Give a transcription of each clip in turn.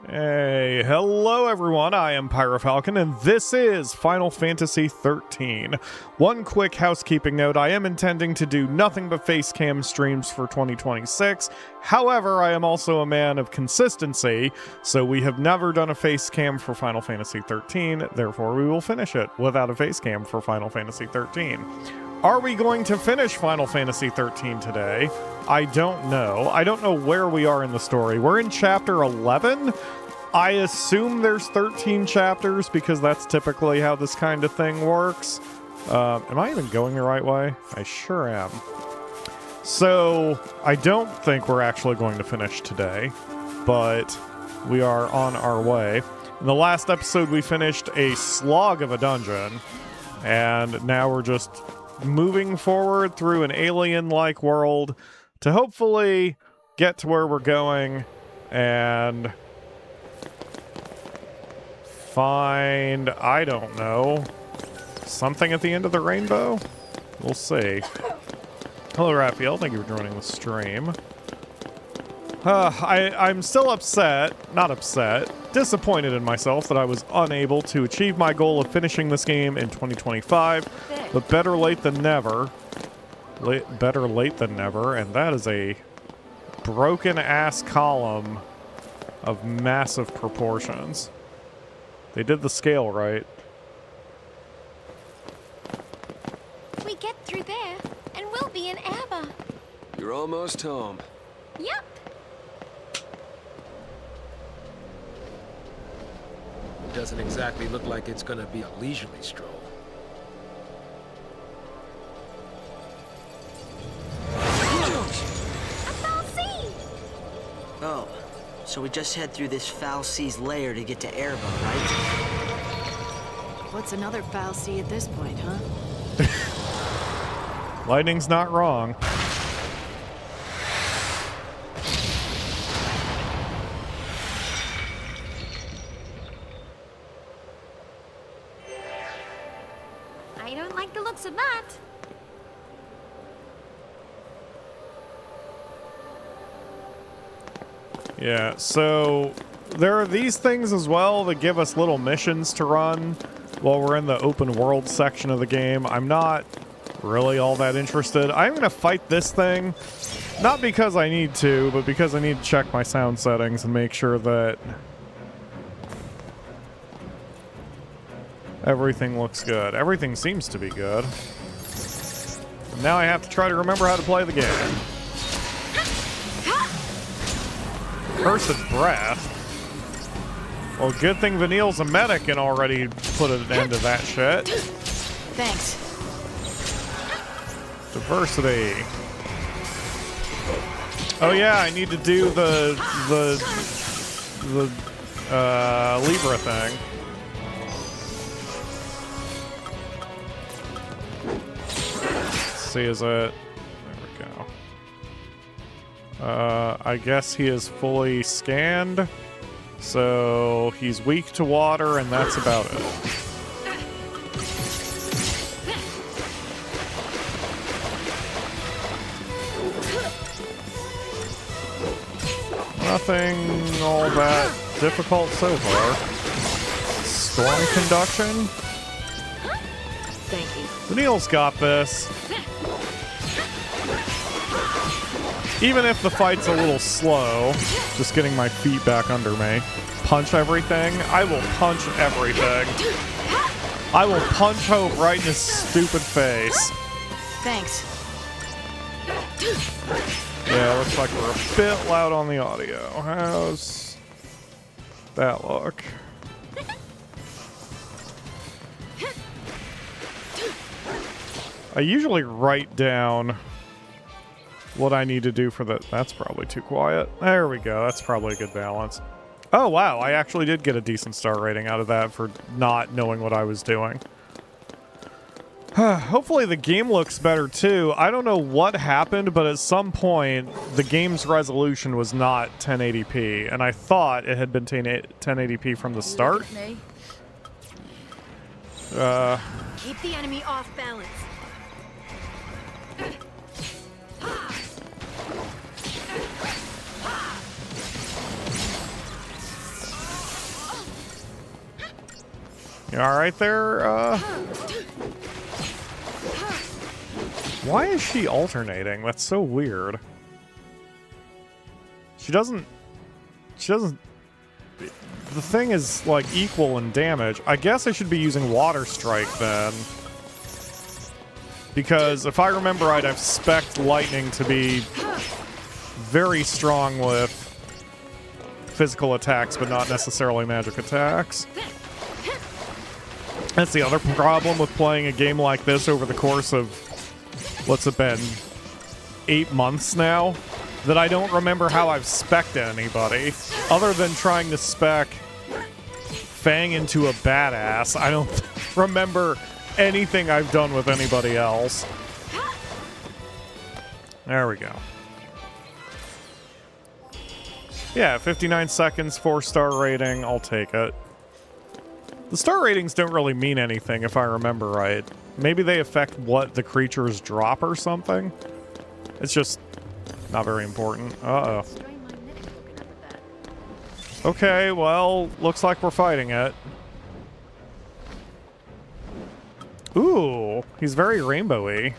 Hey, hello everyone, I am PyroFalkon, and this is Final Fantasy XIII. One quick housekeeping note, I am intending to do nothing but facecam streams for 2026. However, I am also a man of consistency, so we have never done a facecam for Final Fantasy XIII, therefore we will finish it without a facecam for Final Fantasy XIII. Are we going to finish Final Fantasy XIII today? I don't know. I don't know where we are in the story. We're in chapter 11. I assume there's 13 chapters because that's typically how this kind of thing works. Am I even going the right way? I sure am. So I don't think we're actually going to finish today, but we are on our way. In the last episode, we finished a slog of a dungeon, and now we're just moving forward through an alien-like world to hopefully get to where we're going and find, I don't know, something at the end of the rainbow? We'll see. Hello, Raphael. Thank you for joining the stream. I'm still upset, not upset, disappointed in myself that I was unable to achieve my goal of finishing this game in 2025, but better late than never. Better late than never, and that is a broken-ass column of massive proportions. They did the scale right. We get through there, and we'll be in Abba. You're almost home. Yep. Doesn't exactly look like it's gonna be a leisurely stroll. A foul sea! Oh, so we just head through this foul sea's lair to get to Erba, right? What's another foul sea at this point, huh? Lightning's not wrong. I don't like the looks of that. Yeah, so there are these things as well that give us little missions to run while we're in the open world section of the game. I'm not really all that interested. I'm going to fight this thing, not because I need to, but because I need to check my sound settings and make sure that everything looks good. Everything seems to be good. Now I have to try to remember how to play the game. Cursed breath. Well, good thing Vanille's a medic and already put an end to that shit. Thanks. Diversity. Oh yeah, I need to do the Libra thing. Let's see, is it? There we go. I guess he is fully scanned. So he's weak to water, and that's about it. Nothing all that difficult so far. Storm conduction? Thank you. Vanille's got this. Even if the fight's a little slow, just getting my feet back under me. Punch everything? I will punch everything. I will punch Hope right in his stupid face. Thanks. Yeah, looks like we're a bit loud on the audio. How's that look? I usually write down what I need to do for the... That's probably too quiet. There we go. That's probably a good balance. Oh, wow. I actually did get a decent star rating out of that for not knowing what I was doing. Hopefully the game looks better, too. I don't know what happened, but at some point, the game's resolution was not 1080p, and I thought it had been 1080p from the start. Keep the enemy off balance. You alright there? Why is she alternating? That's so weird. She doesn't... The thing is, like, equal in damage. I guess I should be using Water Strike, then. Because, if I remember right, I've spec'd Lightning to be very strong with physical attacks, but not necessarily magic attacks. That's the other problem with playing a game like this over the course of, what's it been, 8 months now? That I don't remember how I've spec'd anybody. Other than trying to spec Fang into a badass, I don't remember anything I've done with anybody else. There we go. Yeah, 59 seconds, 4-star rating, I'll take it. The star ratings don't really mean anything if I remember right. Maybe they affect what the creatures drop or something? It's just not very important. Uh-oh. Okay, well, looks like we're fighting it. Ooh, he's very rainbowy.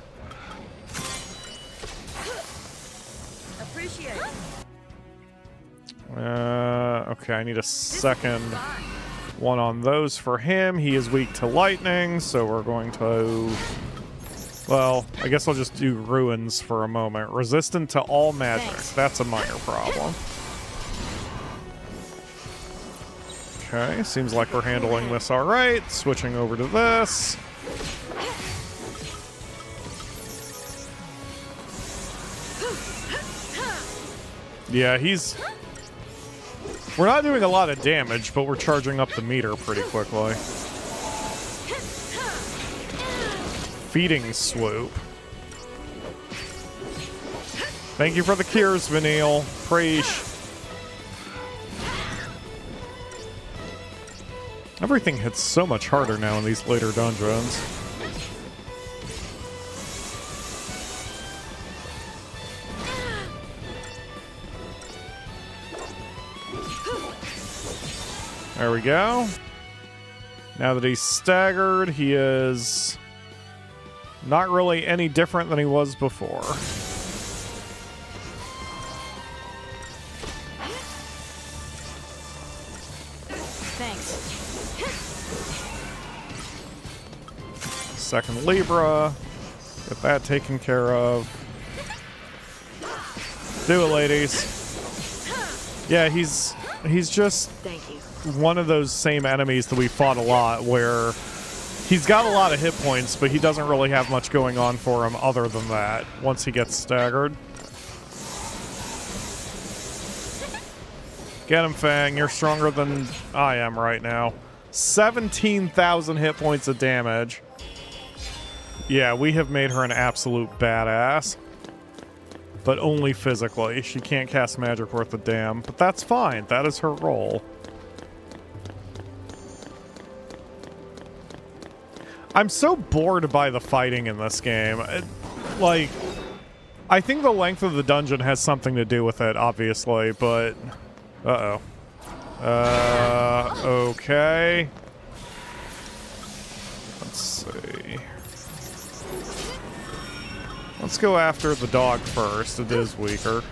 Appreciate it. Okay, I need a second one on those for him. He is weak to lightning, so we're going to... Well, I guess I'll just do ruins for a moment. Resistant to all magic. Thanks. That's a minor problem. Okay, seems like we're handling this alright. Switching over to this. Yeah, he's... We're not doing a lot of damage, but we're charging up the meter pretty quickly. Feeding Swoop. Thank you for the cures, Vanille. Preach. Everything hits so much harder now in these later dungeons. There we go. Now that he's staggered, he is not really any different than he was before. Thanks. Second Libra. Get that taken care of. Do it, ladies. Yeah, he's just Thank you. one of those same enemies that we fought a lot where he's got a lot of hit points, but he doesn't really have much going on for him other than that once he gets staggered. Get him, Fang. You're stronger than I am right now. 17,000 hit points of damage. Yeah, we have made her an absolute badass. But only physically. She can't cast magic worth a damn. But that's fine. That is her role. I'm so bored by the fighting in this game. Like, I think the length of the dungeon has something to do with it, obviously, but... Uh-oh. Okay. Let's see. Let's go after the dog first. It is weaker.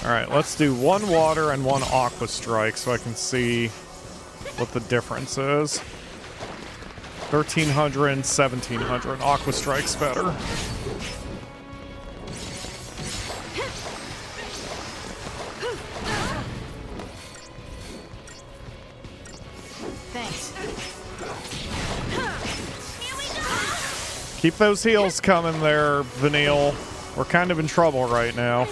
Alright, let's do one water and one aqua strike so I can see what the difference is. 1300 and 1700. Aqua strike's better. Thanks. Keep those heals coming there, Vanille. We're kind of in trouble right now.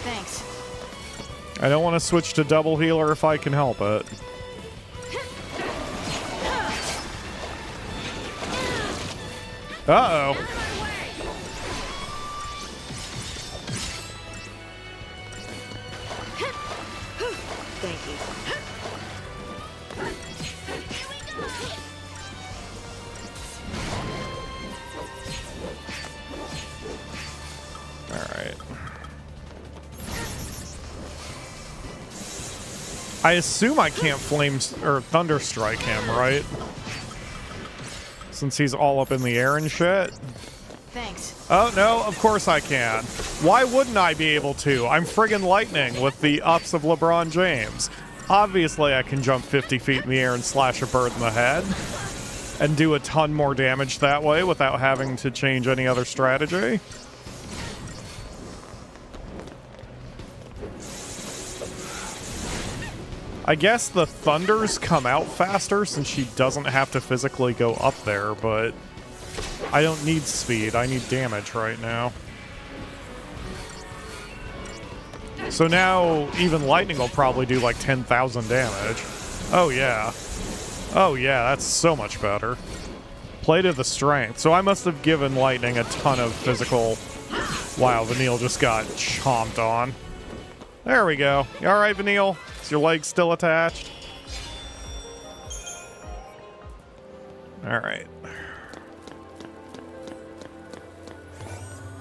Thanks. I don't want to switch to double healer if I can help it. Uh-oh. Thank you. I assume I can't or thunder strike him, right? Since he's all up in the air and shit. Thanks. Oh, no, of course I can. Why wouldn't I be able to? I'm friggin' lightning with the ups of LeBron James. Obviously, I can jump 50 feet in the air and slash a bird in the head and do a ton more damage that way without having to change any other strategy. I guess the thunders come out faster since she doesn't have to physically go up there, but I don't need speed. I need damage right now. So now even lightning will probably do like 10,000 damage. Oh yeah. Oh yeah, that's so much better. Play to the strength. So I must have given lightning a ton of physical... Wow, Vanille just got chomped on. There we go. You alright, Vanille? Is your leg still attached? Alright.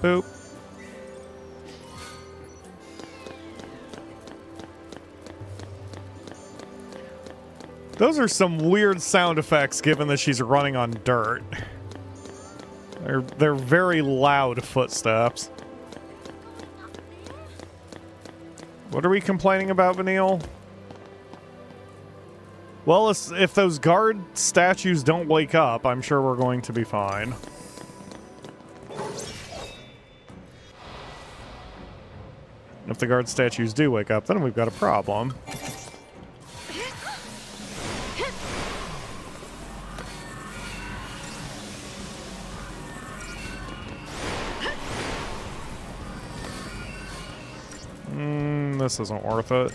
Boop. Those are some weird sound effects given that she's running on dirt. They're very loud footsteps. What are we complaining about, Vanille? Well, if those guard statues don't wake up, I'm sure we're going to be fine. If the guard statues do wake up, then we've got a problem. This isn't worth it.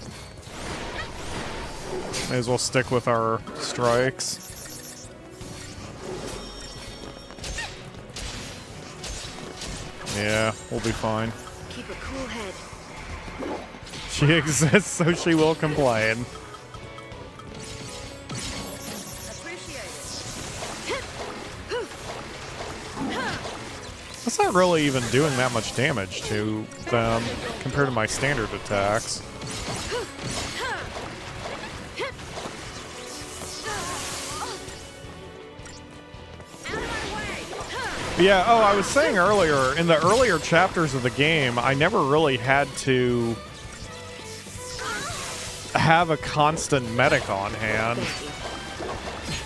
May as well stick with our strikes. Yeah, we'll be fine. Keep a cool head. She exists, so she will complain. That's not really even doing that much damage to them compared to my standard attacks. Yeah, oh, I was saying earlier, in the earlier chapters of the game, I never really had to have a constant medic on hand.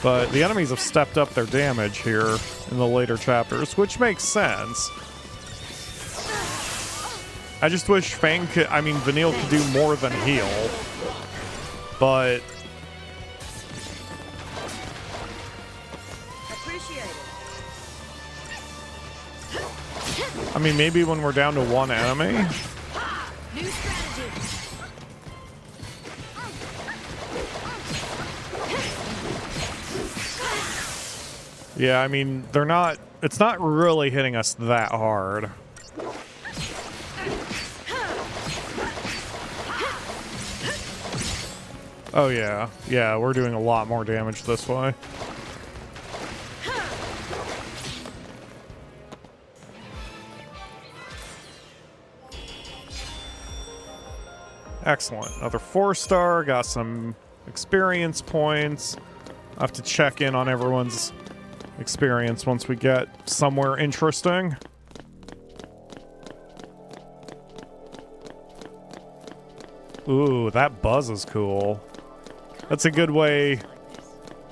But the enemies have stepped up their damage here in the later chapters, which makes sense. I just wish Vanille could do more than heal. But... I mean, maybe when we're down to one enemy. New strategy. Yeah, I mean, it's not really hitting us that hard. Oh yeah, yeah, we're doing a lot more damage this way. Excellent. Another 4-star, got some experience points. I have to check in on everyone's experience once we get somewhere interesting. Ooh, that buzz is cool. That's a good way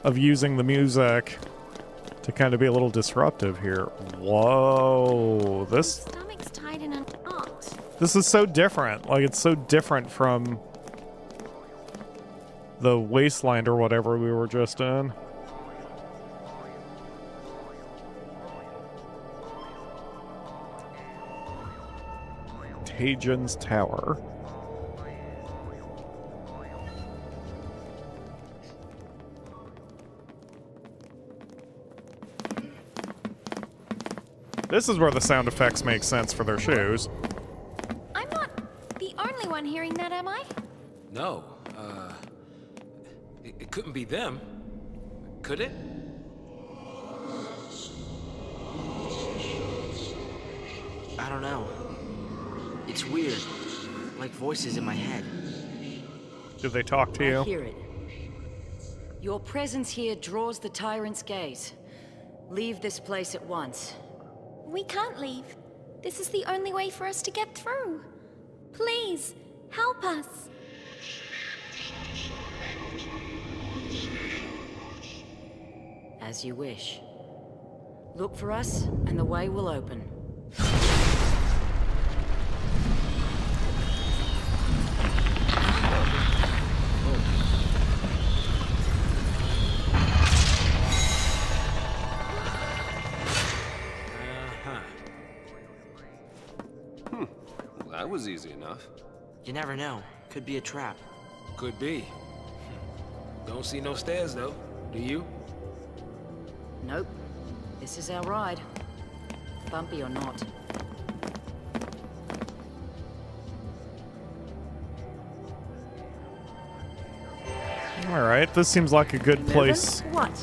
of using the music to kind of be a little disruptive here. Whoa, this... Stomach's tied in a knot. This is so different. Like, it's so different from the wasteland or whatever we were just in. Tajin's Tower. This is where the sound effects make sense for their shoes. I'm not the only one hearing that, am I? No, it couldn't be them. Could it? I don't know. It's weird. Like voices in my head. Did they talk to I you? hear it. Your presence here draws the tyrant's gaze. Leave this place at once. We can't leave. This is the only way for us to get through. Please, help us. As you wish. Look for us, and the way will open. That was easy enough. You never know. Could be a trap. Could be. Don't see no stairs, though. Do you? Nope. This is our ride. Bumpy or not. Alright, this seems like a good place What?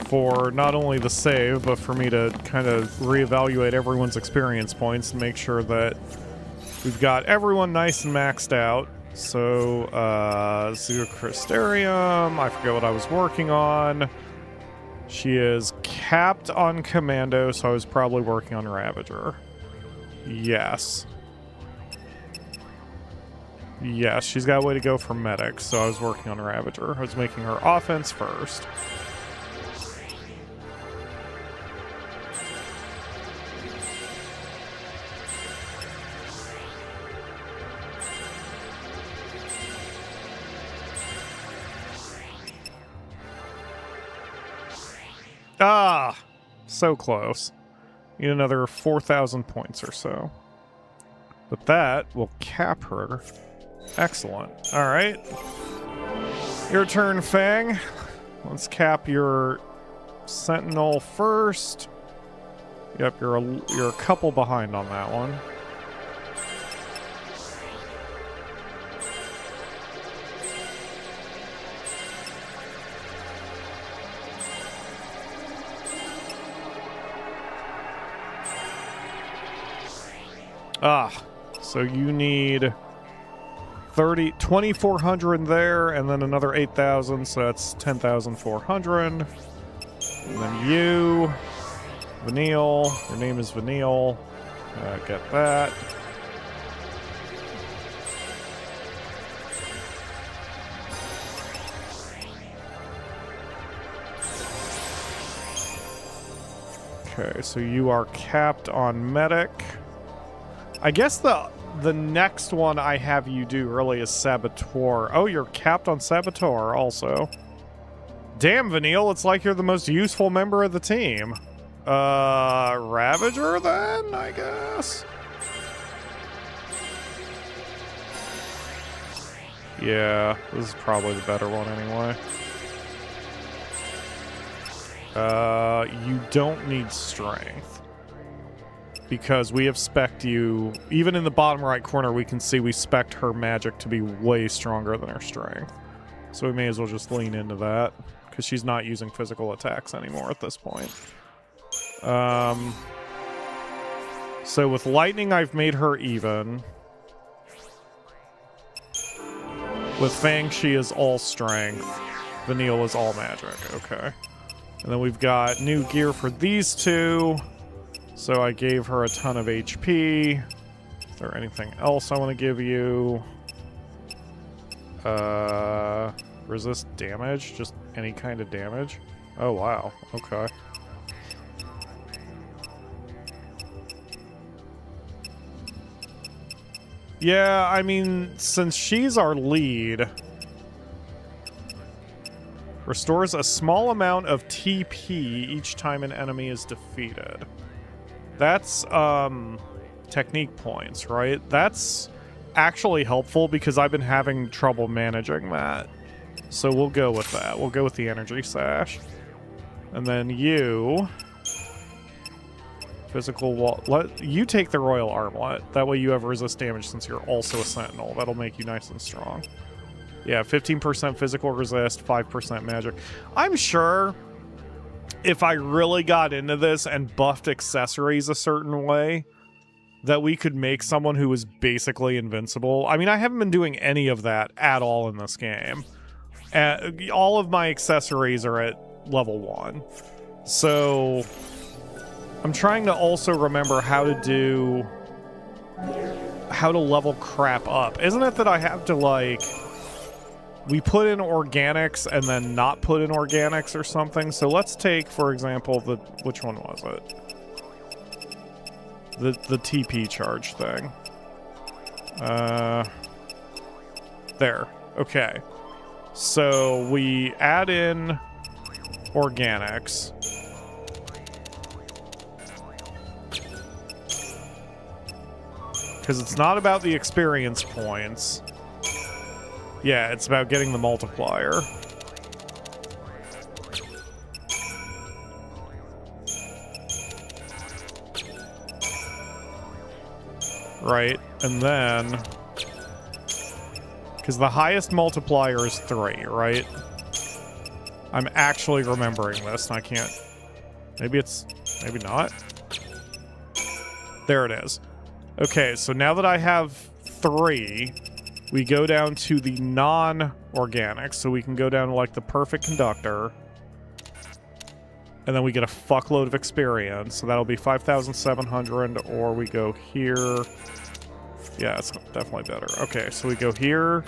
for not only the save, but for me to kind of reevaluate everyone's experience points and make sure that we've got everyone nice and maxed out. So, Xenocristarium, I forget what I was working on. She is capped on Commando, so I was probably working on Ravager. Yes. Yes, she's got a way to go for Medic, so I was working on Ravager. I was making her offense first. Ah! So close. Need another 4,000 points or so. But that will cap her. Excellent. Alright. Your turn, Fang. Let's cap your Sentinel first. Yep, you're a couple behind on that one. Ah, so you need 2,400 there, and then another 8,000, so that's 10,400. And then you, Vanille, your name is Vanille. Get that. Okay, so you are capped on Medic. I guess the next one I have you do really is Saboteur. Oh, you're capped on Saboteur also. Damn, Vanille, it's like you're the most useful member of the team. Ravager then, I guess? Yeah, this is probably the better one anyway. You don't need Strength. Because we have spec'd you, even in the bottom right corner, we can see we spec'd her magic to be way stronger than her strength. So we may as well just lean into that, because she's not using physical attacks anymore at this point. So with lightning, I've made her even. With Fang, she is all strength. Vanille is all magic. Okay. And then we've got new gear for these two. So I gave her a ton of HP. Is there anything else I want to give you? Resist damage? Just any kind of damage? Oh, wow. Okay. Yeah, I mean, since she's our lead, restores a small amount of TP each time an enemy is defeated. That's technique points, right? That's actually helpful because I've been having trouble managing that. So we'll go with that. We'll go with the energy sash. And then you, physical wall. You take the royal armlet. That way you have resist damage since you're also a sentinel. That'll make you nice and strong. Yeah, 15% physical resist, 5% magic. I'm sure if I really got into this and buffed accessories a certain way, that we could make someone who was basically invincible. I mean, I haven't been doing any of that at all in this game. All of my accessories are at level 1. So I'm trying to also remember how to level crap up. Isn't it that I have to, like, we put in organics and then not put in organics or something? So let's take, for example, which one was it? The TP charge thing. There. Okay. So we add in organics. Because it's not about the experience points. Yeah, it's about getting the multiplier. Right, and then... Because the highest multiplier is 3, right? I'm actually remembering this, and I can't... Maybe it's... Maybe not? There it is. Okay, so now that I have 3, we go down to the non-organic, so we can go down to, like, the perfect conductor. And then we get a fuckload of experience, so that'll be 5,700, or we go here... Yeah, it's definitely better. Okay, so we go here.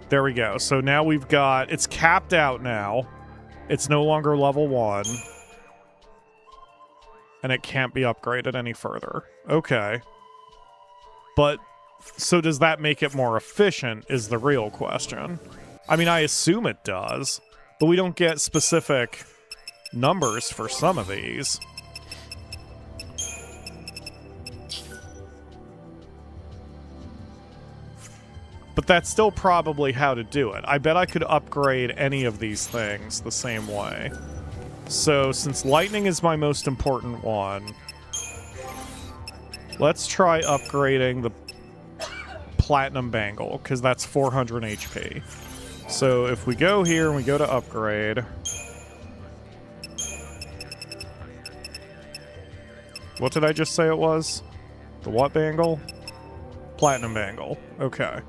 There we go. So now we've got... It's capped out now. It's no longer level 1. And it can't be upgraded any further. Okay. But, so does that make it more efficient, is the real question. I mean, I assume it does. But we don't get specific numbers for some of these. But that's still probably how to do it. I bet I could upgrade any of these things the same way. So, since lightning is my most important one, let's try upgrading the platinum bangle, because that's 400 HP. So, if we go here and we go to upgrade... What did I just say it was? The what bangle? Platinum bangle. Okay.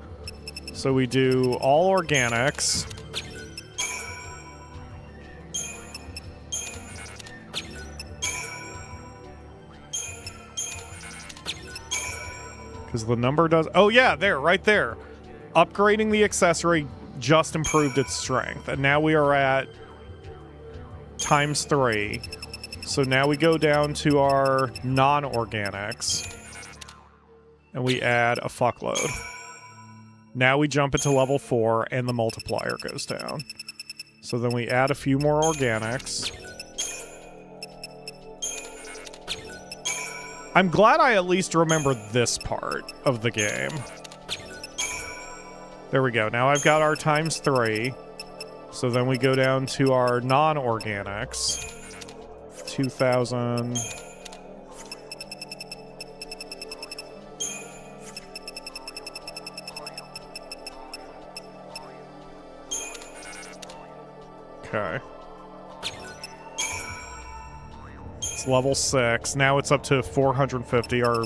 So we do all organics. Because the number does... Oh yeah, there, right there. Upgrading the accessory just improved its strength. And now we are at ×3. So now we go down to our non-organics. And we add a fuckload. Now we jump into level 4, and the multiplier goes down. So then we add a few more organics. I'm glad I at least remember this part of the game. There we go. Now I've got our ×3. So then we go down to our non-organics. 2,000... Okay. It's level 6. Now it's up to 450. Our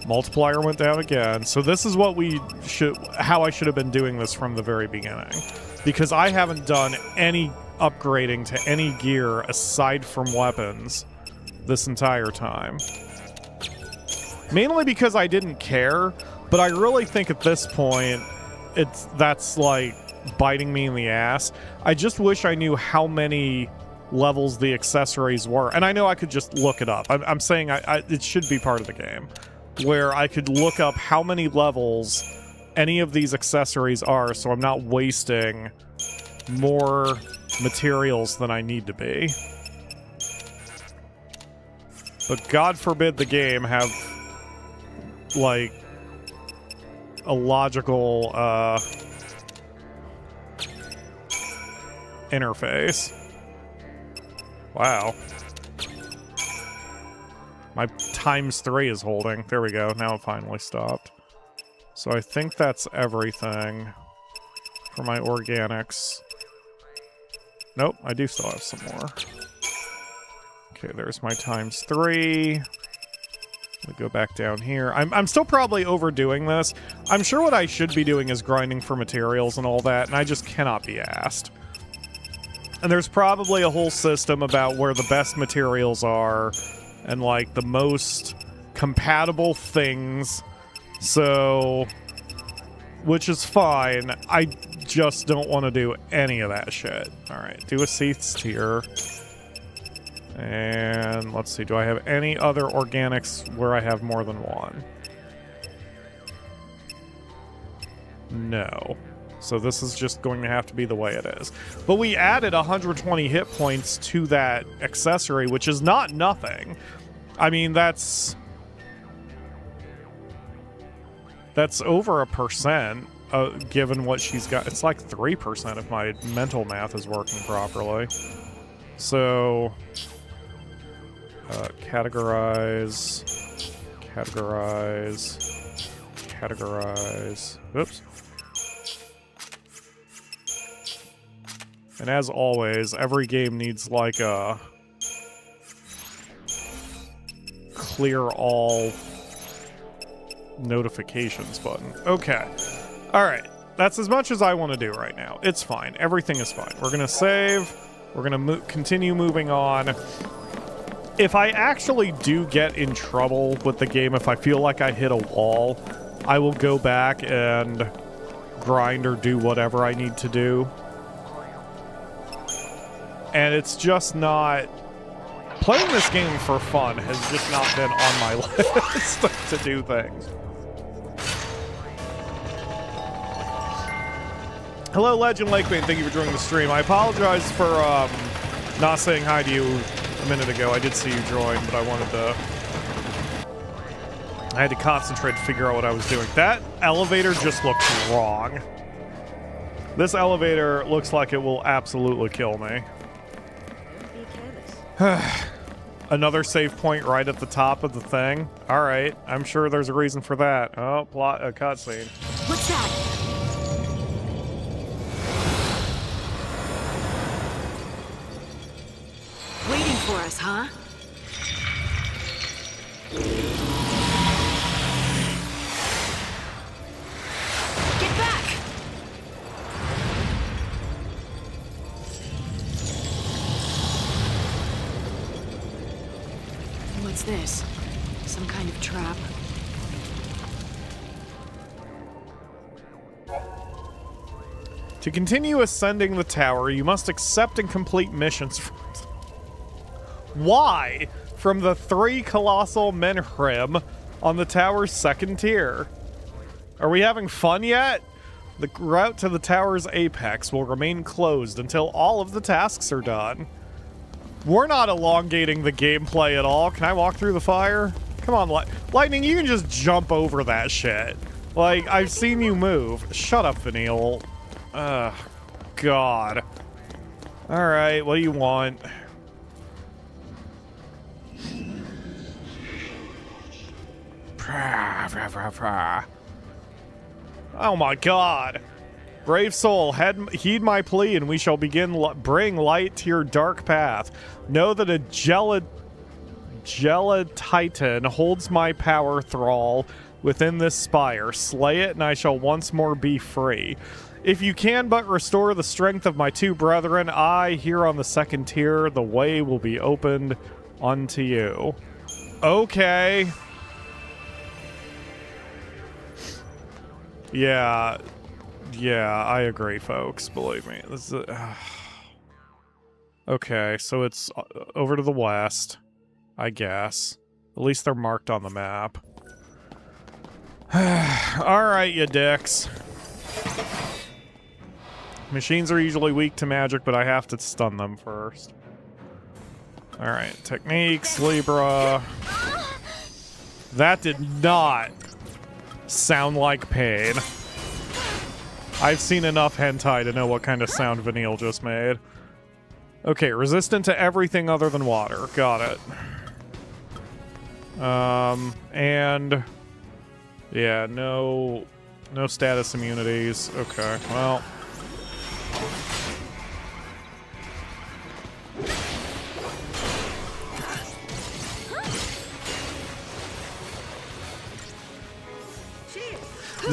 multiplier went down again. So this is what we should... How I should have been doing this from the very beginning. Because I haven't done any upgrading to any gear aside from weapons this entire time. Mainly because I didn't care, but I really think at this point that's like biting me in the ass. I just wish I knew how many levels the accessories were. And I know I could just look it up. I'm saying it should be part of the game, where I could look up how many levels any of these accessories are, so I'm not wasting more materials than I need to be. But God forbid the game have, like, a logical, interface. Wow. My ×3 is holding. There we go. Now it finally stopped. So I think that's everything for my organics. Nope, I do still have some more. Okay, there's my ×3. We go back down here. I'm still probably overdoing this. I'm sure what I should be doing is grinding for materials and all that, and I just cannot be asked. And there's probably a whole system about where the best materials are and, like, the most compatible things. So, which is fine. I just don't want to do any of that shit. Alright, do a Seath's Tear. And let's see, do I have any other organics where I have more than one? No. So this is just going to have to be the way it is. But we added 120 hit points to that accessory, which is not nothing. I mean, that's over 1%, given what she's got. It's like 3% if my mental math is working properly. So... categorize. Oops. And as always, every game needs like a clear all notifications button. Okay. Alright. That's as much as I want to do right now. It's fine. Everything is fine. We're going to save. We're going to continue moving on. If I actually do get in trouble with the game, if I feel like I hit a wall, I will go back and grind or do whatever I need to do. And it's just not... Playing this game for fun has just not been on my list to do things. Hello, Legend Lakebane. Thank you for joining the stream. I apologize for not saying hi to you a minute ago. I did see you join, but I had to concentrate to figure out what I was doing. That elevator just looks wrong. This elevator looks like it will absolutely kill me. Another save point right at the top of the thing. Alright, I'm sure there's a reason for that. Oh, plot a cutscene. What's that? Waiting for us, huh? Get back! What's this? Some kind of trap? To continue ascending the tower, you must accept and complete missions from... Why? From the 3 colossal Menhrim on the tower's 2nd tier. Are we having fun yet? The route to the tower's apex will remain closed until all of the tasks are done. We're not elongating the gameplay at all. Can I walk through the fire? Come on, Lightning, you can just jump over that shit. Like, I've seen you move. Shut up, Vanille. Ugh, God. Alright, what do you want? Oh my God. Brave soul, heed my plea and we shall begin bring light to your dark path. Know that a Gelatitan holds my power thrall within this spire. Slay it and I shall once more be free. If you can but restore the strength of my 2 brethren, I, here on the 2nd tier, the way will be opened unto you. Okay. Yeah, I agree, folks. Believe me. This is okay, so it's over to the west, I guess. At least they're marked on the map. Alright, you dicks. Machines are usually weak to magic, but I have to stun them first. Alright, techniques, Libra. That did not sound like pain. I've seen enough hentai to know what kind of sound Vanille just made. Okay, resistant to everything other than water. Got it. And... yeah, no status immunities. Okay, well...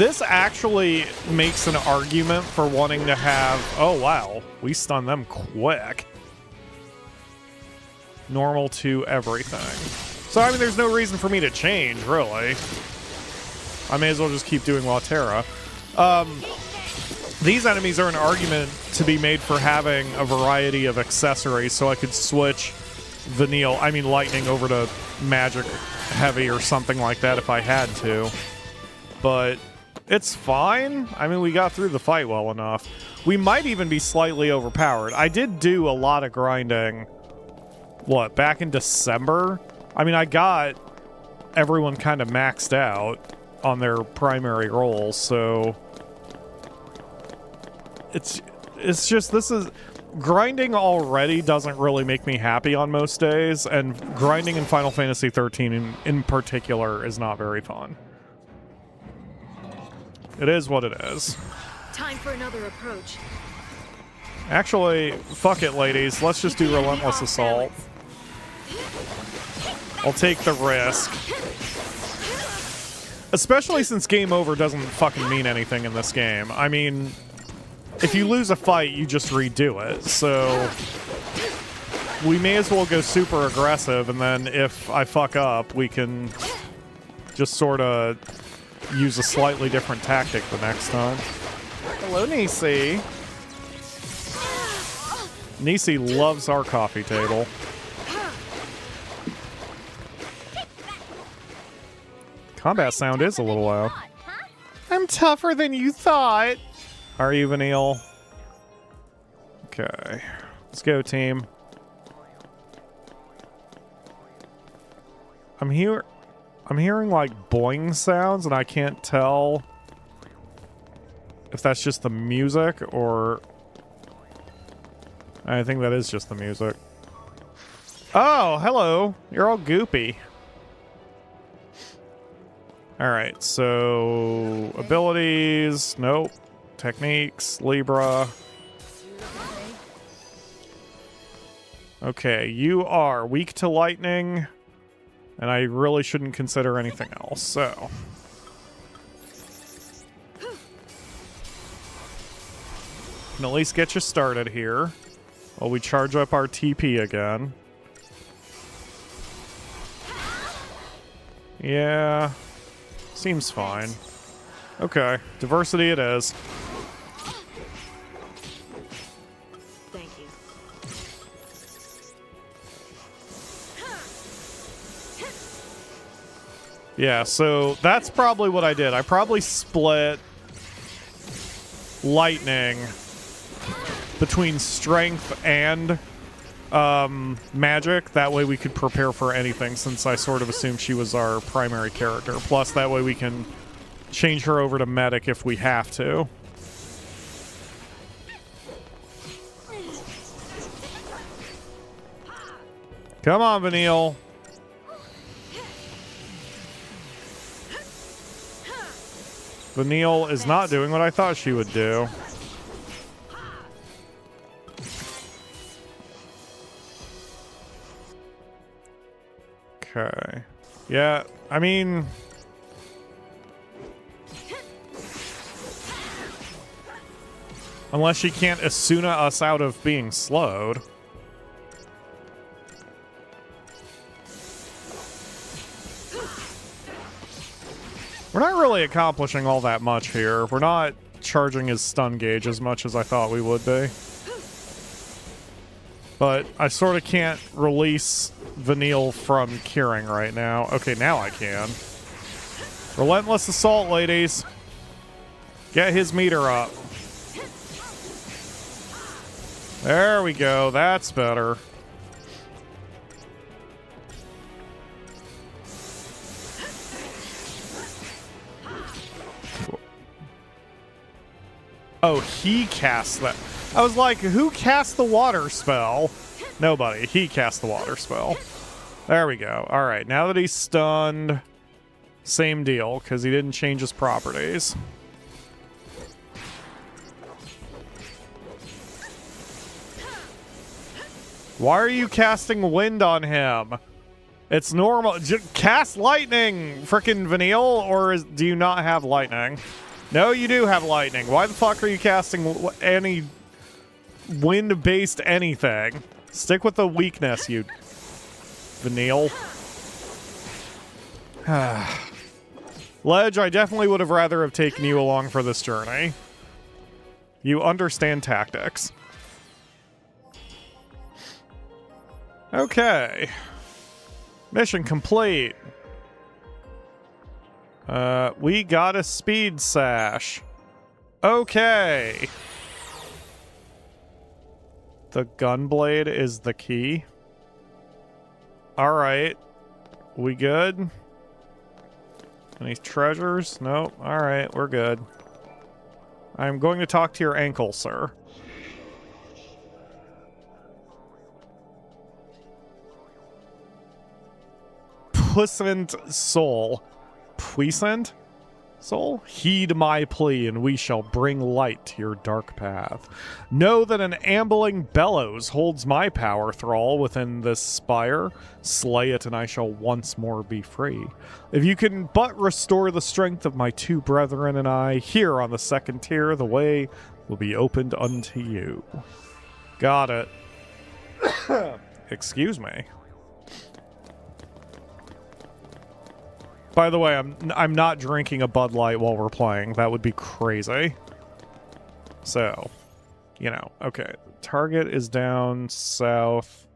This actually makes an argument for wanting to have... Oh, wow. We stunned them quick. Normal to everything. So, I mean, there's no reason for me to change, really. I may as well just keep doing Laterra. These enemies are an argument to be made for having a variety of accessories, so I could switch lightning over to magic heavy or something like that if I had to. But it's fine. I mean, we got through the fight well enough. We might even be slightly overpowered. I did do a lot of grinding, back in December? I mean, I got everyone kind of maxed out on their primary roles, so... It's just, this is... Grinding already doesn't really make me happy on most days, and grinding in Final Fantasy XIII in particular is not very fun. It is what it is. Time for another approach. Actually, fuck it, ladies. Let's just do Relentless Assault. I'll take the risk. Especially since game over doesn't fucking mean anything in this game. I mean... If you lose a fight, you just redo it, so we may as well go super aggressive, and then if I fuck up, we can just sort of use a slightly different tactic the next time. Hello, Nisi. Nisi loves our coffee table. Combat sound is a little loud. I'm tougher than you thought. Are you, Vanille? Okay. Let's go, team. I'm hearing like boing sounds, and I can't tell if that's just the music or... I think that is just the music. Oh, hello. You're all goopy. Alright, so... Abilities. Nope. Techniques, Libra. Okay, you are weak to lightning, and I really shouldn't consider anything else, so. Can at least get you started here while we charge up our TP again. Yeah, seems fine. Okay, diversity it is. Yeah, so that's probably what I did. I probably split lightning between strength and magic. That way we could prepare for anything, since I sort of assumed she was our primary character. Plus, that way we can change her over to medic if we have to. Come on, Vanille. Vanille is not doing what I thought she would do. Okay. Yeah, I mean... Unless she can't Asuna us out of being slowed. We're not really accomplishing all that much here. We're not charging his stun gauge as much as I thought we would be. But I sort of can't release Vanille from curing right now. Okay, now I can. Relentless Assault, ladies. Get his meter up. There we go. That's better. Oh, he cast that. I was like, who cast the water spell? Nobody. He cast the water spell. There we go. All right, now that he's stunned, same deal, because he didn't change his properties. Why are you casting wind on him? It's normal. Cast lightning, frickin' Vanille, or do you not have lightning? No, you do have lightning. Why the fuck are you casting any wind-based anything? Stick with the weakness, you Vanille. Ledge, I definitely would have rather have taken you along for this journey. You understand tactics. Okay. Mission complete. We got a speed sash. Okay. The gunblade is the key. All right. We good? Any treasures? Nope. All right, we're good. I'm going to talk to your ankle, sir. Puissant soul. Puissant soul? Heed my plea, and we shall bring light to your dark path. Know that an ambling bellows holds my power thrall within this spire. Slay it, and I shall once more be free. If you can but restore the strength of my two brethren and I, here on the second tier, the way will be opened unto you. Got it. Excuse me. By the way, I'm not drinking a Bud Light while we're playing. That would be crazy. So, you know, okay. Target is down south.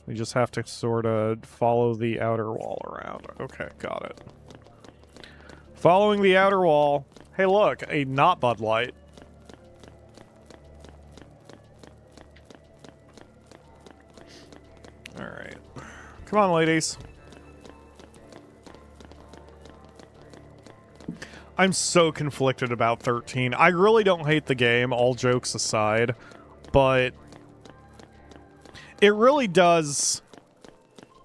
We just have to sort of follow the outer wall around. Okay, got it. Following the outer wall. Hey, look, a not Bud Light. All right. Come on, ladies. I'm so conflicted about 13. I really don't hate the game, all jokes aside, but it really does...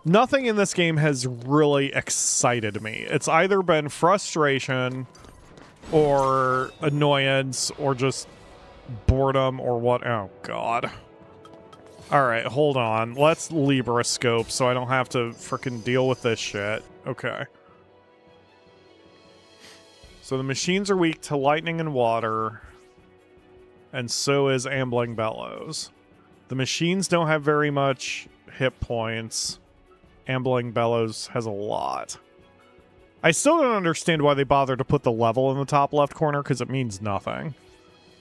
Nothing in this game has really excited me. It's either been frustration or annoyance or just boredom or what... Oh, God. Alright, hold on. Let's Libra scope so I don't have to frickin' deal with this shit. Okay. So the machines are weak to lightning and water, and so is ambling bellows. The machines don't have very much hit points. Ambling bellows has a lot. I still don't understand why they bothered to put the level in the top left corner, because it means nothing.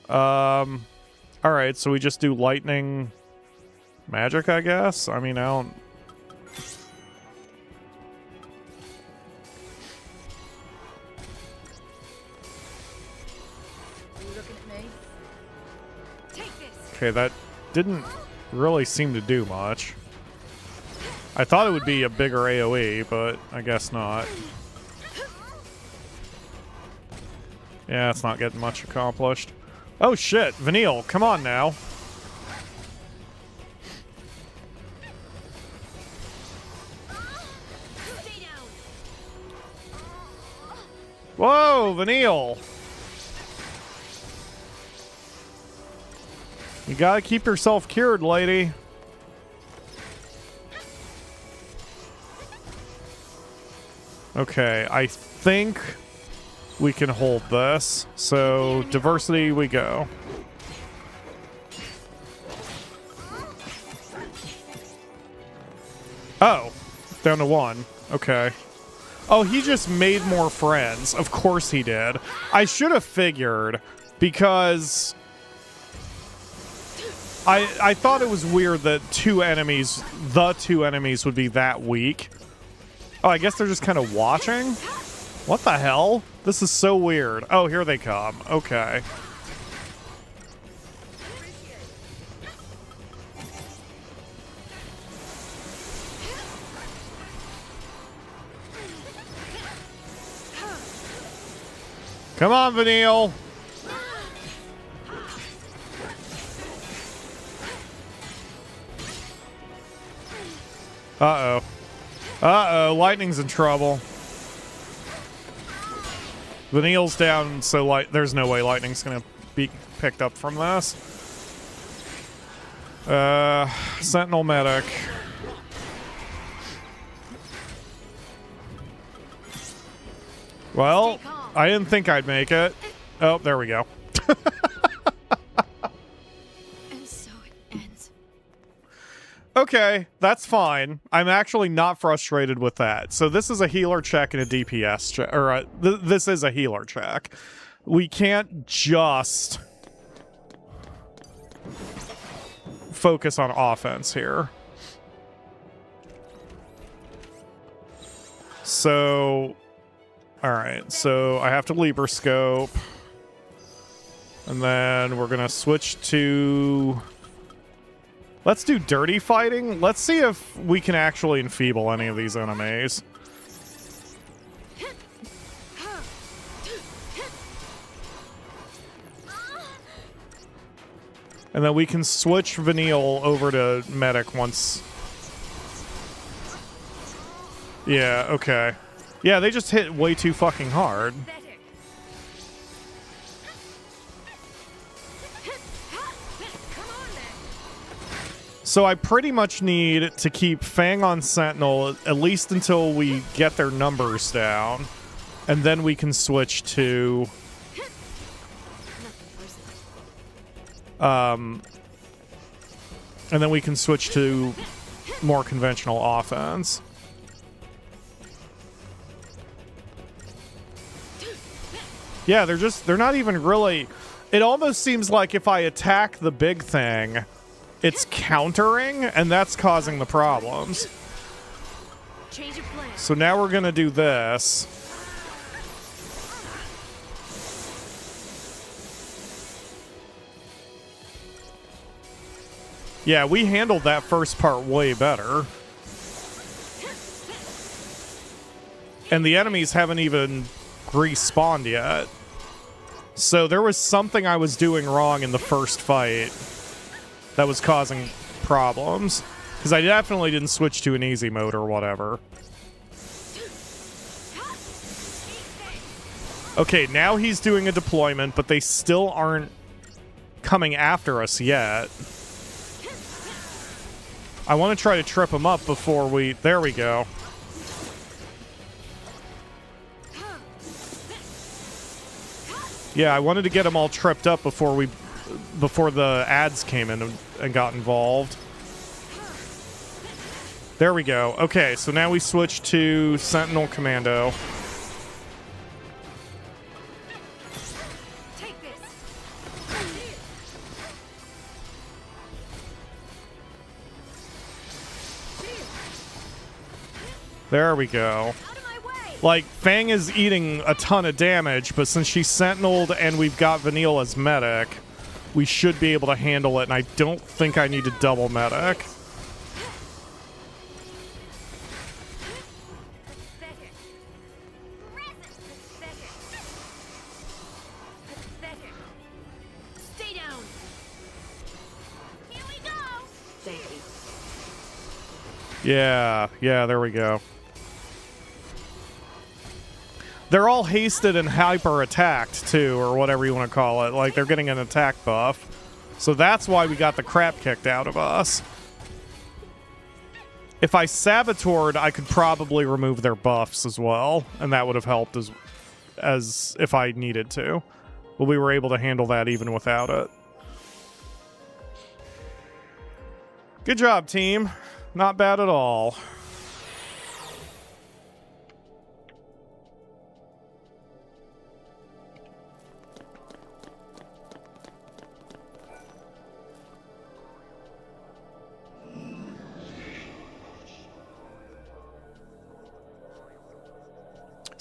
Alright, so we just do lightning magic, I guess? I mean, I don't... Okay, that didn't really seem to do much. I thought it would be a bigger AoE, but I guess not. Yeah, it's not getting much accomplished. Oh shit, Vanille, come on now. Whoa, Vanille! You gotta keep yourself cured, lady. Okay, I think we can hold this. So, diversity we go. Oh, down to 1. Okay. Oh, he just made more friends. Of course he did. I should have figured, because... I thought it was weird that the two enemies would be that weak. Oh, I guess they're just kind of watching? What the hell? This is so weird. Oh, here they come. Okay. Come on, Vanille. Uh-oh. Uh-oh, lightning's in trouble. Vanille's down, so there's no way lightning's gonna be picked up from this. Sentinel medic. Well, I didn't think I'd make it. Oh, there we go. And so it ends. Okay, that's fine. I'm actually not frustrated with that. So this is a healer check and a DPS check, or this is a healer check. We can't just focus on offense here. So, all right. So I have to Libra scope, and then we're gonna switch to. Let's do dirty fighting. Let's see if we can actually enfeeble any of these enemies. And then we can switch Vanille over to medic once. Yeah, okay. Yeah, they just hit way too fucking hard. So I pretty much need to keep Fang on Sentinel at least until we get their numbers down. And then we can switch to... and then we can switch to more conventional offense. Yeah, they're not even really... It almost seems like if I attack the big thing, it's countering, and that's causing the problems. Change of plan. So now we're gonna do this. Yeah, we handled that first part way better. And the enemies haven't even respawned yet. So there was something I was doing wrong in the first fight that was causing problems. Because I definitely didn't switch to an easy mode or whatever. Okay, now he's doing a deployment, but they still aren't coming after us yet. I want to try to trip him up before we... There we go. Yeah, I wanted to get them all tripped up before the ads came in and got involved. There we go. Okay, so now we switch to Sentinel Commando. Take this. There we go. Out of my way. Like, Fang is eating a ton of damage, but since she's Sentineled and we've got Vanille as medic, we should be able to handle it, and I don't think I need to double medic. Pathetic. Pathetic. Pathetic. Stay down. Here we go. Thank you. Yeah, there we go. They're all hasted and hyper-attacked, too, or whatever you want to call it. Like, they're getting an attack buff. So that's why we got the crap kicked out of us. If I saboteured, I could probably remove their buffs as well, and that would have helped as if I needed to. But we were able to handle that even without it. Good job, team. Not bad at all.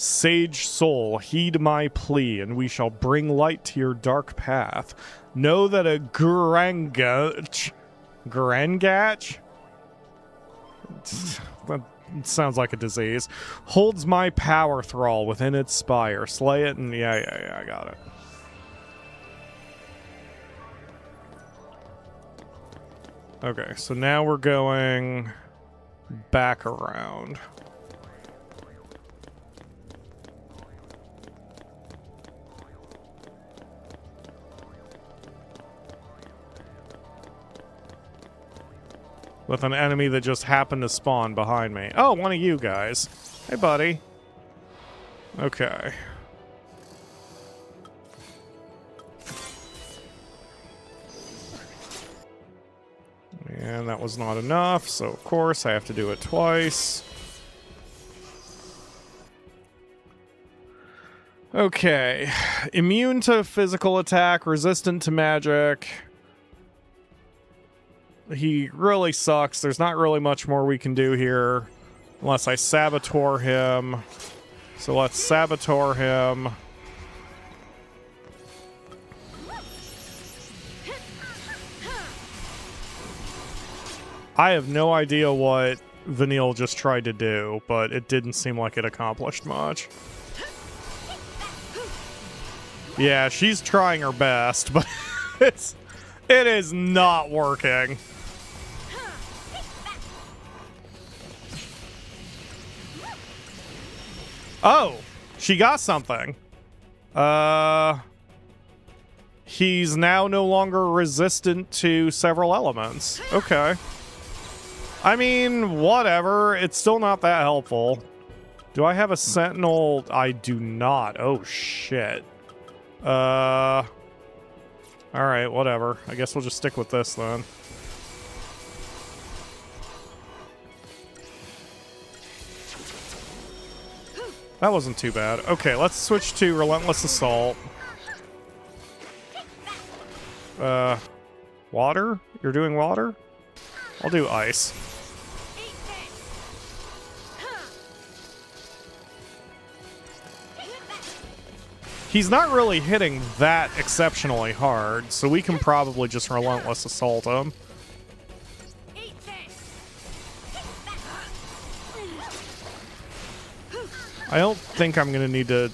Sage soul, heed my plea, and we shall bring light to your dark path. Know that a Grangach? That sounds like a disease. Holds my power thrall within its spire. Slay it, and yeah, I got it. Okay, so now we're going back around. With an enemy that just happened to spawn behind me. Oh, one of you guys. Hey, buddy. Okay. And that was not enough, so of course I have to do it twice. Okay. Immune to physical attack, resistant to magic. He really sucks. There's not really much more we can do here. Unless I saboteur him. So let's saboteur him. I have no idea what Vanille just tried to do, but it didn't seem like it accomplished much. Yeah, she's trying her best, but it is not working. Oh, she got something. He's now no longer resistant to several elements. Okay. I mean, whatever. It's still not that helpful. Do I have a sentinel? I do not. Oh, shit. Alright, whatever. I guess we'll just stick with this then. That wasn't too bad. Okay, let's switch to Relentless Assault. Water? You're doing water? I'll do ice. He's not really hitting that exceptionally hard, so we can probably just Relentless Assault him. I don't think I'm going to need to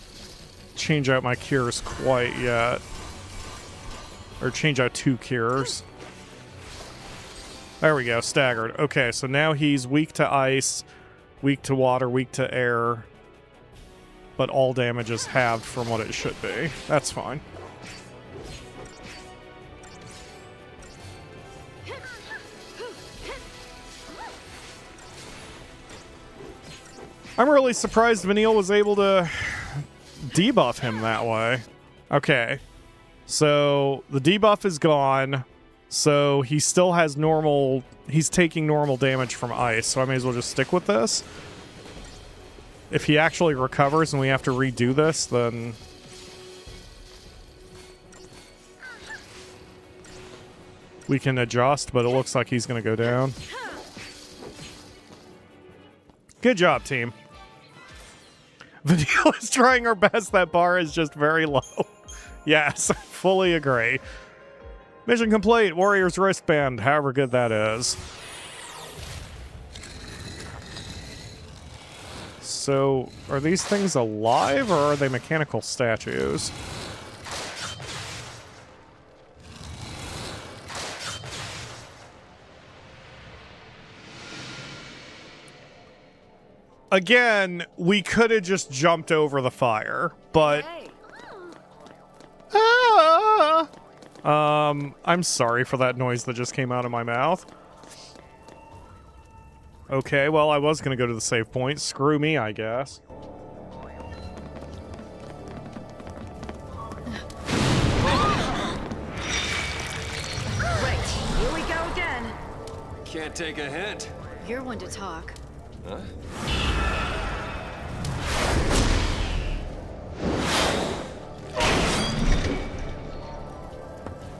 change out my cures quite yet. Or change out 2 cures. There we go, staggered. Okay, so now he's weak to ice, weak to water, weak to air. But all damage is halved from what it should be. That's fine. I'm really surprised Vanille was able to debuff him that way. Okay. So the debuff is gone. So he still has normal... He's taking normal damage from ice. So I may as well just stick with this. If he actually recovers and we have to redo this, then... we can adjust, but it looks like he's going to go down. Good job, team. Vanille is trying her best. That bar is just very low. Yes, I fully agree. Mission complete. Warrior's wristband, however good that is. So, are these things alive, or are they mechanical statues? Again, we could have just jumped over the fire, but... I'm sorry for that noise that just came out of my mouth. Okay, well, I was going to go to the save point. Screw me, I guess. Right, here we go again. Can't take a hint. You're one to talk. Huh?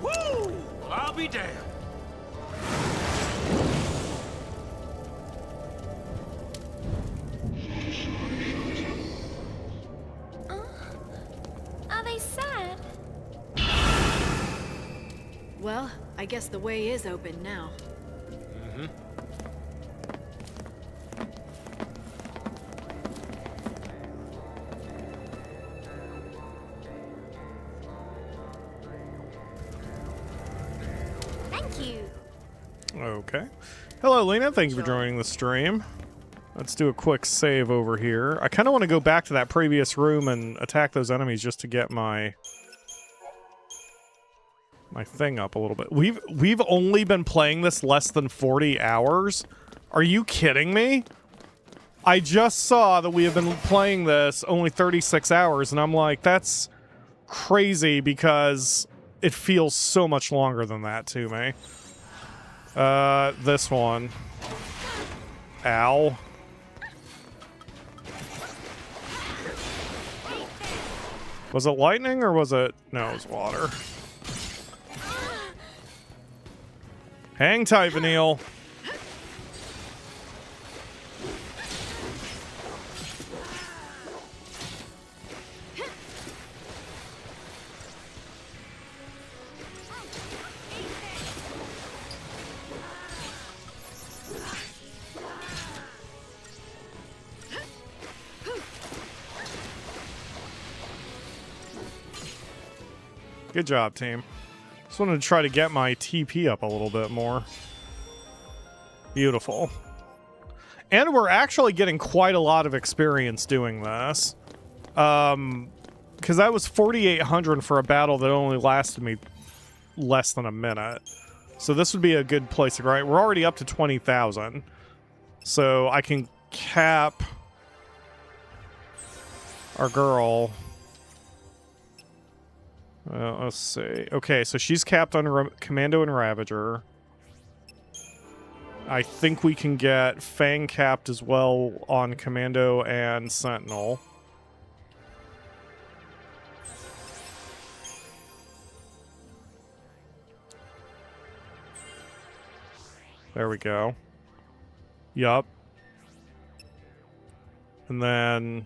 Woo! I'll be damned. Are they sad? Well, I guess the way is open now. Mm-hmm. Thank you. Okay. Hello, Lena. Thank you for joining the stream. Let's do a quick save over here. I kind of want to go back to that previous room and attack those enemies just to get my thing up a little bit. We've only been playing this less than 40 hours. Are you kidding me? I just saw that we have been playing this only 36 hours, and I'm like, that's crazy because it feels so much longer than that to me. This one. Ow. Was it lightning or was it... No, it was water. Hang tight, Vanille. Good job, team. Just wanted to try to get my TP up a little bit more. Beautiful. And we're actually getting quite a lot of experience doing this. Because that was 4,800 for a battle that only lasted me less than a minute. So this would be a good place to go. Right? We're already up to 20,000. So I can cap our girl. Let's see. Okay, so she's capped on Commando and Ravager. I think we can get Fang capped as well on Commando and Sentinel. There we go. Yup. And then...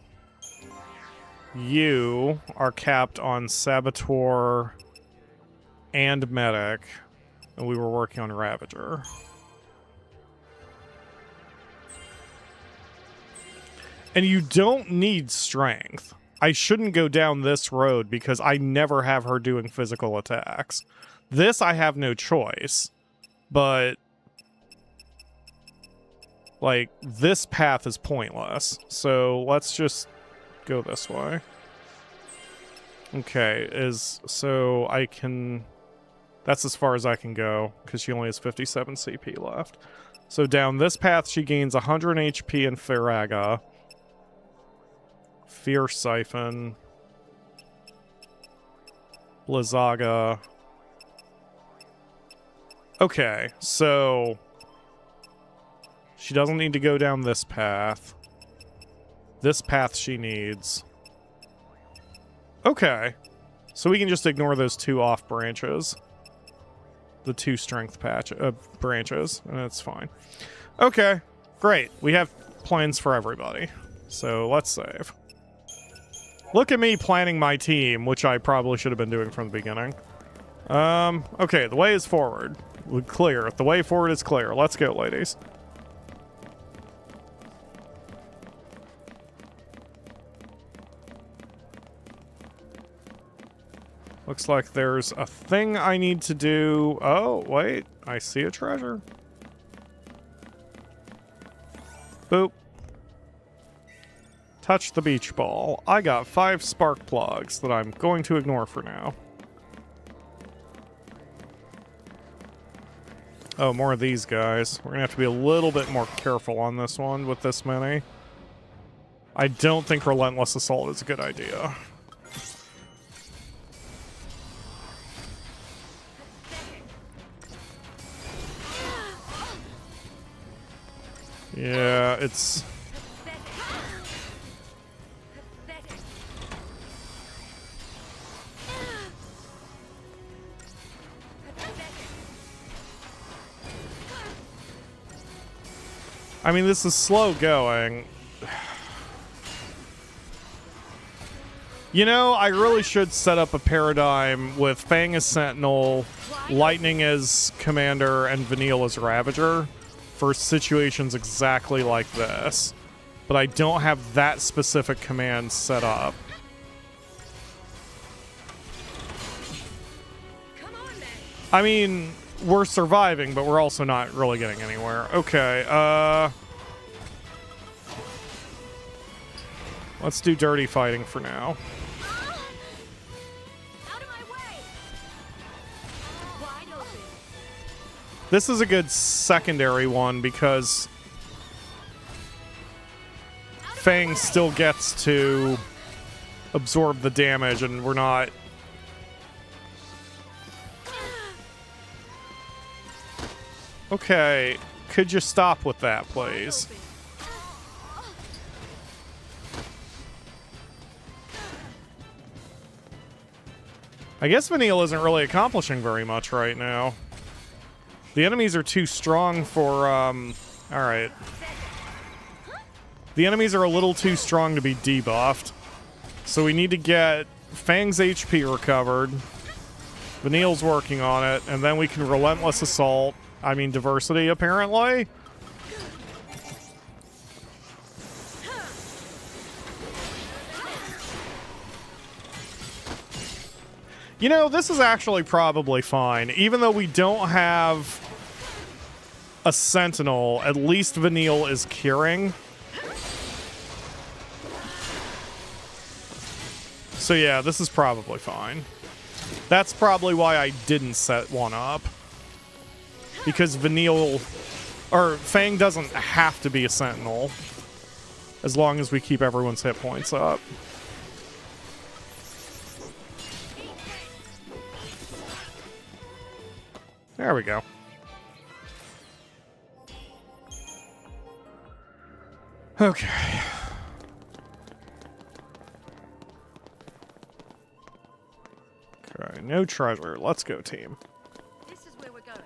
you are capped on Saboteur and Medic, and we were working on Ravager. And you don't need strength. I shouldn't go down this road because I never have her doing physical attacks. This I have no choice, but like this path is pointless. So let's just go this way. Okay, so I can... That's as far as I can go, because she only has 57 CP left. So down this path, she gains 100 HP in Faraga. Fear Siphon. Blizzaga. Okay, so... she doesn't need to go down this path. This path she needs. Okay. So we can just ignore those two off branches. The two strength branches, and it's fine. Okay, great. We have plans for everybody. So let's save. Look at me planning my team, which I probably should have been doing from the beginning. Okay, the way is forward. We're clear. The way forward is clear. Let's go, ladies. Looks like there's a thing I need to do. Oh, wait. I see a treasure. Boop. Touch the beach ball. I got 5 spark plugs that I'm going to ignore for now. Oh, more of these guys. We're going to have to be a little bit more careful on this one with this many. I don't think Relentless Assault is a good idea. Yeah, it's... I mean, this is slow going. You know, I really should set up a paradigm with Fang as Sentinel, Lightning as Commander, and Vanille as Ravager for situations exactly like this. But I don't have that specific command set up. I mean, we're surviving, but we're also not really getting anywhere. Okay, let's do dirty fighting for now. This is a good secondary one because Fang still gets to absorb the damage and we're not... Okay, could you stop with that, please? I guess Vanille isn't really accomplishing very much right now. The enemies are too strong for, alright. The enemies are a little too strong to be debuffed. So we need to get Fang's HP recovered. Vanille's working on it, and then we can Relentless Assault. I mean, Diversity, apparently. You know, this is actually probably fine. Even though we don't have a Sentinel, at least Vanille is curing. So yeah, this is probably fine. That's probably why I didn't set one up. Because Vanille, or Fang doesn't have to be a Sentinel. As long as we keep everyone's hit points up. There we go. Okay. Okay, no treasure. Let's go, team. This is where we're going.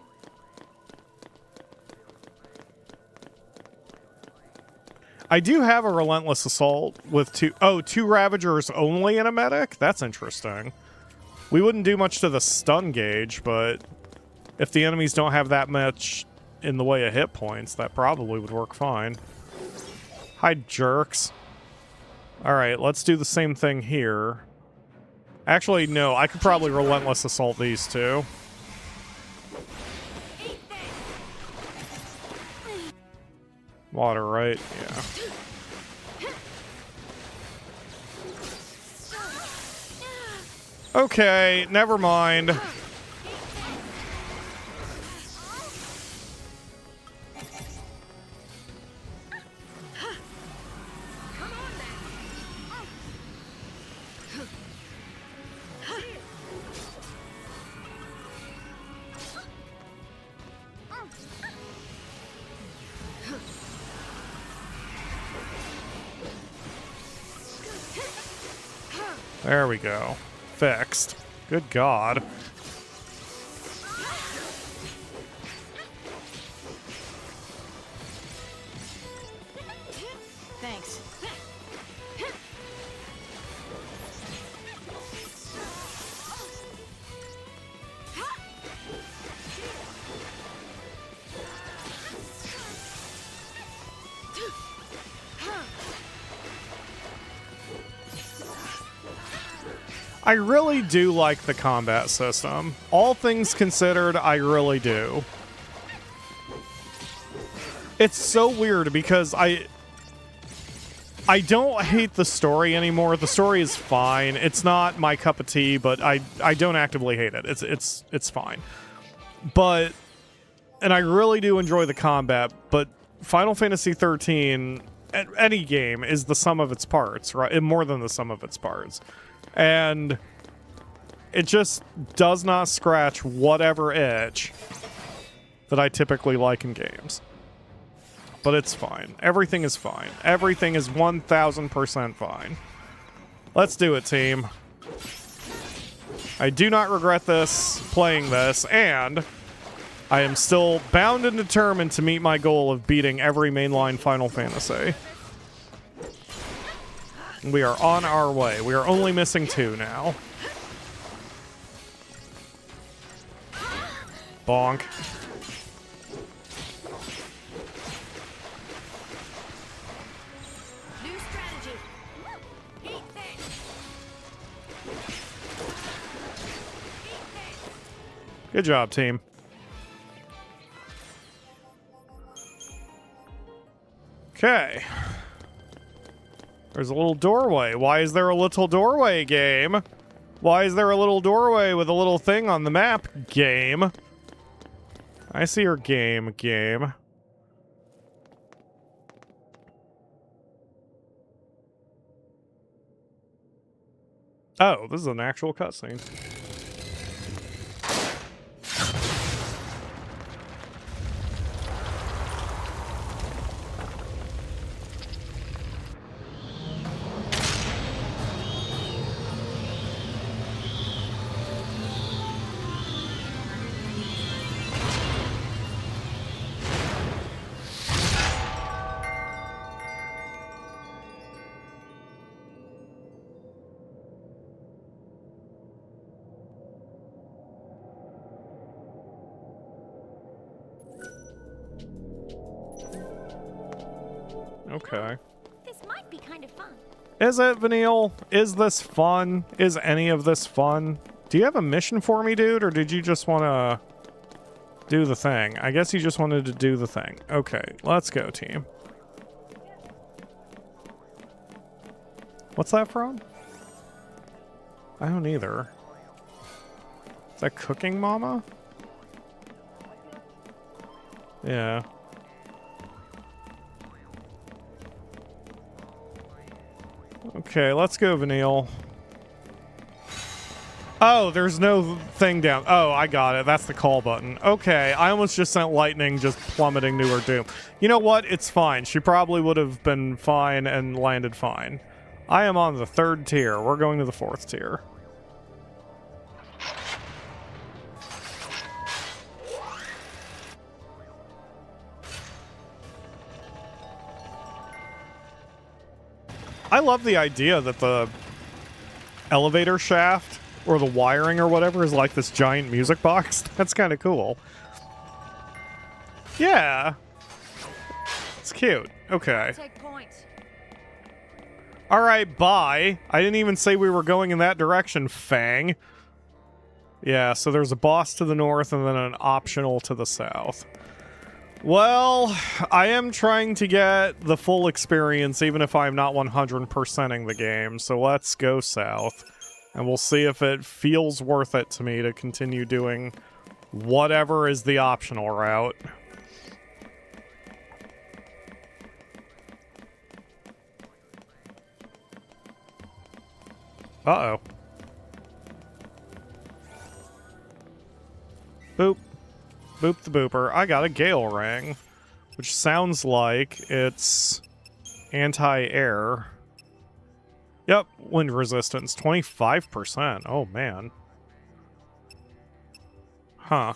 I do have a Relentless Assault with two Ravagers only in a medic? That's interesting. We wouldn't do much to the stun gauge, but if the enemies don't have that much in the way of hit points, that probably would work fine. Hi, jerks. Alright, let's do the same thing here. Actually, no, I could probably Relentless Assault these two. Water, right? Yeah. Okay, never mind. There we go. Fixed. Good God. Thanks. I really do like the combat system. All things considered, I really do. It's so weird because I don't hate the story anymore. The story is fine. It's not my cup of tea, but I don't actively hate it. It's fine. And I really do enjoy the combat, but Final Fantasy XIII, any game, is the sum of its parts, right? More than the sum of its parts. And it just does not scratch whatever itch that I typically like in games. But it's fine. Everything is fine. Everything is 1000% fine. Let's do it, team. I do not regret playing this, and I am still bound and determined to meet my goal of beating every mainline Final Fantasy. We are on our way. We are only missing 2 now. Bonk. New strategy. Good job, team. Okay. There's a little doorway. Why is there a little doorway, game? Why is there a little doorway with a little thing on the map, game? I see your game. Oh, this is an actual cutscene. Okay. This might be kind of fun. Is it, Vanille? Is this fun? Is any of this fun? Do you have a mission for me, dude? Or did you just want to do the thing? I guess you just wanted to do the thing. Okay, let's go, team. What's that from? I don't either. Is that Cooking Mama? Yeah. Okay, let's go, Vanille. Oh, there's no thing down. Oh, I got it. That's the call button. Okay, I almost just sent lightning just plummeting to her doom. You know what? It's fine. She probably would have been fine and landed fine. I am on the 3rd tier. We're going to the 4th tier. I love the idea that the elevator shaft or the wiring or whatever is like this giant music box. That's kind of cool. Yeah. It's cute. Okay. Take point. All right, bye. I didn't even say we were going in that direction, Fang. Yeah, so there's a boss to the north and then an optional to the south. Well, I am trying to get the full experience, even if I'm not 100%ing the game, so let's go south. And we'll see if it feels worth it to me to continue doing whatever is the optional route. Uh-oh. Boop. Boop the booper. I got a Gale Ring, which sounds like it's anti-air. Yep, wind resistance, 25%. Oh, man. Huh.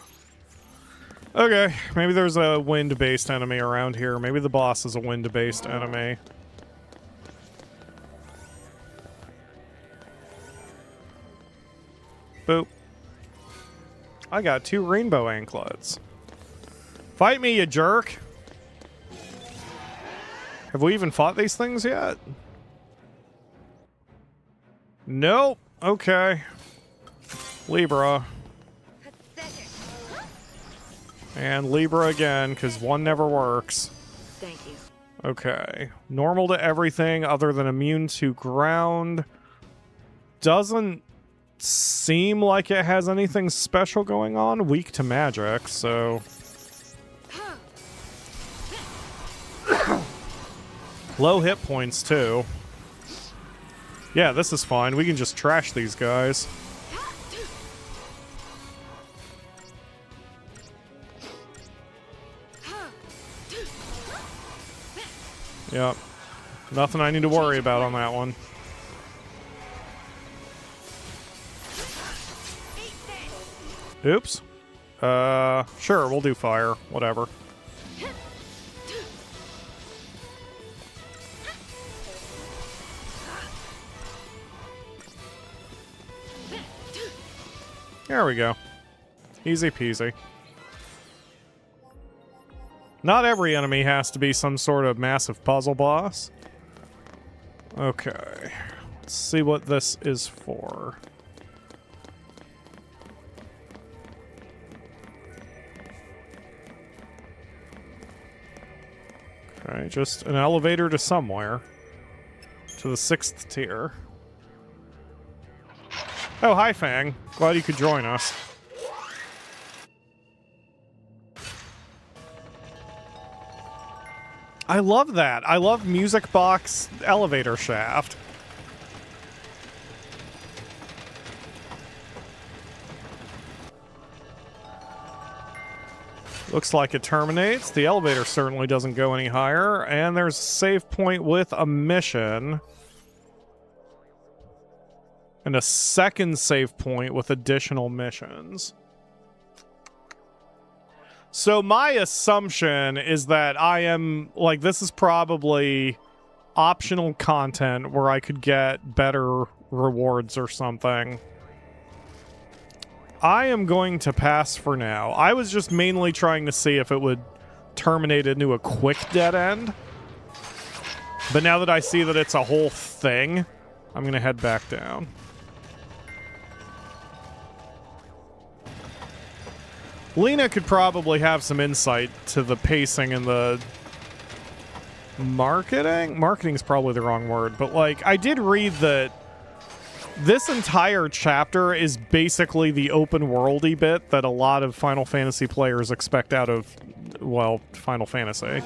Okay, maybe there's a wind-based enemy around here. Maybe the boss is a wind-based enemy. Boop. I got 2 rainbow anklets. Fight me, you jerk! Have we even fought these things yet? Nope. Okay. Libra. And Libra again, because one never works. Thank you. Okay. Normal to everything other than immune to ground. Doesn't seem like it has anything special going on. Weak to magic, so... Low hit points, too. Yeah, this is fine. We can just trash these guys. Yep. Nothing I need to worry about on that one. Oops. Sure, we'll do fire. Whatever. There we go. Easy peasy. Not every enemy has to be some sort of massive puzzle boss. Okay. Let's see what this is for. Okay, just an elevator to somewhere. To the 6th tier. Oh, hi, Fang. Glad you could join us. I love that. I love music box elevator shaft. Looks like it terminates. The elevator certainly doesn't go any higher. And there's a save point with a mission. And a second save point with additional missions. So my assumption is that I am, like, this is probably optional content where I could get better rewards or something. I am going to pass for now. I was just mainly trying to see if it would terminate into a quick dead end. But now that I see that it's a whole thing, I'm going to head back down. Lena could probably have some insight to the pacing and the marketing. Marketing's probably the wrong word, but like I did read that this entire chapter is basically the open worldy bit that a lot of Final Fantasy players expect out of, well, Final Fantasy.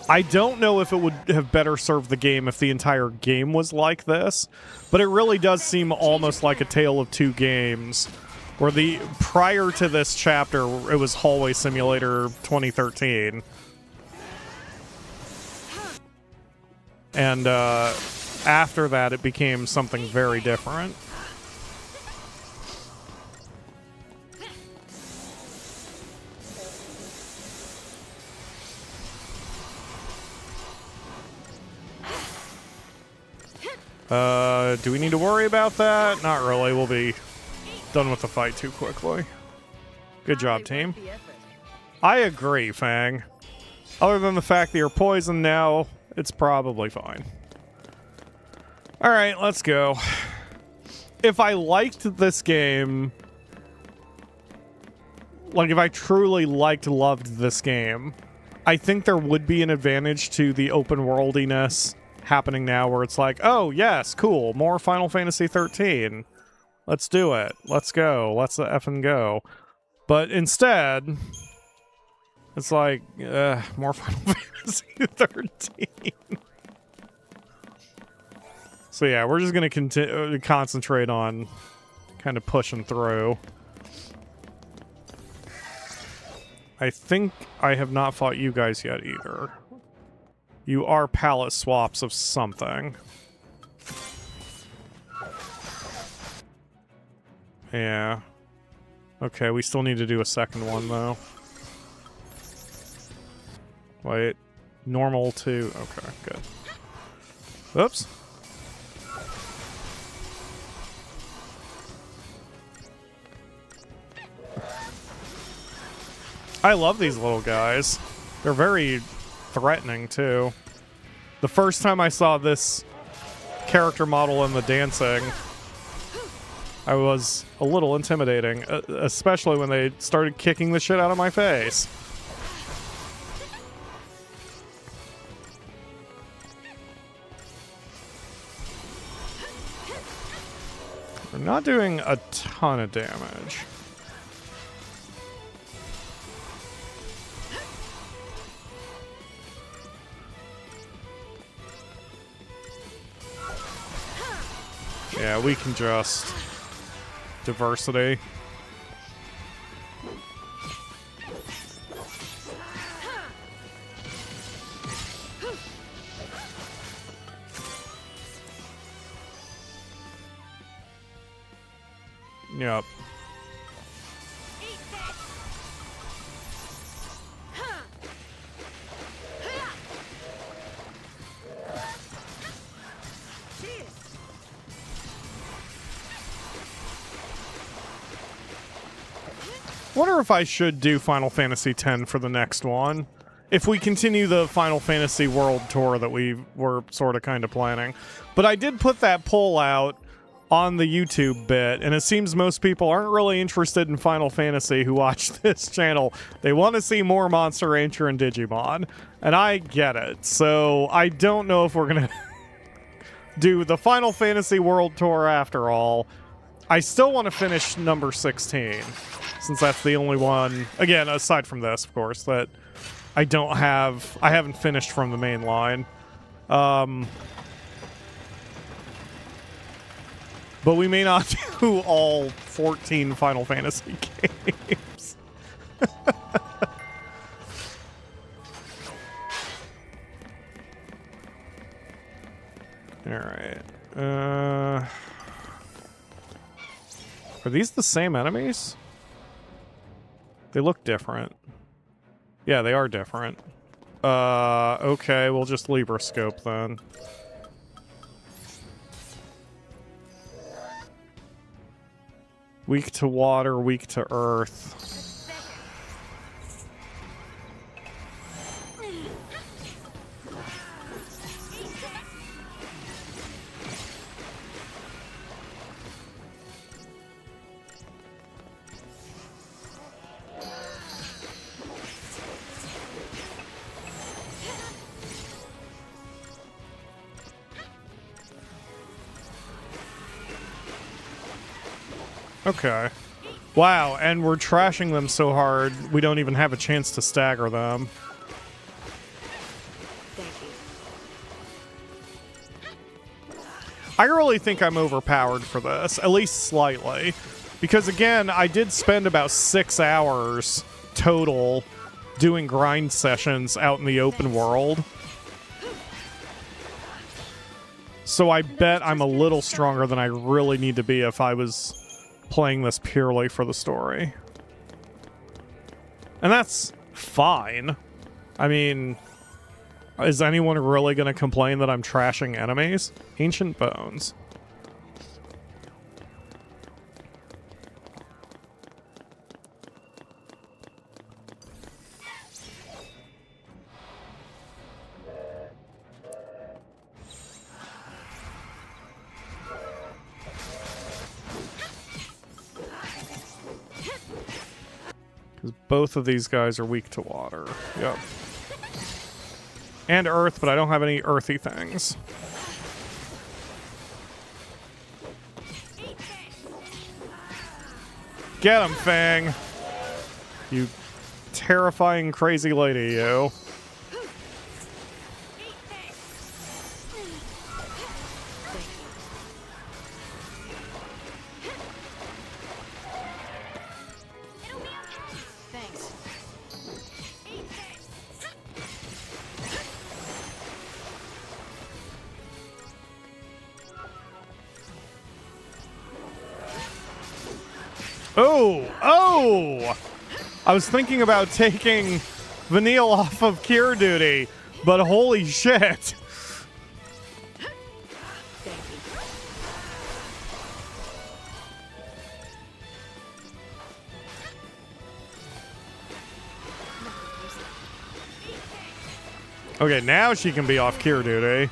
I don't know if it would have better served the game if the entire game was like this, but it really does seem almost like a tale of two games. Where prior to this chapter, it was Hallway Simulator 2013. And after that, it became something very different. Do we need to worry about that? Not really. We'll be done with the fight too quickly. Good job, team. I agree, Fang. Other than the fact that you're poisoned now, it's probably fine. Alright, let's go. If I liked this game, like if I truly loved this game, I think there would be an advantage to the open worldiness happening now where it's like, oh yes, cool, more Final Fantasy XIII. Let's do it. Let's go. Let's effing go. But instead, it's like, more Final Fantasy XIII. So yeah, we're just going to concentrate on kind of pushing through. I think I have not fought you guys yet either. You are palette swaps of something. Yeah. Okay, we still need to do a second one, though. Wait. Normal to... Okay, good. Oops. I love these little guys. They're very threatening, too. The first time I saw this character model in the dancing, I was a little intimidating, especially when they started kicking the shit out of my face. We're not doing a ton of damage. Yeah, we can just... diversity. Yep. Wonder if I should do Final Fantasy X for the next one. If we continue the Final Fantasy World Tour that we were sort of kind of planning. But I did put that poll out on the YouTube bit, and it seems most people aren't really interested in Final Fantasy who watch this channel. They want to see more Monster Rancher and Digimon. And I get it. So I don't know if we're going to do the Final Fantasy World Tour after all. I still want to finish number 16. Since that's the only one, again, aside from this, of course, that I haven't finished from the main line. But we may not do all 14 Final Fantasy games. Alright. Are these the same enemies? They look different. Yeah, they are different. Okay, we'll just Libra scope then. Weak to water, weak to earth. Okay. Wow, and we're trashing them so hard, we don't even have a chance to stagger them. I really think I'm overpowered for this, at least slightly. Because again, I did spend about 6 hours total doing grind sessions out in the open world. So I bet I'm a little stronger than I really need to be if I was playing this purely for the story. And that's fine. I mean, is anyone really going to complain that I'm trashing enemies? Ancient Bones. Because both of these guys are weak to water. Yep. And earth, but I don't have any earthy things. Get him, Fang! You terrifying crazy lady, you. Oh! I was thinking about taking Vanille off of cure duty, but holy shit. Okay, now she can be off cure duty.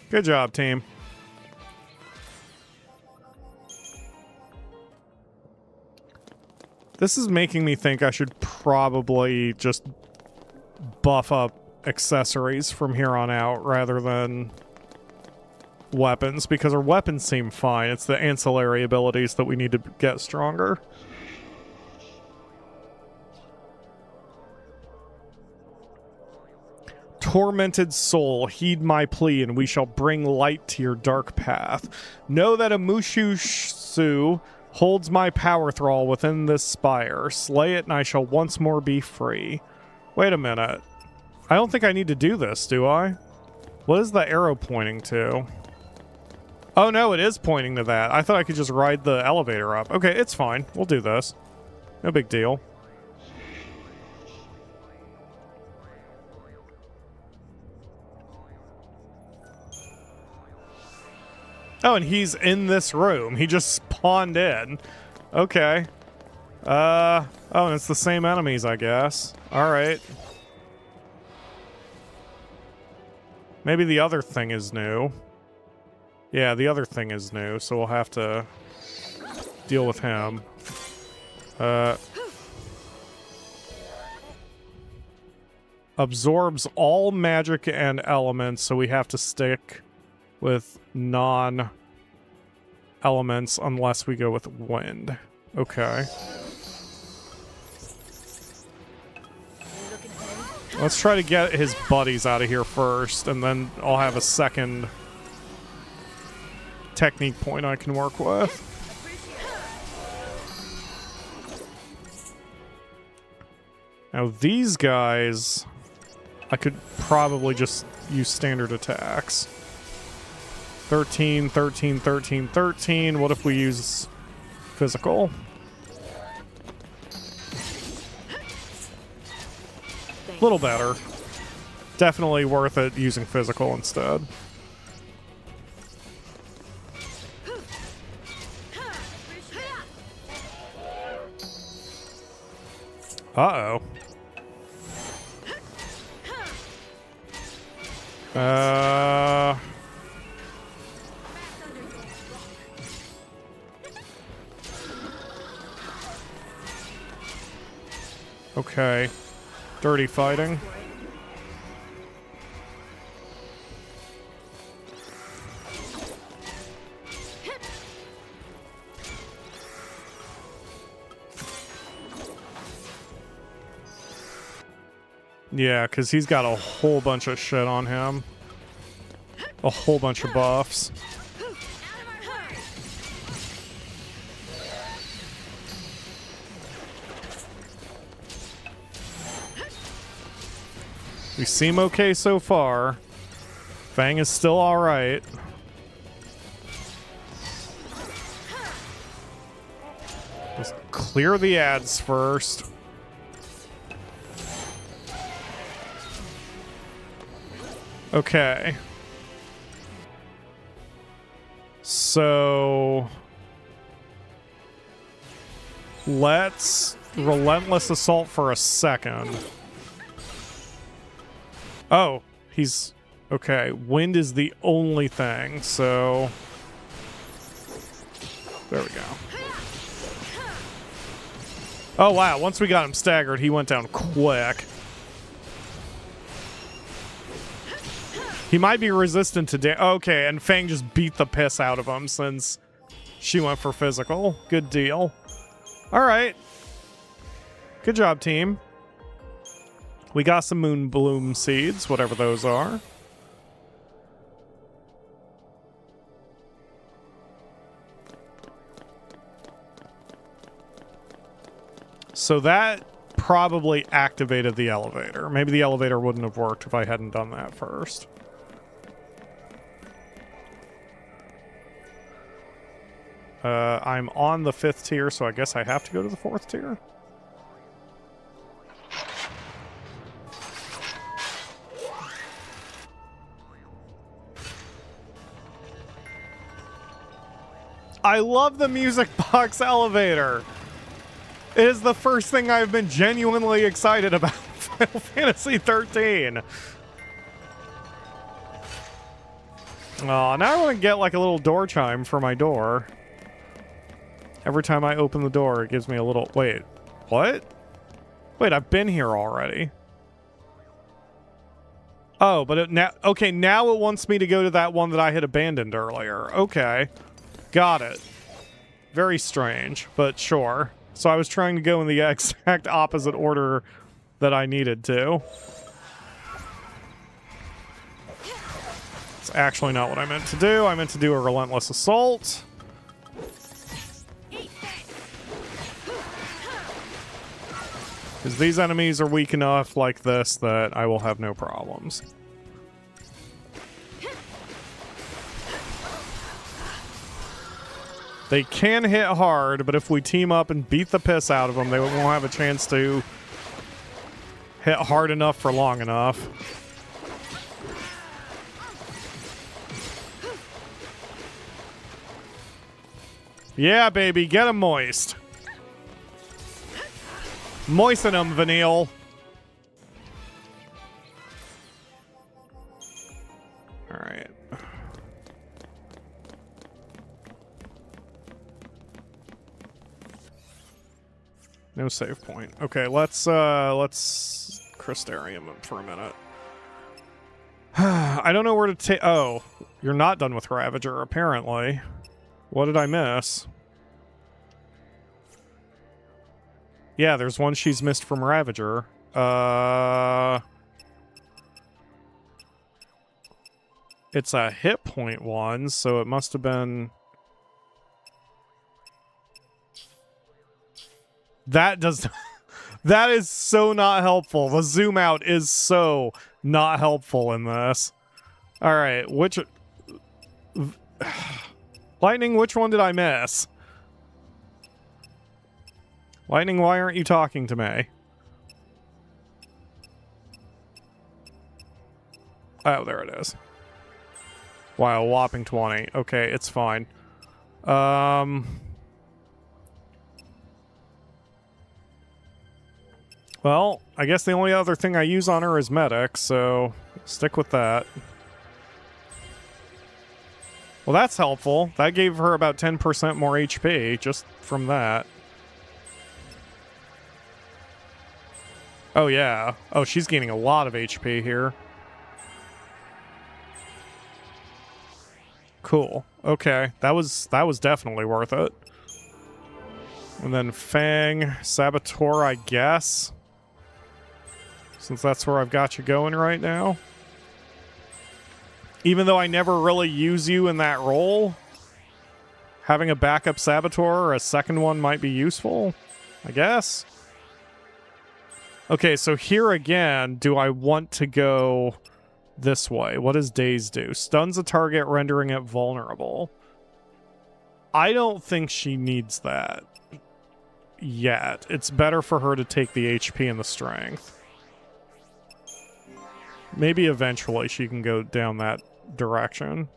Good job, team. This is making me think I should probably just buff up accessories from here on out rather than weapons, because our weapons seem fine. It's the ancillary abilities that we need to get stronger. Tormented soul, heed my plea, and we shall bring light to your dark path. Know that a Mushushu holds my power thrall within this spire. Slay it, and I shall once more be free. Wait a minute. I don't think I need to do this, do I? What is the arrow pointing to? Oh, no, it is pointing to that. I thought I could just ride the elevator up. Okay, it's fine. We'll do this. No big deal. Oh, and he's in this room. He just spawned in. Okay. Oh, and it's the same enemies, I guess. Alright. Maybe the other thing is new. Yeah, the other thing is new, so we'll have to deal with him. Absorbs all magic and elements, so we have to stick with non-elements unless we go with wind. Okay. Let's try to get his buddies out of here first, and then I'll have a second technique point I can work with. Now these guys, I could probably just use standard attacks. 13, 13, 13, 13. What if we use physical? A little better. Definitely worth it using physical instead. Uh-oh. Okay. Dirty fighting. Yeah, because he's got a whole bunch of shit on him. A whole bunch of buffs. We seem okay so far. Fang is still alright. Let's clear the ads first. Okay. So let's relentless assault for a second. Oh, he's okay. Wind is the only thing, so there we go. Oh wow, once we got him staggered, he went down quick. He might be resistant to okay, and Fang just beat the piss out of him since she went for physical. Good deal. Alright. Good job, team. We got some moon bloom seeds, whatever those are. So that probably activated the elevator. Maybe the elevator wouldn't have worked if I hadn't done that first. I'm on the 5th tier, so I guess I have to go to the 4th tier. I love the music box elevator. It is the first thing I've been genuinely excited about Final Fantasy XIII. Oh, now I want to get like a little door chime for my door. Every time I open the door, it gives me a little... Wait, what? Wait, I've been here already. Oh, but it now... Okay, now it wants me to go to that one that I had abandoned earlier. Okay. Got it. Very strange, but sure. So I was trying to go in the exact opposite order that I needed to. It's actually not what I meant to do. I meant to do a relentless assault. Because these enemies are weak enough like this that I will have no problems. They can hit hard, but if we team up and beat the piss out of them, they won't have a chance to hit hard enough for long enough. Yeah, baby, get them moist. Moisten them, Vanille. Alright. No save point. Okay, let's Crystarium him for a minute. I don't know where to take... Oh, you're not done with Ravager, apparently. What did I miss? Yeah, there's one she's missed from Ravager. It's a hit point one, so it must have been... That does... That is so not helpful. The zoom out is so not helpful in this. Alright, which... Lightning, which one did I miss? Lightning, why aren't you talking to me? Oh, there it is. Wow, a whopping 20. Okay, it's fine. Well, I guess the only other thing I use on her is medic, so stick with that. Well, that's helpful. That gave her about 10% more HP just from that. Oh, yeah. Oh, she's gaining a lot of HP here. Cool. Okay. That was definitely worth it. And then Fang, Saboteur, I guess. Since that's where I've got you going right now. Even though I never really use you in that role, having a backup Saboteur or a second one might be useful, I guess. Okay, so here again, do I want to go this way? What does Daze do? Stuns a target, rendering it vulnerable. I don't think she needs that yet. It's better for her to take the HP and the strength. Maybe eventually she can go down that direction.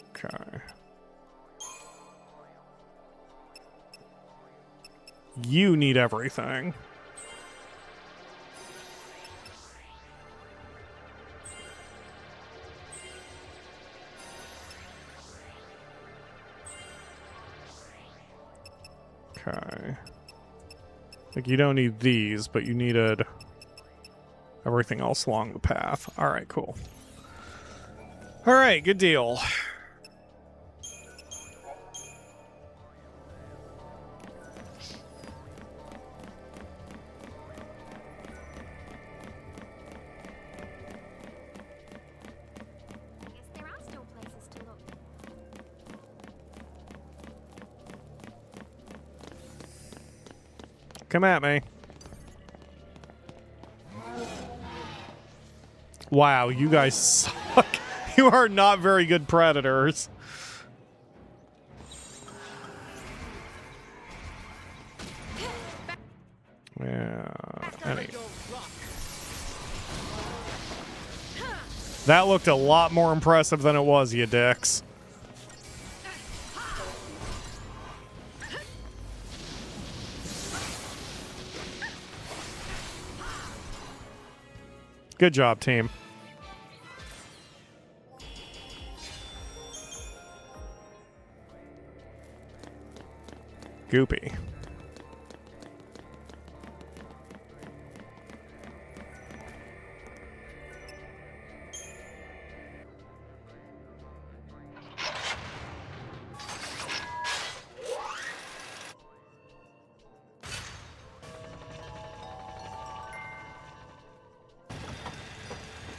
Okay. You need everything. Okay. Like, you don't need these, but you needed everything else along the path. Alright, cool. Alright, good deal. There are still places to look. Come at me. Wow, you guys suck. You are not very good predators. Yeah. That looked a lot more impressive than it was, you dicks. Good job, team. Goopy.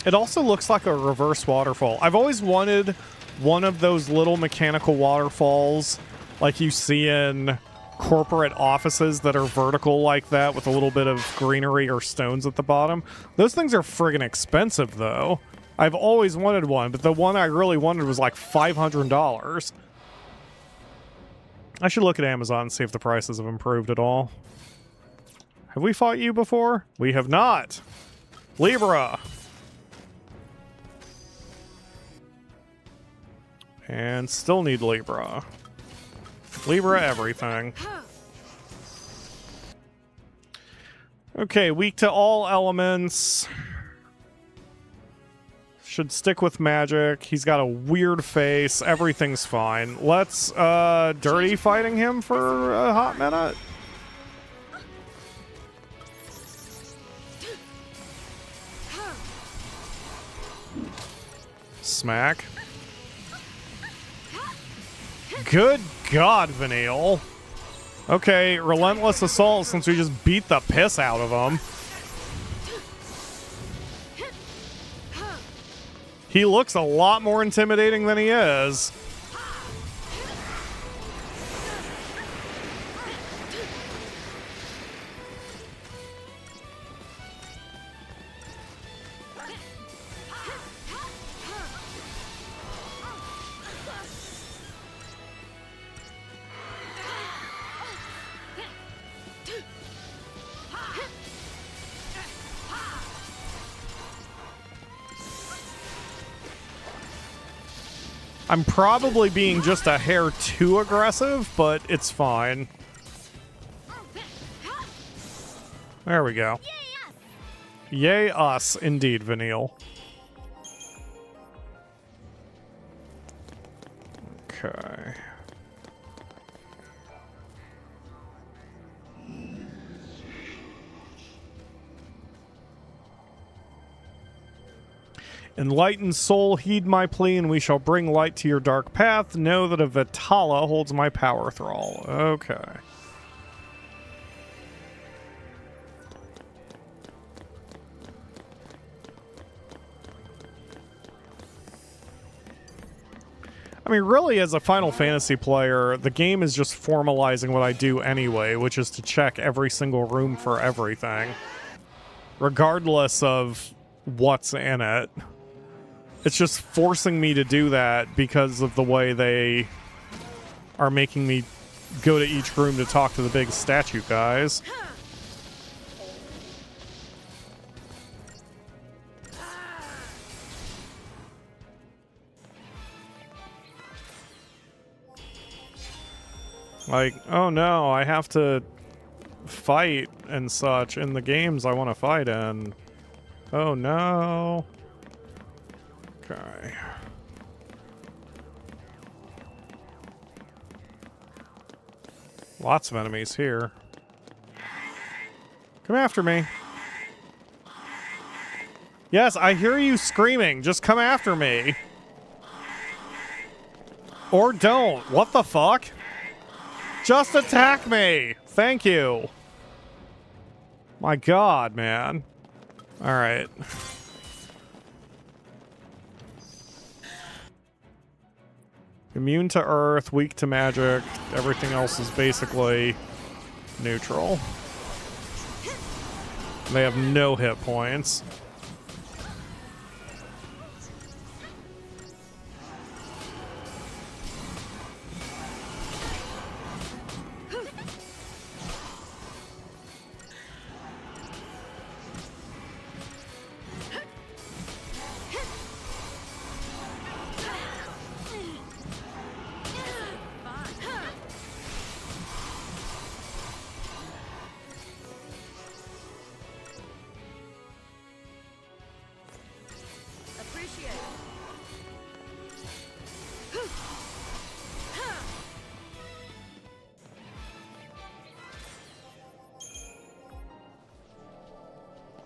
It also looks like a reverse waterfall. I've always wanted one of those little mechanical waterfalls like you see in corporate offices that are vertical like that with a little bit of greenery or stones at the bottom. Those things are friggin' expensive, though. I've always wanted one, but the one I really wanted was like $500. I should look at Amazon and see if the prices have improved at all. Have we fought you before? We have not. Libra. And still need Libra. Libra everything. Okay, weak to all elements. Should stick with magic. He's got a weird face. Everything's fine. Let's dirty fighting him for a hot minute. Smack. Good God, Vanille. Okay, relentless assault since we just beat the piss out of him. He looks a lot more intimidating than he is. I'm probably being just a hair too aggressive, but it's fine. There we go. Yay us, indeed, Vanille. Okay. Enlightened soul, heed my plea, and we shall bring light to your dark path. Know that a Vitala holds my power thrall. Okay. I mean, really, as a Final Fantasy player, the game is just formalizing what I do anyway, which is to check every single room for everything, regardless of what's in it. It's just forcing me to do that because of the way they are making me go to each room to talk to the big statue guys. Like, oh no, I have to fight and such in the games I want to fight in. Oh no. Okay. Lots of enemies here. Come after me. Yes, I hear you screaming. Just come after me. Or don't. What the fuck? Just attack me! Thank you. My god, man. Alright. Immune to earth, weak to magic. Everything else is basically neutral. They have no hit points.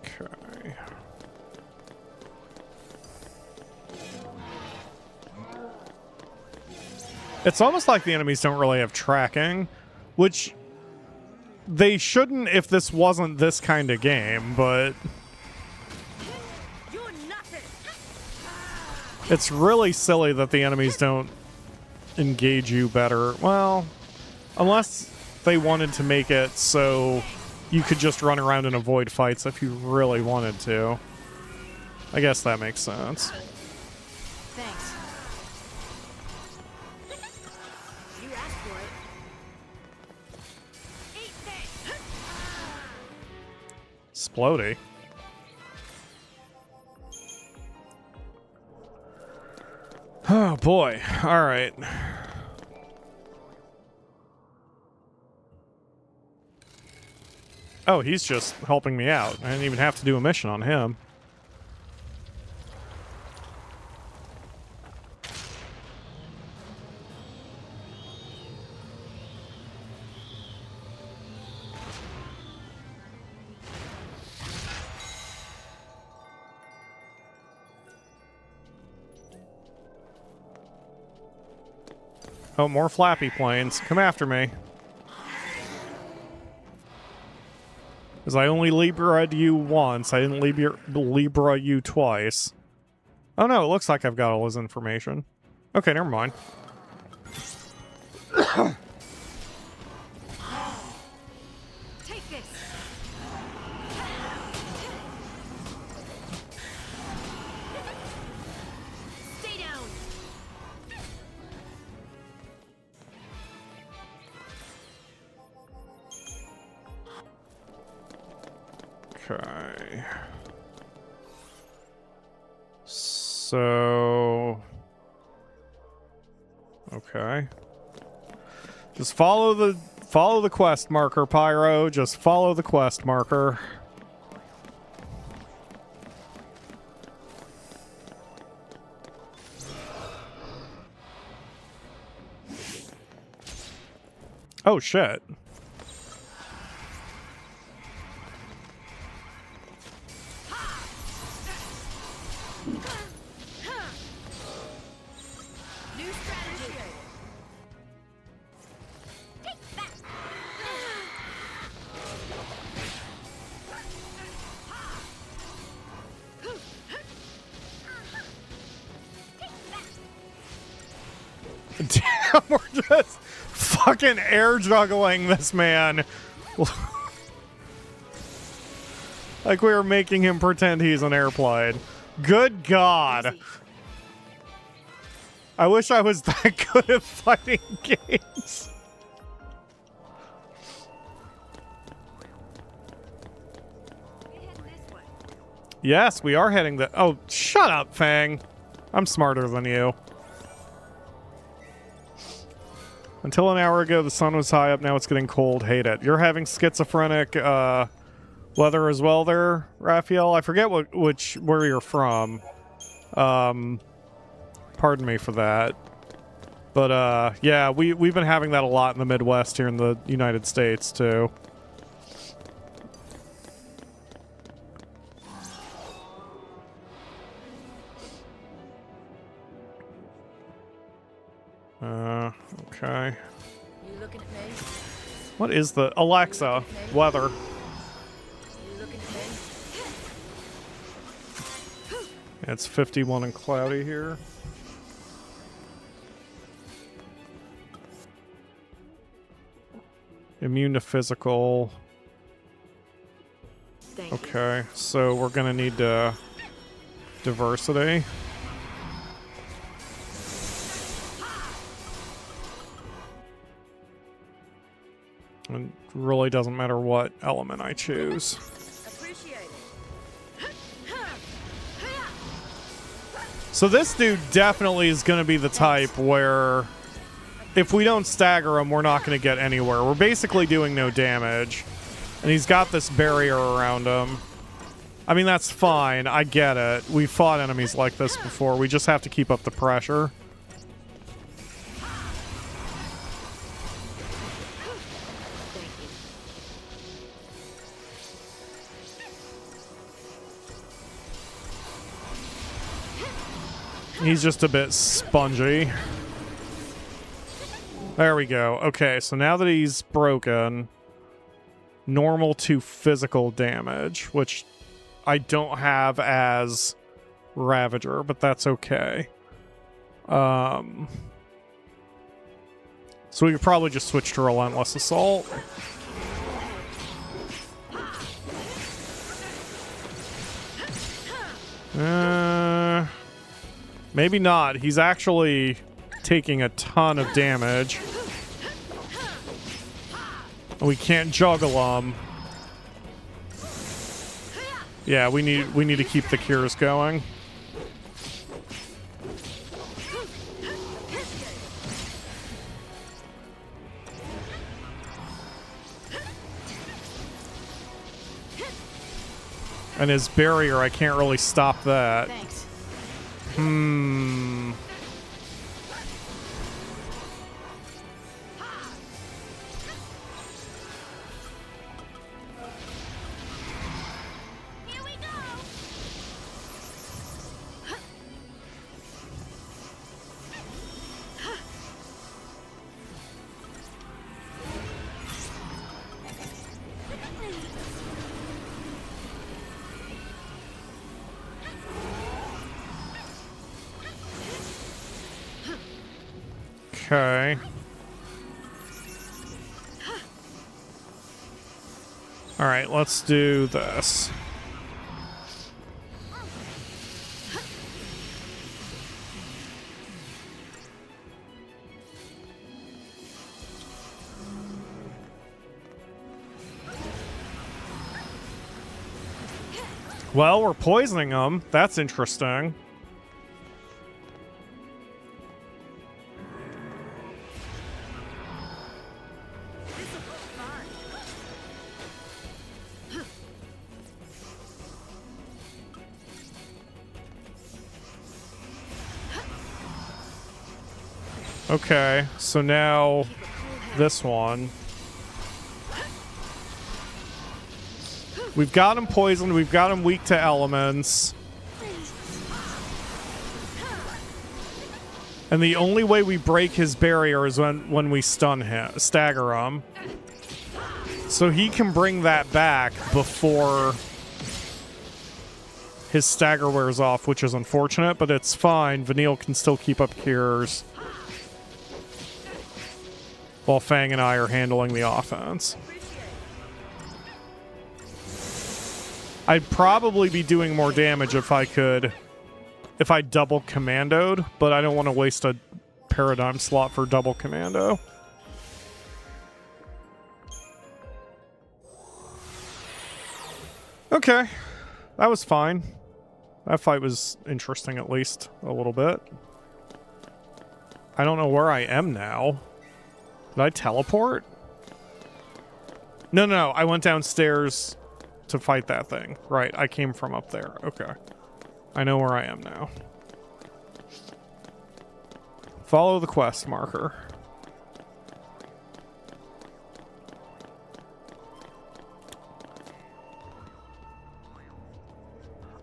Okay. It's almost like the enemies don't really have tracking, which they shouldn't if this wasn't this kind of game, but it's really silly that the enemies don't engage you better. Well, unless they wanted to make it so you could just run around and avoid fights if you really wanted to. I guess that makes sense. Thanks. You asked for it. Eat this. Splody. Oh boy. All right. Oh, he's just helping me out. I didn't even have to do a mission on him. Oh, more flappy planes. Come after me. Because I only Libra'd you once. I didn't Libra you twice. Oh no, it looks like I've got all his information. Okay, never mind. Take this. Stay down. Okay. So... Okay. Just follow the quest marker, Pyro. Just follow the quest marker. Oh shit. Damn, we're just fucking air juggling this man. Like we were making him pretend he's an airplane. Good God. I wish I was that good at fighting games. Yes, we are heading the... Oh, shut up, Fang. I'm smarter than you. Until an hour ago, the sun was high up. Now it's getting cold. Hate it. You're having schizophrenic weather as well there, Raphael? I forget where you're from. Pardon me for that. But, yeah, we've been having that a lot in the Midwest here in the United States, too. Okay. You looking at me? What is the... Alexa, weather. You looking at me? It's 51 and cloudy here. Immune to physical. Thank you. Okay, so we're gonna need diversity. It really doesn't matter what element I choose. Appreciate it. So this dude definitely is going to be the type where if we don't stagger him, we're not going to get anywhere. We're basically doing no damage. And he's got this barrier around him. I mean, that's fine. I get it. We've fought enemies like this before. We just have to keep up the pressure. He's just a bit spongy. There we go. Okay, so now that he's broken, normal to physical damage, which I don't have as Ravager, but that's okay. So we could probably just switch to Relentless Assault. Maybe not. He's actually taking a ton of damage. We can't juggle him. Yeah, we need to keep the cures going. And his barrier, I can't really stop that. Thanks. Here we go. Okay. All right, let's do this. Well, we're poisoning them. That's interesting. Okay, so now this one. We've got him poisoned, we've got him weak to elements. And the only way we break his barrier is when we stun him, stagger him. So he can bring that back before his stagger wears off, which is unfortunate, but it's fine. Vanille can still keep up cures. while Fang and I are handling the offense. I'd probably be doing more damage if I double commandoed, but I don't want to waste a paradigm slot for double commando. Okay, that was fine. That fight was interesting, at least a little bit. I don't know where I am now. Did I teleport? No, I went downstairs to fight that thing. Right, I came from up there. Okay. I know where I am now. Follow the quest marker.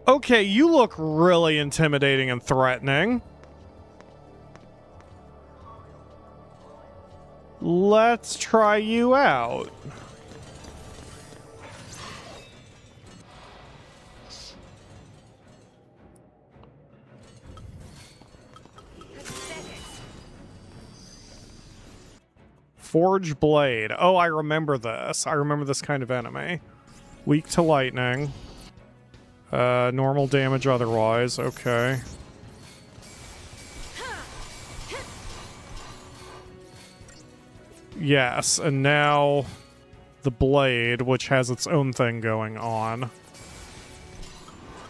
Okay, you look really intimidating and threatening. Let's try you out. Forge Blade. Oh, I remember this. I remember this kind of enemy. Weak to lightning. Normal damage otherwise. Okay. Yes, and now the blade, which has its own thing going on.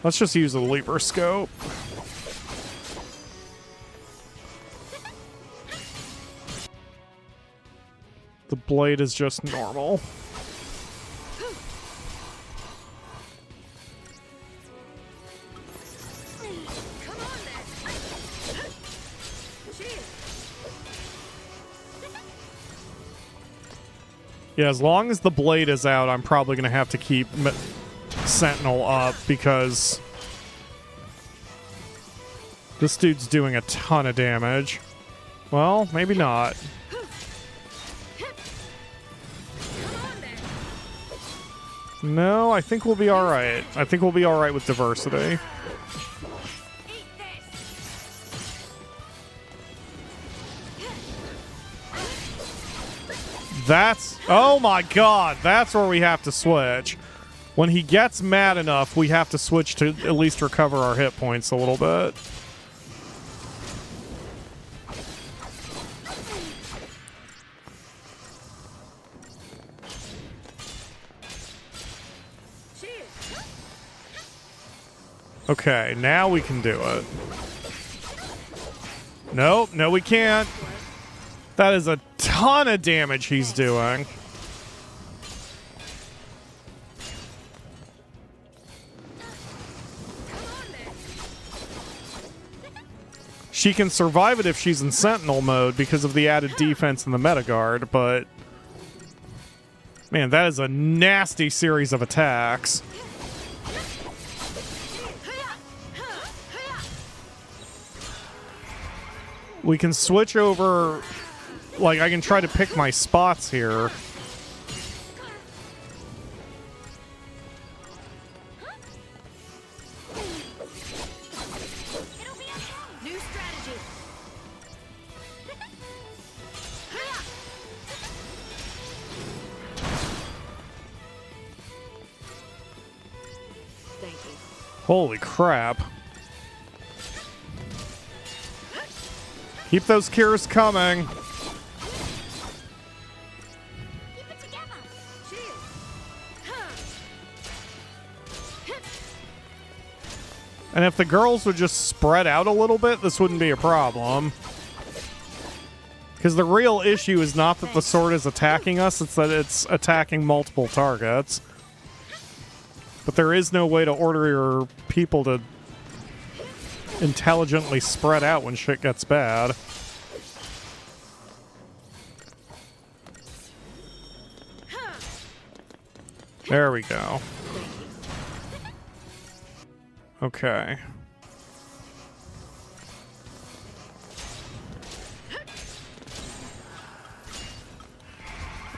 Let's just use the lever scope. The blade is just normal. Yeah, as long as the blade is out, I'm probably going to have to keep Sentinel up because this dude's doing a ton of damage. Well, maybe not. No, I think we'll be alright. I think we'll be alright with diversity. That's... Oh my god, that's where we have to switch. When he gets mad enough, we have to switch to at least recover our hit points a little bit. Okay, now we can do it. Nope, no we can't. That is a ton of damage he's doing. She can survive it if she's in Sentinel mode because of the added defense in the meta guard, but man, that is a nasty series of attacks. We can switch over, like I can try to pick my spots here. New strategy. Thank you. Holy crap. Keep those cures coming. Keep it together. And if the girls would just spread out a little bit, this wouldn't be a problem. Because the real issue is not that the sword is attacking us, it's that it's attacking multiple targets. But there is no way to order your people to intelligently spread out when shit gets bad. There we go. Okay.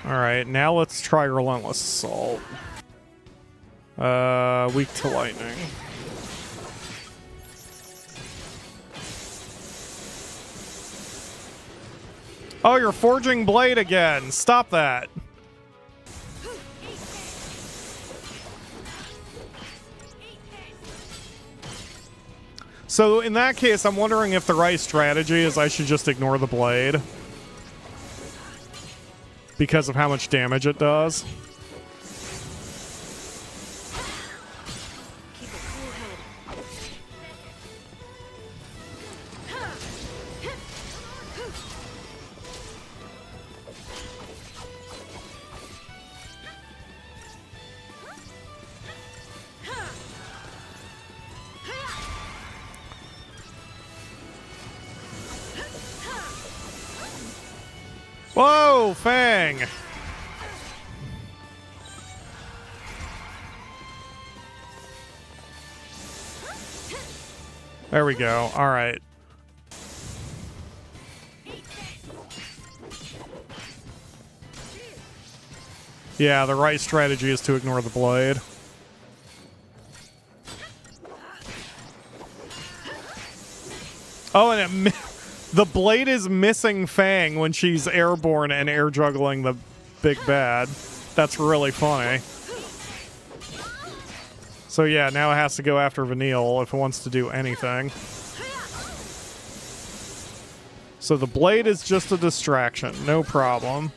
Alright, now let's try Relentless Assault. Weak to lightning. Oh, you're forging blade again. Stop that. So in that case, I'm wondering if the right strategy is I should just ignore the blade because of how much damage it does. Whoa, Fang! There we go. All right. Yeah, the right strategy is to ignore the blade. Oh, and the blade is missing Fang when she's airborne and air juggling the big bad. That's really funny. So yeah, now it has to go after Vanille if it wants to do anything. So the blade is just a distraction, no problem.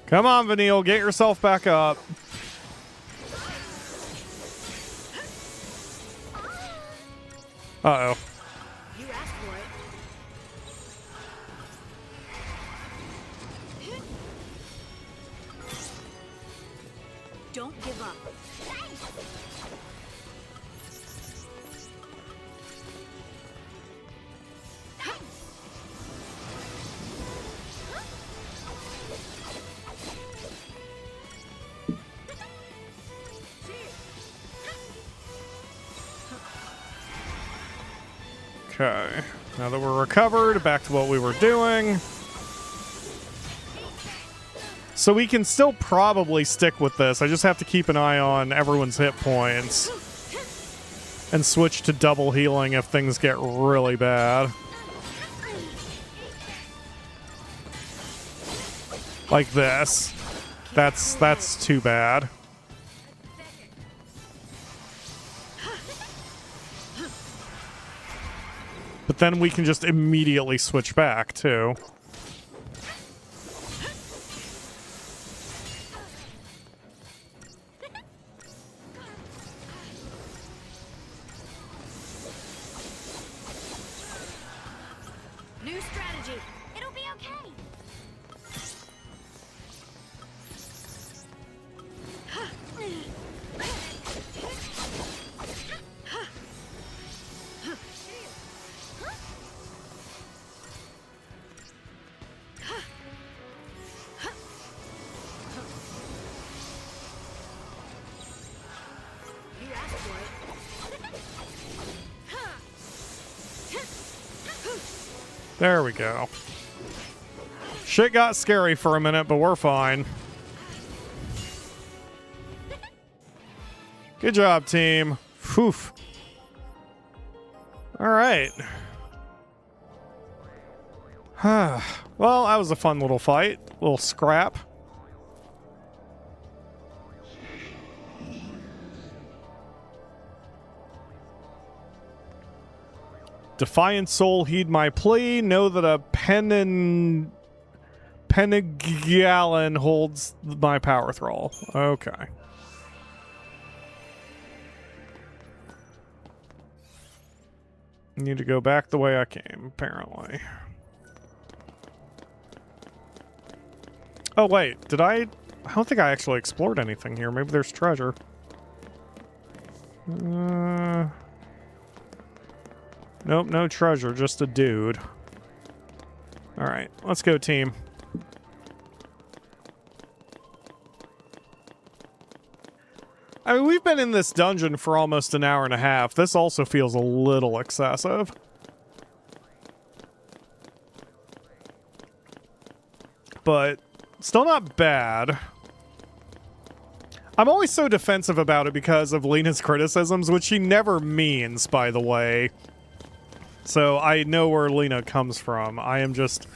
Come on, Vanille, get yourself back up. Uh-oh. You asked for it. Don't give up. Okay, now that we're recovered, back to what we were doing. So we can still probably stick with this. I just have to keep an eye on everyone's hit points and switch to double healing if things get really bad. Like this. That's too bad. But then we can just immediately switch back, too. New strategy. It'll be okay. You asked for it. There we go. Shit got scary for a minute, but we're fine. Good job, team. Whew. All right. Well, that was a fun little fight. Little scrap. Defiant soul, heed my plea. Know that a Penigallon holds my power thrall. Okay. Need to go back the way I came, apparently. Oh, wait. Did I don't think I actually explored anything here. Maybe there's treasure. Nope, no treasure, just a dude. Alright, let's go, team. I mean, we've been in this dungeon for almost an hour and a half. This also feels a little excessive. But still not bad. I'm always so defensive about it because of Lena's criticisms, which she never means, by the way. So I know where Lena comes from. I am just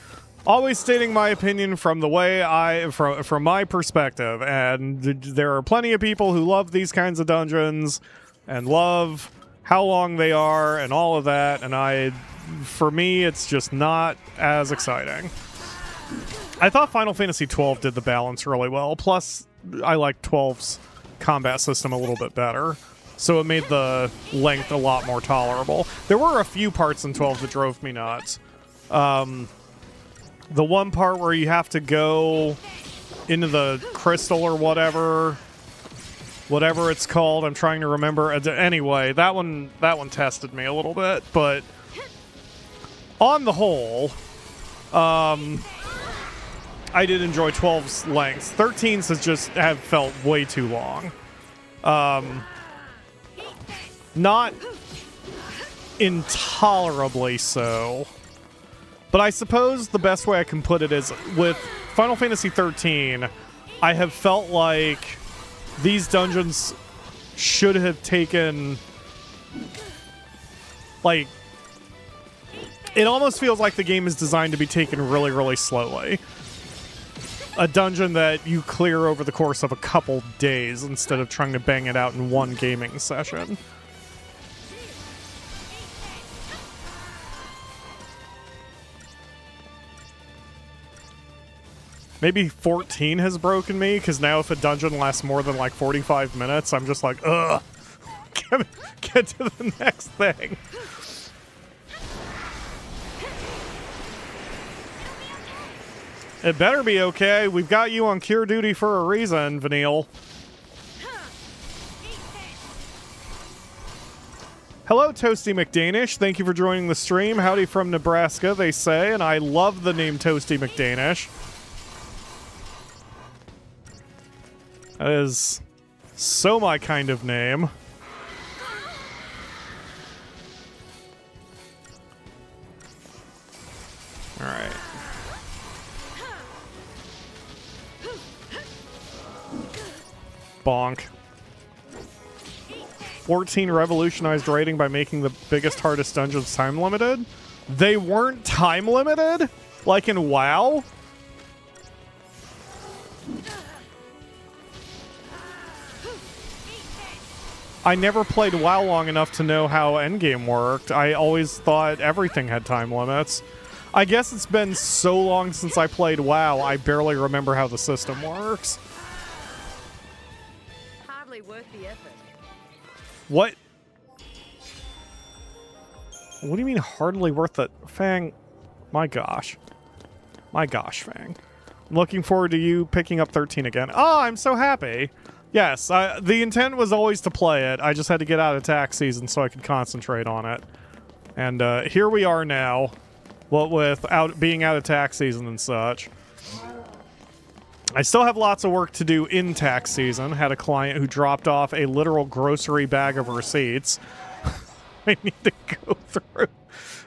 always stating my opinion from the way from my perspective, and there are plenty of people who love these kinds of dungeons and love how long they are and all of that, and for me, it's just not as exciting. I thought Final Fantasy XII did the balance really well, plus I like 12's combat system a little bit better. So it made the length a lot more tolerable. There were a few parts in 12 that drove me nuts. The one part where you have to go into the crystal or whatever it's called. I'm trying to remember. Anyway, that one tested me a little bit. But on the whole, I did enjoy 12's lengths. 13's have felt way too long. Not intolerably so. But I suppose the best way I can put it is, with Final Fantasy XIII, I have felt like these dungeons should have taken... Like, it almost feels like the game is designed to be taken really, really slowly. A dungeon that you clear over the course of a couple days instead of trying to bang it out in one gaming session. Maybe 14 has broken me, because now if a dungeon lasts more than like 45 minutes, I'm just like, ugh, get to the next thing. It better be okay. We've got you on cure duty for a reason, Vanille. Hello, Toasty McDanish. Thank you for joining the stream. Howdy from Nebraska, they say, and I love the name Toasty McDanish. That is so my kind of name. All right. Bonk. 14 revolutionized raiding by making the biggest, hardest dungeons time limited? They weren't time limited? Like in WoW? I never played WoW long enough to know how endgame worked. I always thought everything had time limits. I guess it's been so long since I played WoW, I barely remember how the system works. Hardly worth the effort. What? What do you mean hardly worth it? Fang, my gosh. My gosh, Fang. I'm looking forward to you picking up 13 again. Oh, I'm so happy. Yes, the intent was always to play it. I just had to get out of tax season so I could concentrate on it. And here we are now, being out of tax season and such. I still have lots of work to do in tax season. Had a client who dropped off a literal grocery bag of receipts I need to go through.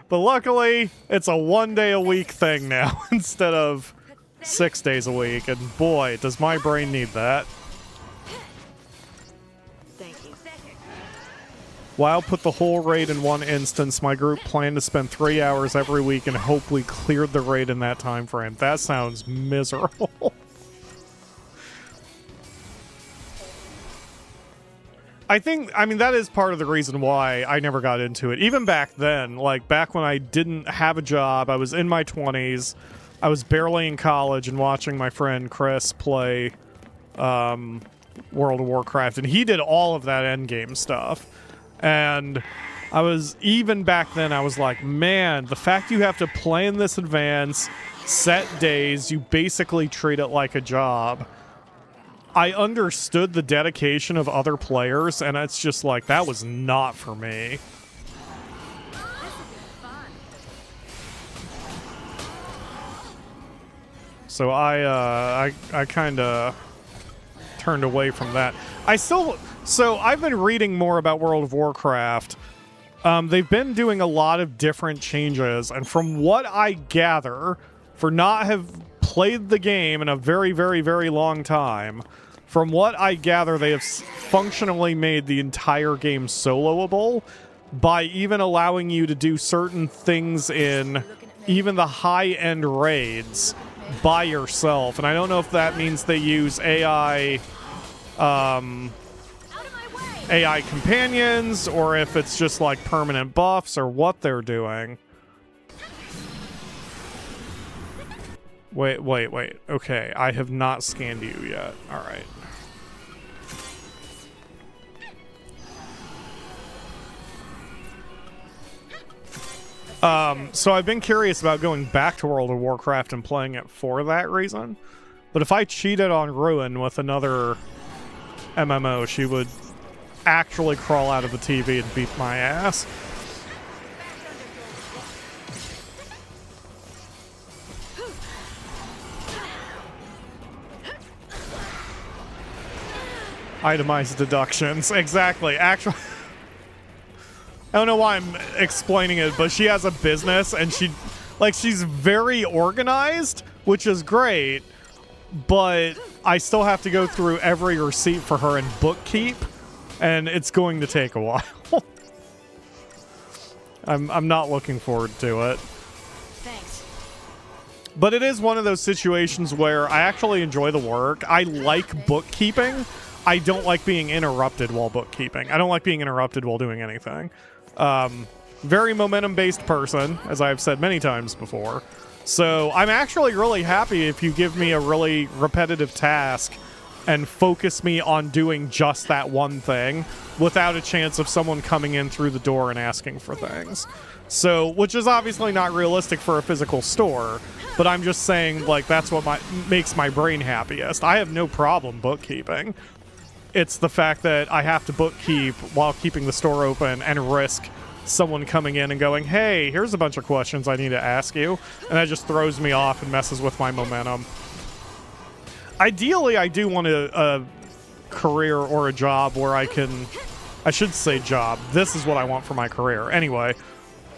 But luckily, it's a one-day-a-week thing now instead of 6 days a week. And boy, does my brain need that. WoW put the whole raid in one instance. My group planned to spend 3 hours every week and hope we cleared the raid in that time frame. That sounds miserable. I mean, that is part of the reason why I never got into it. Even back then, like back when I didn't have a job, I was in my 20s, I was barely in college and watching my friend Chris play World of Warcraft, and he did all of that endgame stuff. And even back then, I was like, man, the fact you have to plan this advance, set days, you basically treat it like a job. I understood the dedication of other players, and it's just like, that was not for me. So I kind of turned away from that. So I've been reading more about World of Warcraft. They've been doing a lot of different changes, and from what I gather, for not have played the game in a very, very, very long time, from what I gather, they have functionally made the entire game soloable, by even allowing you to do certain things in even the high-end raids by yourself. And I don't know if that means they use AI AI companions, or if it's just like permanent buffs, or what they're doing. Wait. Okay, I have not scanned you yet. All right. So I've been curious about going back to World of Warcraft and playing it for that reason. But if I cheated on Ruin with another MMO, she would actually crawl out of the TV and beat my ass. Itemized deductions. Exactly. Actually, I don't know why I'm explaining it, but she has a business and she's very organized, which is great, but I still have to go through every receipt for her and bookkeep, and it's going to take a while. I'm not looking forward to it. Thanks. But it is one of those situations where I actually enjoy the work. I like bookkeeping. I don't like being interrupted while bookkeeping. I don't like being interrupted while doing anything. Very momentum-based person, as I've said many times before. So I'm actually really happy if you give me a really repetitive task and focus me on doing just that one thing without a chance of someone coming in through the door and asking for things. So, which is obviously not realistic for a physical store, but I'm just saying, like, that's what makes my brain happiest. I have no problem bookkeeping. It's the fact that I have to bookkeep while keeping the store open and risk someone coming in and going, hey, here's a bunch of questions I need to ask you. And that just throws me off and messes with my momentum. Ideally, I do want a career or a job where I should say job. This is what I want for my career. Anyway,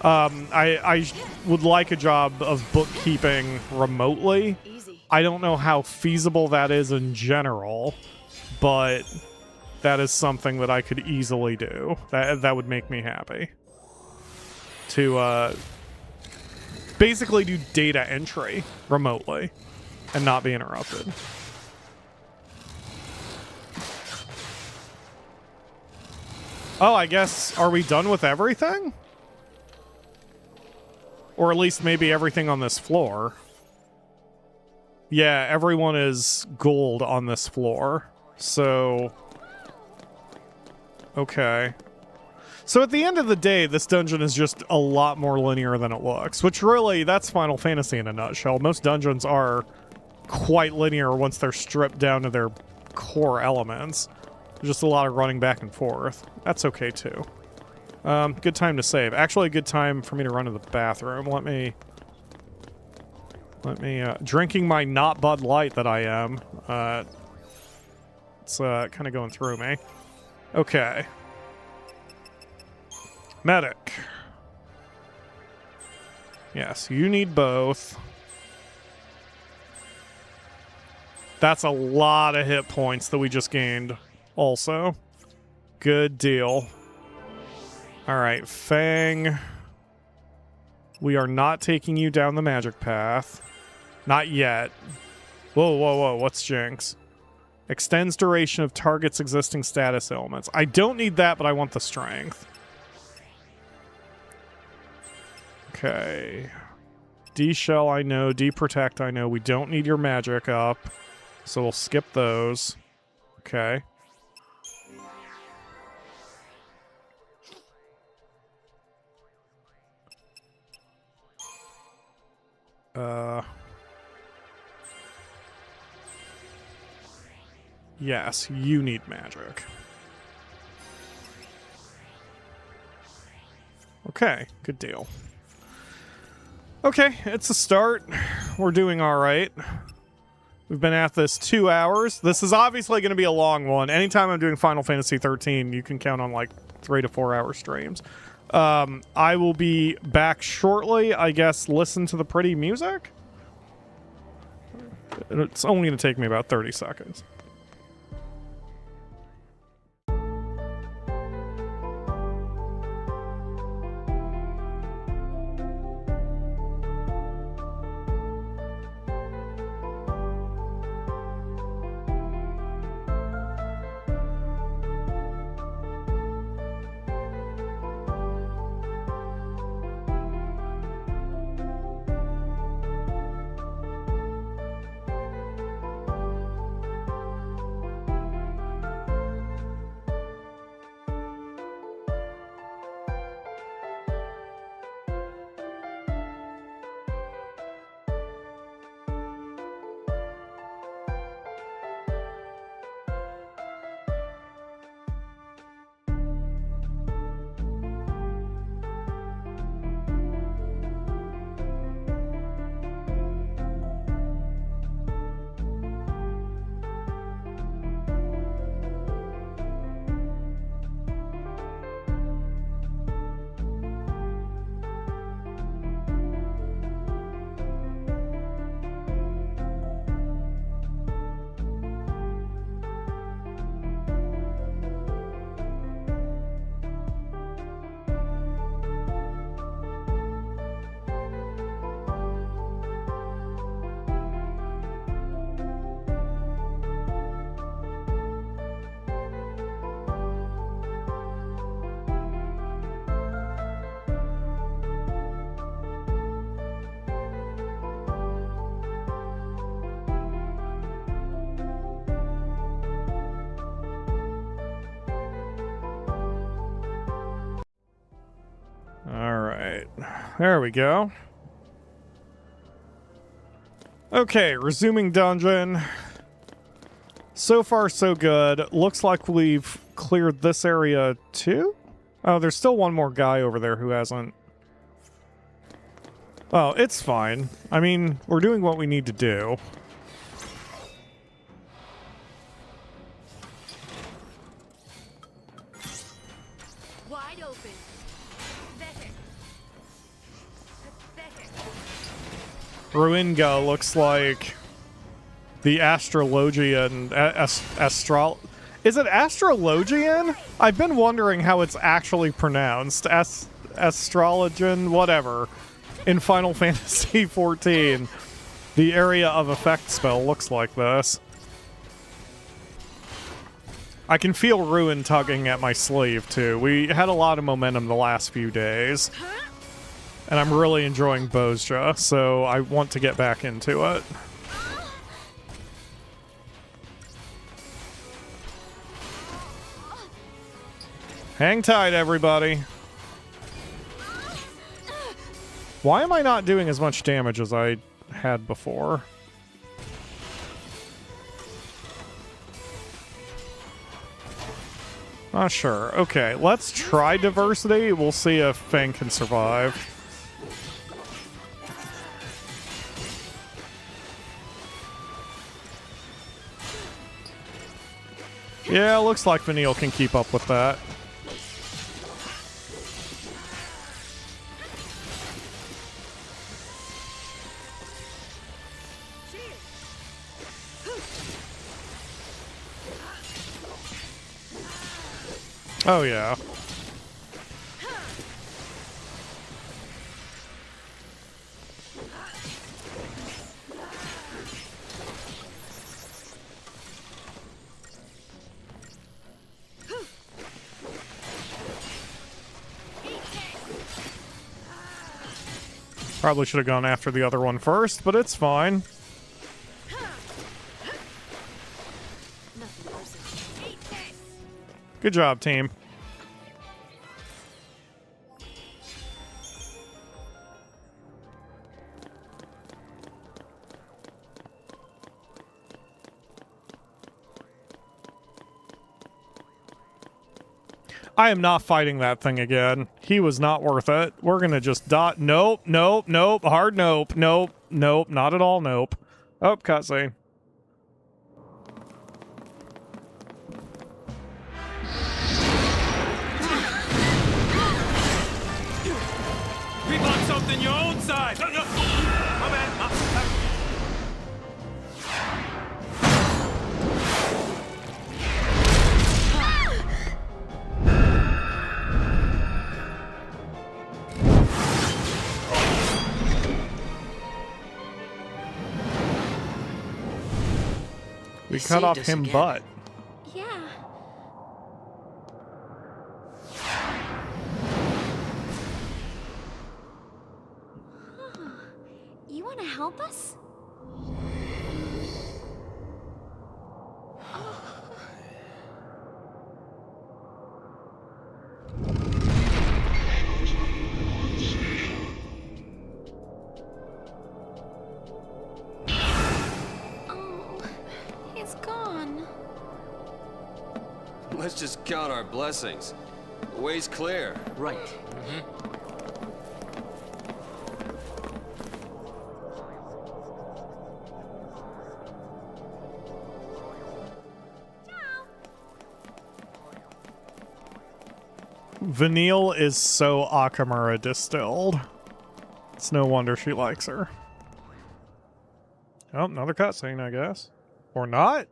I would like a job of bookkeeping remotely. I don't know how feasible that is in general, but that is something that I could easily do. That would make me happy. To basically do data entry remotely and not be interrupted. Oh, I guess, are we done with everything? Or at least maybe everything on this floor. Yeah, everyone is gold on this floor. So, okay. So at the end of the day, this dungeon is just a lot more linear than it looks, which really, that's Final Fantasy in a nutshell. Most dungeons are quite linear once they're stripped down to their core elements. Just a lot of running back and forth. That's okay too. Good time to save. Actually, a good time for me to run to the bathroom. Let me, drinking my not Bud Light that I am. It's kind of going through me. Okay. Medic. Yes, you need both. That's a lot of hit points that we just gained also. Good deal. Alright, Fang. We are not taking you down the magic path. Not yet. Whoa. What's Jinx? Extends duration of target's existing status ailments. I don't need that, but I want the strength. Okay. D-Shell, I know. D-Protect, I know. We don't need your magic up, so we'll skip those. Okay. Yes, you need magic. Okay, good deal. Okay, it's a start. We're doing all right. We've been at this 2 hours. This is obviously going to be a long one. Anytime I'm doing Final Fantasy XIII, you can count on like 3 to 4 hour streams. I will be back shortly. I guess listen to the pretty music. It's only going to take me about 30 seconds. There we go. Okay, resuming dungeon. So far, so good. Looks like we've cleared this area too? Oh, there's still one more guy over there who hasn't. Oh, it's fine. I mean, we're doing what we need to do. Wide open. Better. Better. Ruinga looks like the astrologian. Is it astrologian? I've been wondering how it's actually pronounced. Astrologian, whatever. In Final Fantasy XIV, the area of effect spell looks like this. I can feel Ruin tugging at my sleeve, too. We had a lot of momentum the last few days. And I'm really enjoying Bozja, so I want to get back into it. Hang tight, everybody. Why am I not doing as much damage as I had before? Not sure. Okay, let's try diversity. We'll see if Fang can survive. Yeah, looks like Vanille can keep up with that. Oh, yeah. Probably should have gone after the other one first, but it's fine. Good job, team. I am not fighting that thing again. He was not worth it. We're gonna just dot. Nope, nope, nope. Hard nope, nope, nope. Not at all, nope. Oh, cutscene. Creep on something your own size. My man. We cut off him butt. Yeah. Huh. You want to help us? Let's just count our blessings. The way's clear. Right. Vanille is so Akamura distilled. It's no wonder she likes her. Oh, another cutscene, I guess. Or not?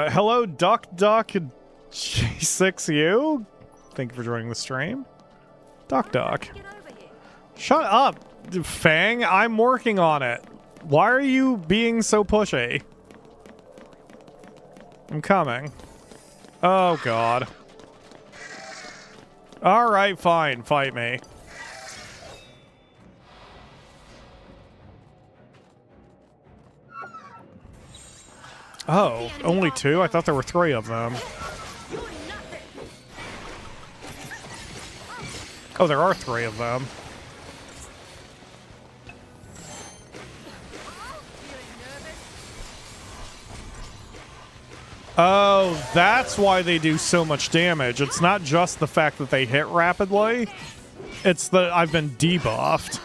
Hello, Duck G6U. Thank you for joining the stream. Duck. Shut up. Fang, I'm working on it. Why are you being so pushy? I'm coming. Oh, God. Alright, fine. Fight me. Oh, only two? I thought there were three of them. Oh, there are three of them. Oh, that's why they do so much damage. It's not just the fact that they hit rapidly. It's that I've been debuffed.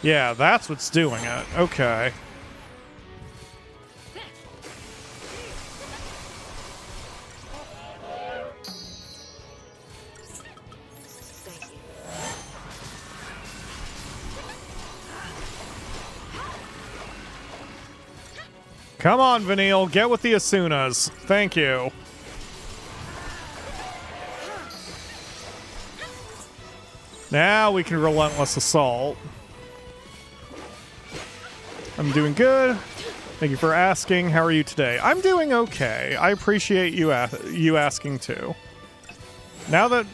Yeah, that's what's doing it. Okay. Come on, Vanille, get with the Asunas. Thank you. Now we can Relentless Assault. I'm doing good. Thank you for asking. How are you today? I'm doing okay. I appreciate you asking too. Now that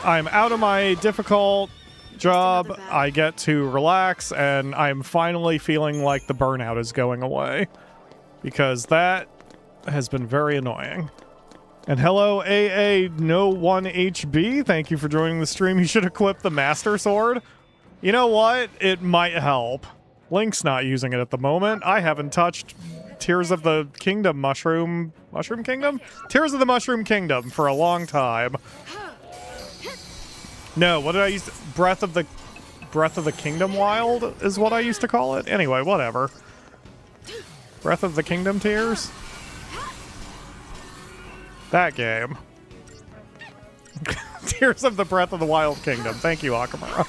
I'm out of my difficult job, I get to relax, and I'm finally feeling like the burnout is going away. Because that has been very annoying. And hello, AA No 1HB. Thank you for joining the stream. You should equip the Master Sword. You know what? It might help. Link's not using it at the moment. I haven't touched Tears of the Kingdom Mushroom Kingdom? Tears of the Mushroom Kingdom for a long time. No, what did I use? Breath of the Kingdom Wild is what I used to call it. Anyway, whatever. Breath of the Kingdom Tears? That game. Tears of the Breath of the Wild Kingdom. Thank you, Akamura.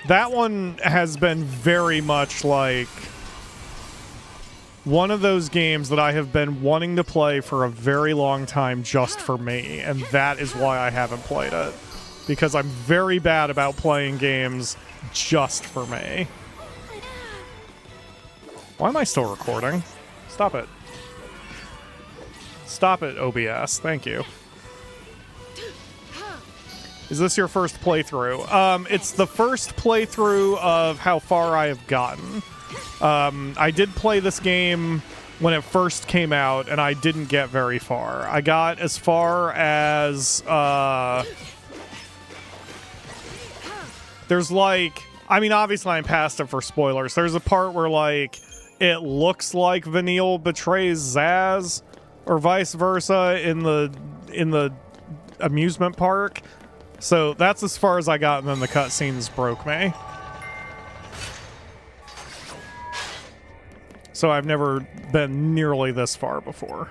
That one has been very much like one of those games that I have been wanting to play for a very long time just for me, and that is why I haven't played it. Because I'm very bad about playing games just for me. Why am I still recording? Stop it. Stop it, OBS. Thank you. Is this your first playthrough? It's the first playthrough of how far I have gotten. I did play this game when it first came out, and I didn't get very far. I got as far as, there's like, I mean, obviously I'm past it for spoilers. There's a part where, like, it looks like Vanille betrays Zaz, or vice versa, in the amusement park. So that's as far as I got, and then the cutscenes broke me. So I've never been nearly this far before.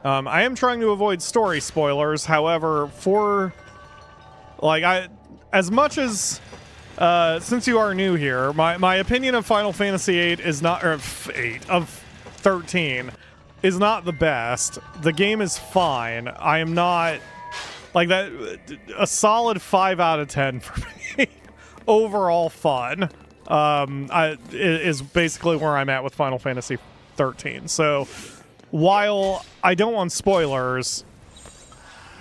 I am trying to avoid story spoilers. However, for like as much as since you are new here, my opinion of Final Fantasy VIII is not, or of 13 is not the best. The game is fine. I am not like that. A solid 5 out of 10 for me. Overall fun is basically where I'm at with Final Fantasy 13. So while I don't want spoilers,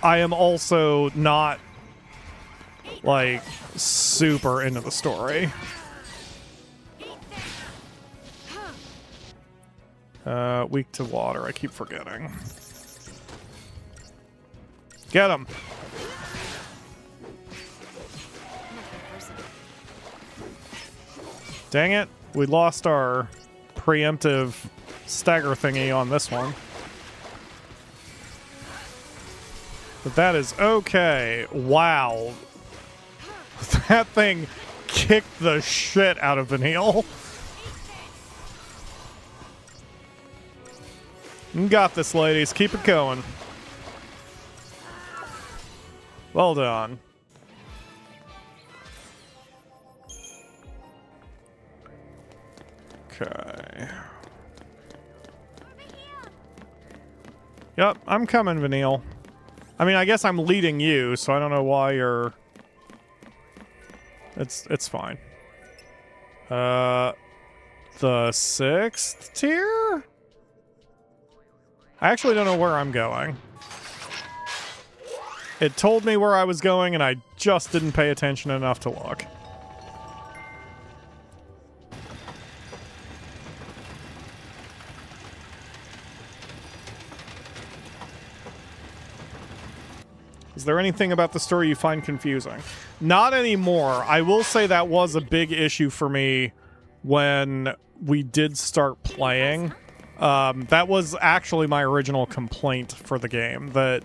I am also not like super into the story. Weak to water. I keep forgetting. Get him. Dang it. We lost our preemptive stagger thingy on this one. But that is okay. Wow. That thing kicked the shit out of Vanille. You got this, ladies. Keep it going. Well done. Yep, I'm coming, Vanille. I mean, I guess I'm leading you, so I don't know why you're... It's fine. The 6th tier? I actually don't know where I'm going. It told me where I was going, and I just didn't pay attention enough to look. Is there anything about the story you find confusing? Not anymore. I will say that was a big issue for me when we did start playing. That was actually my original complaint for the game, that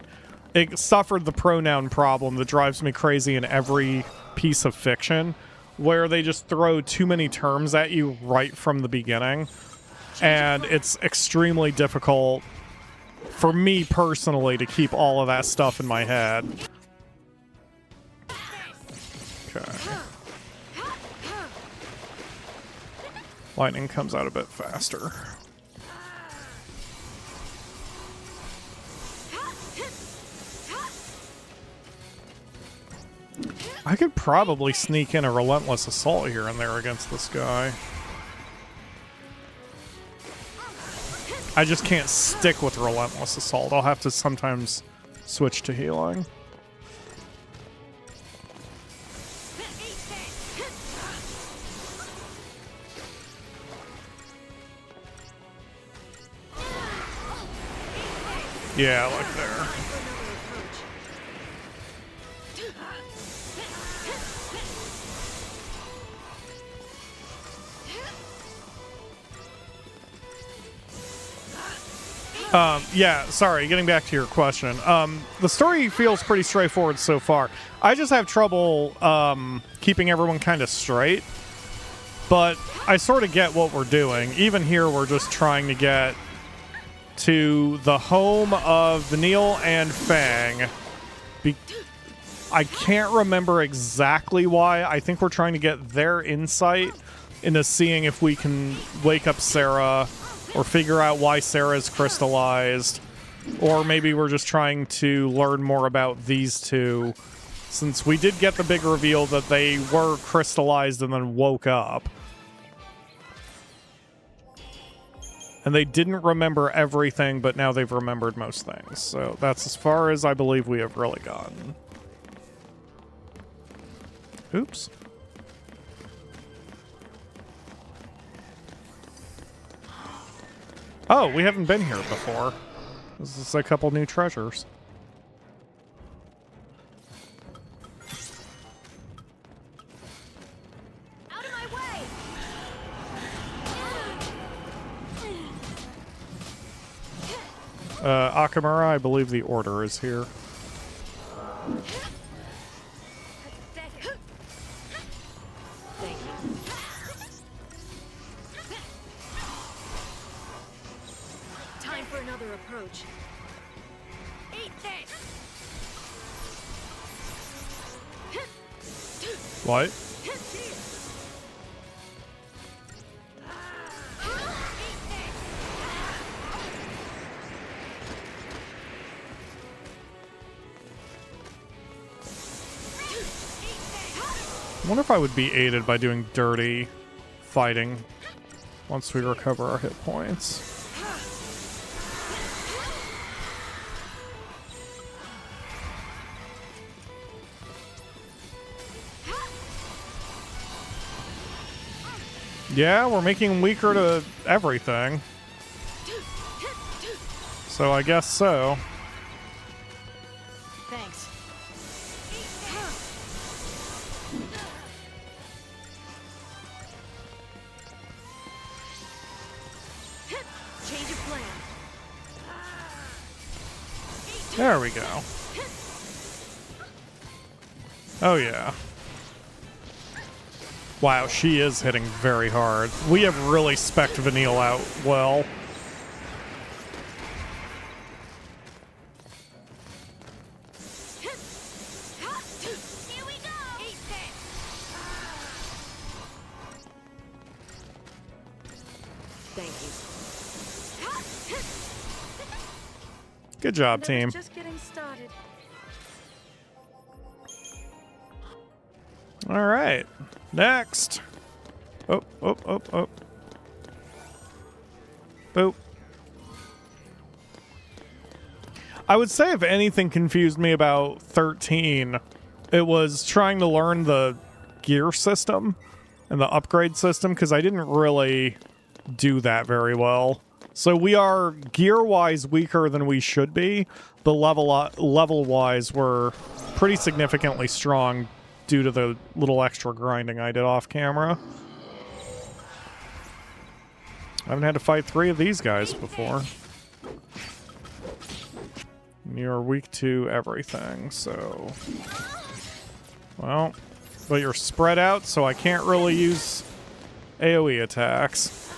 it suffered the pronoun problem that drives me crazy in every piece of fiction, where they just throw too many terms at you right from the beginning, and it's extremely difficult for me personally to keep all of that stuff in my head. Okay. Lightning comes out a bit faster. I could probably sneak in a relentless assault here and there against this guy. I just can't stick with relentless assault. I'll have to sometimes switch to healing. Yeah, like there. Yeah, sorry, getting back to your question. The story feels pretty straightforward so far. I just have trouble keeping everyone kind of straight, but I sort of get what we're doing. Even here, we're just trying to get to the home of Vanille and Fang. I can't remember exactly why. I think we're trying to get their insight into seeing if we can wake up Sarah, or figure out why Sarah's crystallized, or maybe we're just trying to learn more about these two, since we did get the big reveal that they were crystallized and then woke up. And they didn't remember everything, but now they've remembered most things. So that's as far as I believe we have really gotten. Oops. Oh, we haven't been here before. This is a couple new treasures. Out of my way! Akamura, I believe the order is here. Thank you. Time for another approach. Eat this! What? I wonder if I would be aided by doing dirty fighting once we recover our hit points. Yeah, we're making him weaker to everything. So I guess so. Thanks. Change of plan. There we go. Oh yeah. Wow, she is hitting very hard. We have really spec'd Vanille out well. Here we go! Eat this! Thank you. Good job, And I team. was just getting started. All right. Next. Oh, oh, oh, oh. Boop. I would say if anything confused me about 13, it was trying to learn the gear system and the upgrade system, because I didn't really do that very well. So we are gear-wise weaker than we should be, but level-wise we're pretty significantly strong due to the little extra grinding I did off camera. I haven't had to fight 3 of these guys before. You're weak to everything, so... Well, but you're spread out, so I can't really use AoE attacks.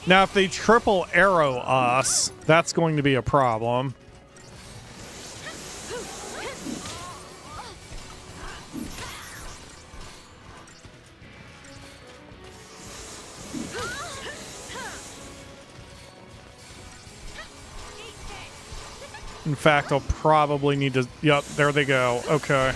Now, if they triple arrow us, that's going to be a problem. In fact, I'll probably need to... Yep, there they go. Okay.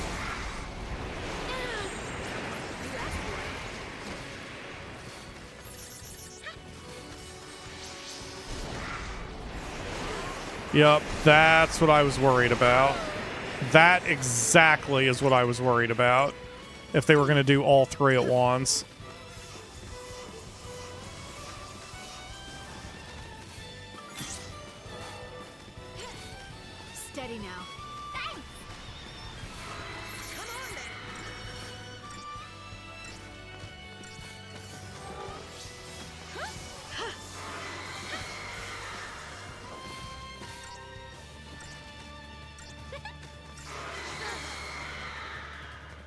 Yep, that's what I was worried about. That exactly is what I was worried about. If they were going to do all 3 at once. Steady now.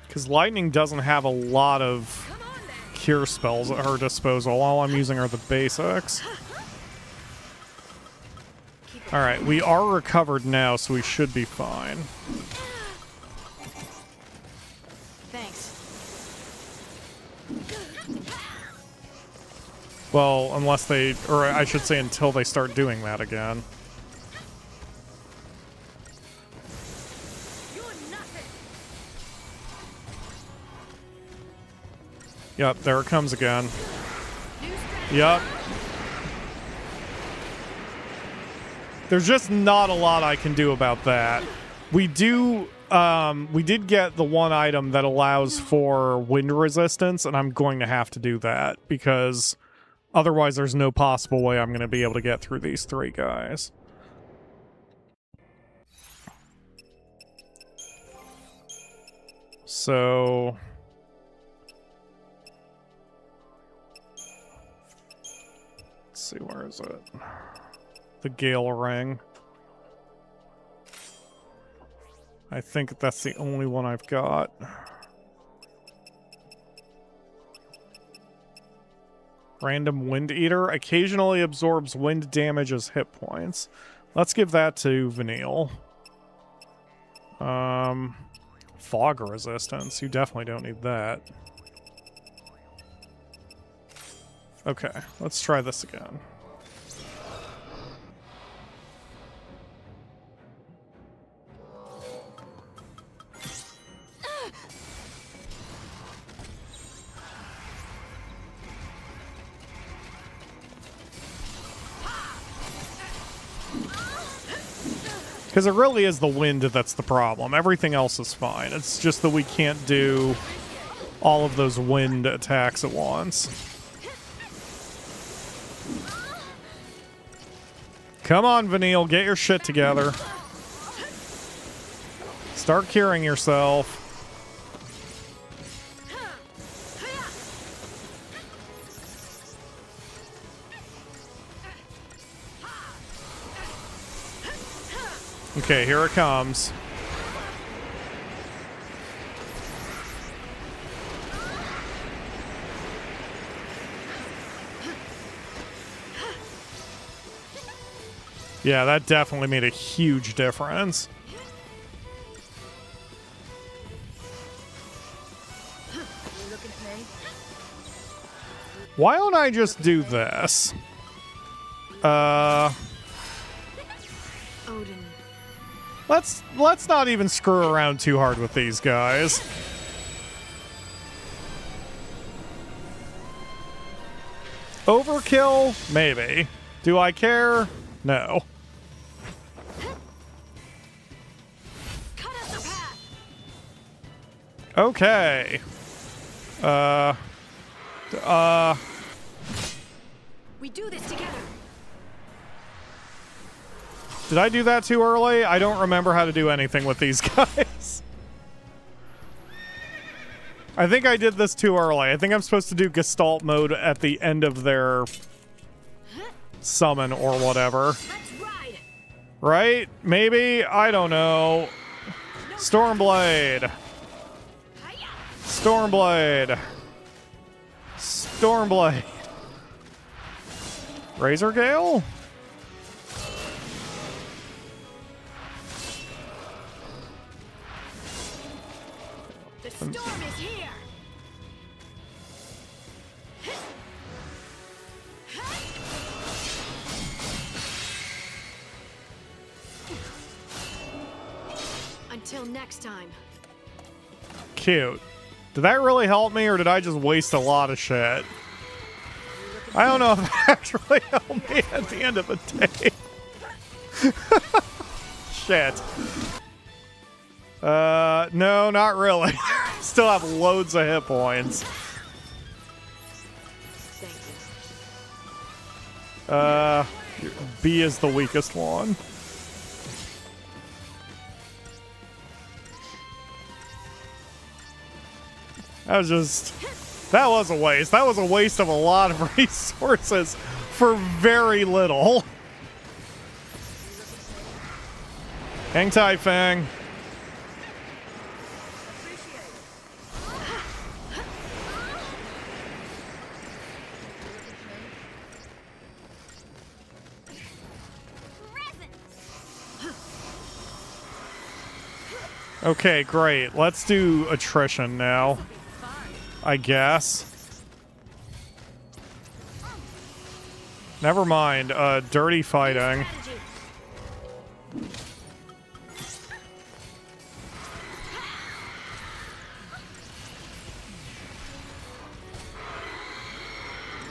Because lightning doesn't have a lot of cure spells at her disposal. All I'm using are the basics. Alright, we are recovered now, so we should be fine. Thanks. Well, unless they... Or I should say until they start doing that again. Yep, there it comes again. Yep. There's just not a lot I can do about that. We did get the one item that allows for wind resistance, and I'm going to have to do that, because otherwise there's no possible way I'm going to be able to get through these 3 guys. So... let's see, where is it? The Gale Ring. I think that's the only one I've got. Random Wind Eater. Occasionally absorbs wind damage as hit points. Let's give that to Vanille. Fog resistance. You definitely don't need that. Okay, let's try this again. Because it really is the wind that's the problem. Everything else is fine. It's just that we can't do all of those wind attacks at once. Come on, Vanille, get your shit together. Start curing yourself. Okay, here it comes. Yeah, that definitely made a huge difference. Why don't I just do this? Odin. Let's not even screw around too hard with these guys. Overkill? Maybe. Do I care? No. Cut us a path. Okay. We do this together. Did I do that too early? I don't remember how to do anything with these guys. I think I did this too early. I think I'm supposed to do Gestalt mode at the end of their summon or whatever. Let's ride. Right? Maybe? I don't know. Stormblade. Stormblade. Stormblade. Razor Gale? The storm is here. Until next time. Cute. Did that really help me, or did I just waste a lot of shit? I don't know if it actually helped me at the end of the day. Shit. No, not really. Still have loads of hit points. Thank you. B is the weakest one. That was a waste. That was a waste of a lot of resources for very little. Hang tight, Fang. Okay, great. Let's do attrition now, I guess. Never mind. Dirty fighting.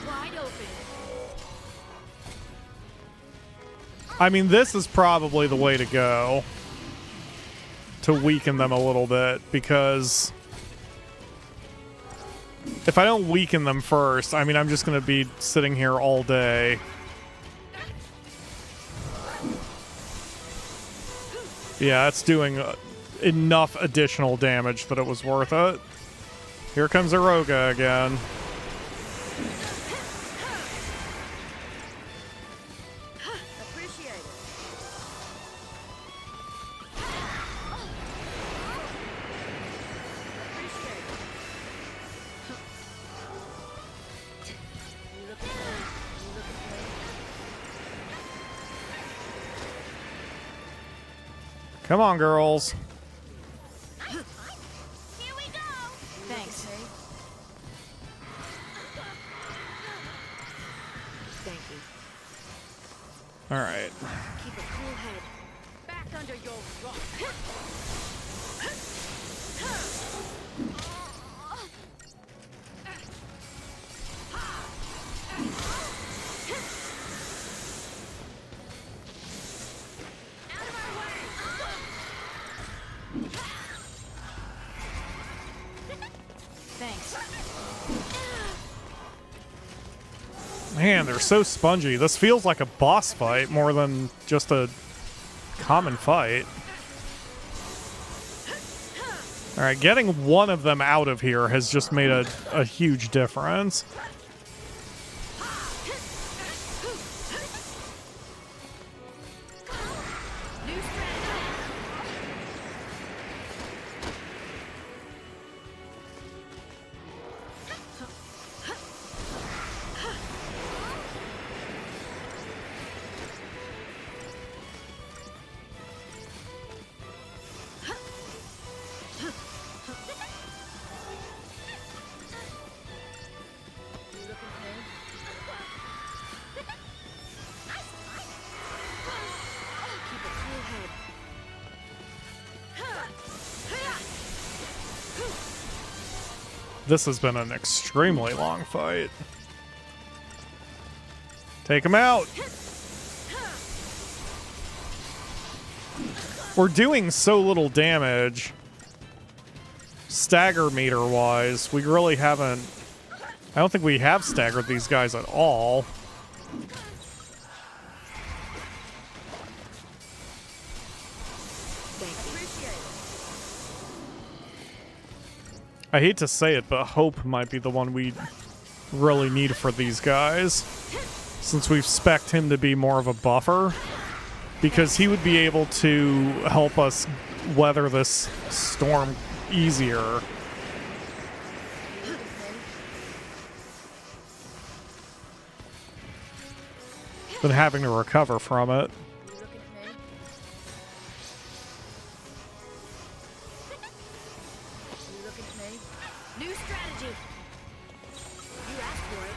Wide open. I mean, this is probably the way to go. To weaken them a little bit, because if I don't weaken them first, I mean, I'm just going to be sitting here all day. Yeah, it's doing enough additional damage that it was worth it. Here comes Aroga again. Appreciate it. Come on, girls. Here we go. Thanks. Thank you. All right. Keep a cool head. Back under your rock. Thanks. Man, they're so spongy. This feels like a boss fight more than just a common fight. All right, getting one of them out of here has just made a huge difference. New strand. This has been an extremely long fight. Take him out. We're doing so little damage. Stagger meter wise, we really haven't. I don't think we have staggered these guys at all. I hate to say it, but Hope might be the one we really need for these guys, since we've spec'd him to be more of a buffer, because he would be able to help us weather this storm easier. Than having to recover from it. New strategy. You asked for it.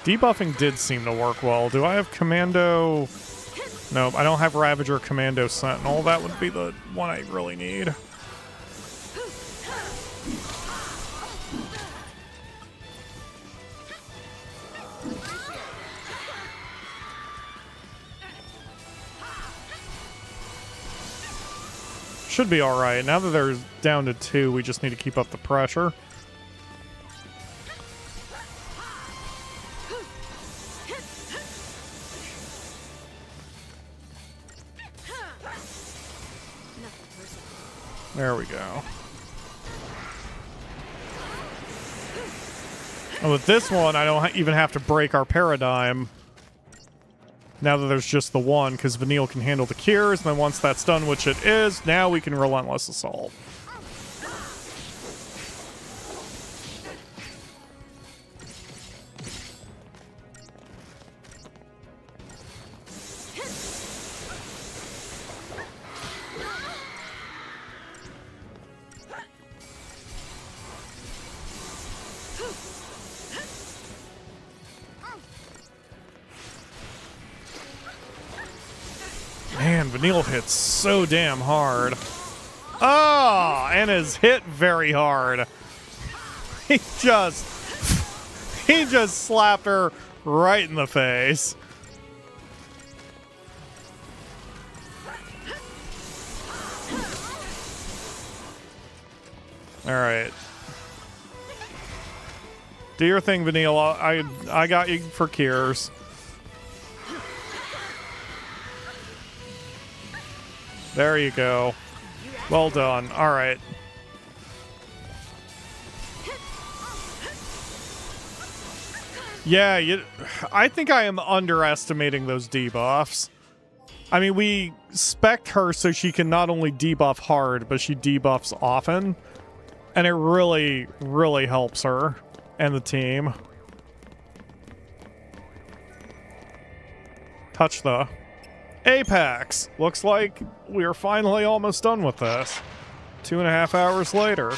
Debuffing did seem to work well. Do I have Commando? Nope, I don't have Ravager, Commando, Sentinel. That would be the one I really need. Should be alright. Now that they're down to 2, we just need to keep up the pressure. There we go. And with this one, I don't even have to break our paradigm. Now that there's just the one, because Vanille can handle the cures, and then once that's done, which it is, now we can Relentless Assault. Man, Vanille hits so damn hard. Oh, and is hit very hard. He just slapped her right in the face. All right. Do your thing, Vanille. I got you for cures. There you go. Well done. All right. Yeah, I think I am underestimating those debuffs. I mean, we spec her so she can not only debuff hard, but she debuffs often. And it really, really helps her and the team. Touch the Apex. Looks like we are finally almost done with this. 2.5 hours later.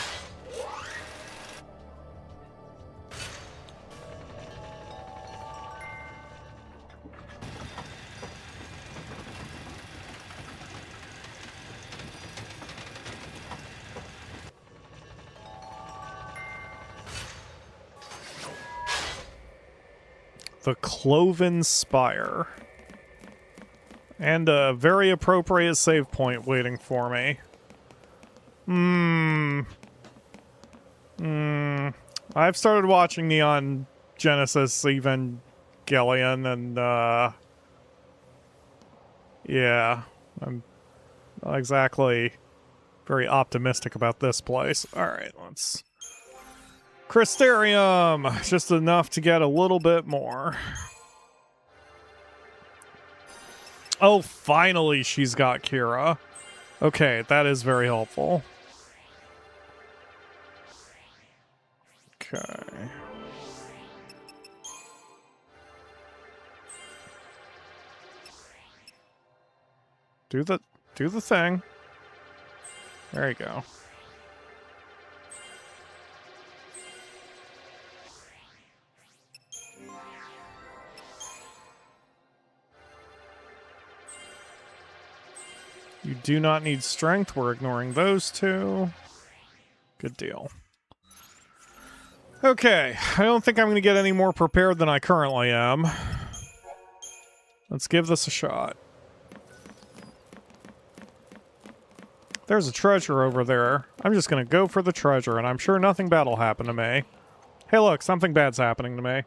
The Cloven Spire. And a very appropriate save point waiting for me. I've started watching Neon Genesis Evangelion, and yeah, I'm not exactly very optimistic about this place. Alright, let's... Crystarium! Just enough to get a little bit more. Oh, finally she's got Kira. Okay, that is very helpful. Okay. Do the thing. There you go. do not need strength. We're ignoring those two. Good deal. Okay, I don't think I'm going to get any more prepared than I currently am. Let's give this a shot. There's a treasure over there. I'm just going to go for the treasure, and I'm sure nothing bad will happen to me. Hey, look, something bad's happening to me.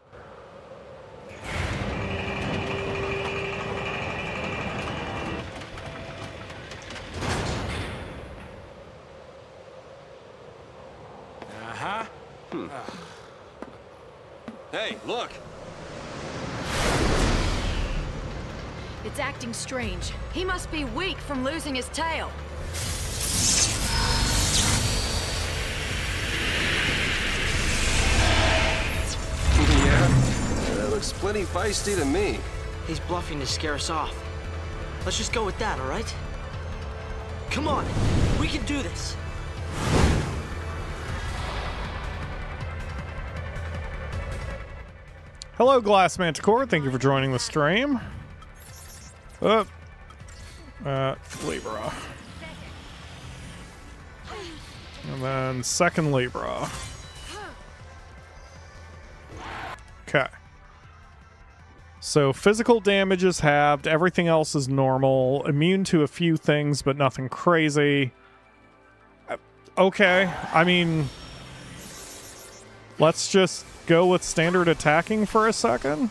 Uh-huh. Hey, look! It's acting strange. He must be weak from losing his tail. Yeah, that looks plenty feisty to me. He's bluffing to scare us off. Let's just go with that, all right? Come on, we can do this. Hello, Glass Manticore. Thank you for joining the stream. Libra. And then second Libra. Okay. So physical damage is halved. Everything else is normal. Immune to a few things, but nothing crazy. Okay. I mean, let's just go with standard attacking for a second.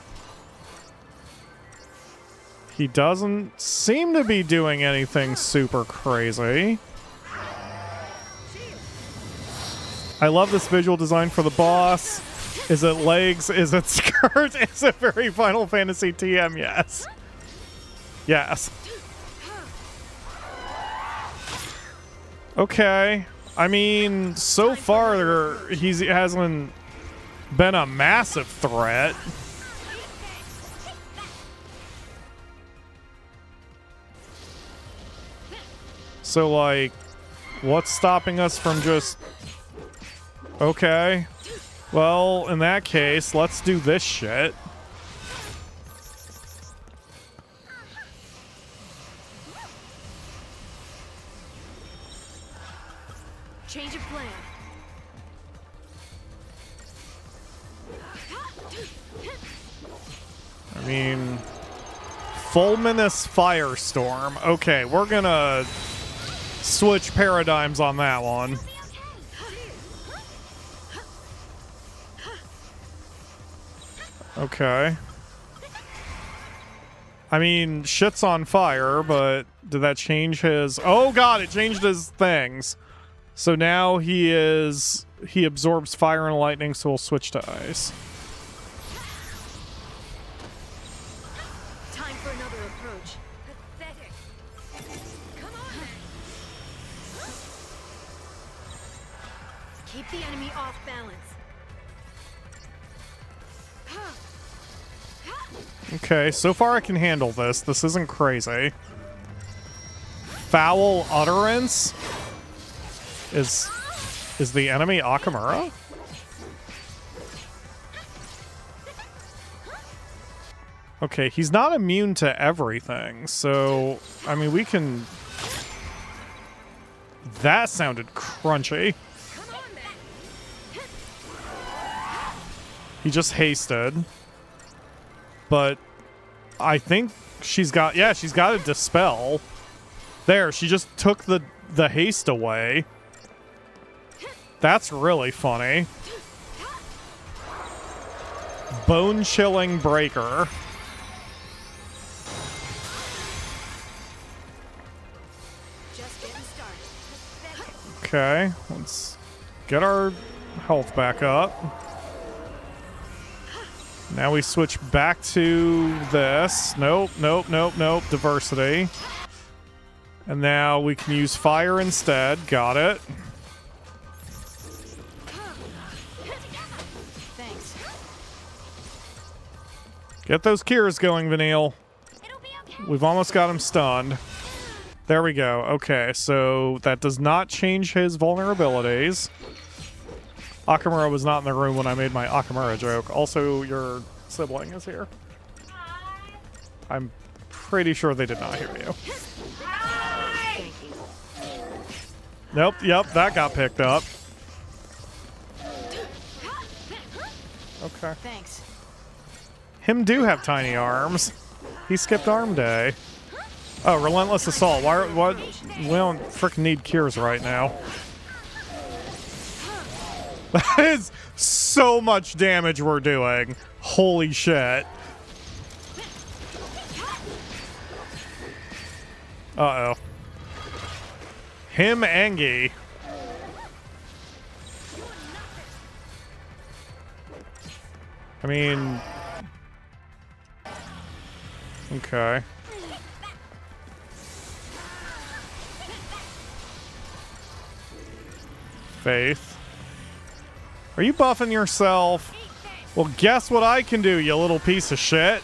He doesn't seem to be doing anything super crazy. I love this visual design for the boss. Is it legs? Is it skirt? Is it very Final Fantasy TM? Yes. Yes. Okay. I mean, so far he hasn't been a massive threat. So, like, what's stopping us from just... Okay. Well, in that case, let's do this shit. Change of plan. I mean, Fulminous Firestorm. Okay, we're gonna switch paradigms on that one. Okay. I mean, shit's on fire, but did that change his... Oh god, it changed his things. So now he absorbs fire and lightning, so we'll switch to ice. Time for another approach. Pathetic. Come on. Keep the enemy off balance. Okay, so far I can handle this. This isn't crazy. Foul Utterance? Is the enemy Akamura? Okay, he's not immune to everything, so... I mean, we can... That sounded crunchy. He just hasted. But I think she's got... Yeah, she's got a Dispel. There, she just took the haste away. That's really funny. Bone-chilling breaker. Just getting started. Pathetic. Okay, let's get our health back up. Now we switch back to this. Nope, nope, nope, nope. Diversity. And now we can use fire instead. Got it. Thanks. Get those cures going, Vanille. It'll be okay. We've almost got him stunned. There we go. Okay, so that does not change his vulnerabilities. Akamura was not in the room when I made my Akamura joke. Also, your sibling is here. I'm pretty sure they did not hear you. Nope, yep, that got picked up. Okay. Thanks. Him do have tiny arms. He skipped arm day. Oh, relentless assault. What? We don't frickin' need cures right now. That is so much damage we're doing. Holy shit. Uh-oh. Him Angie. I mean... Okay. Faith. Are you buffing yourself? Well, guess what I can do, you little piece of shit.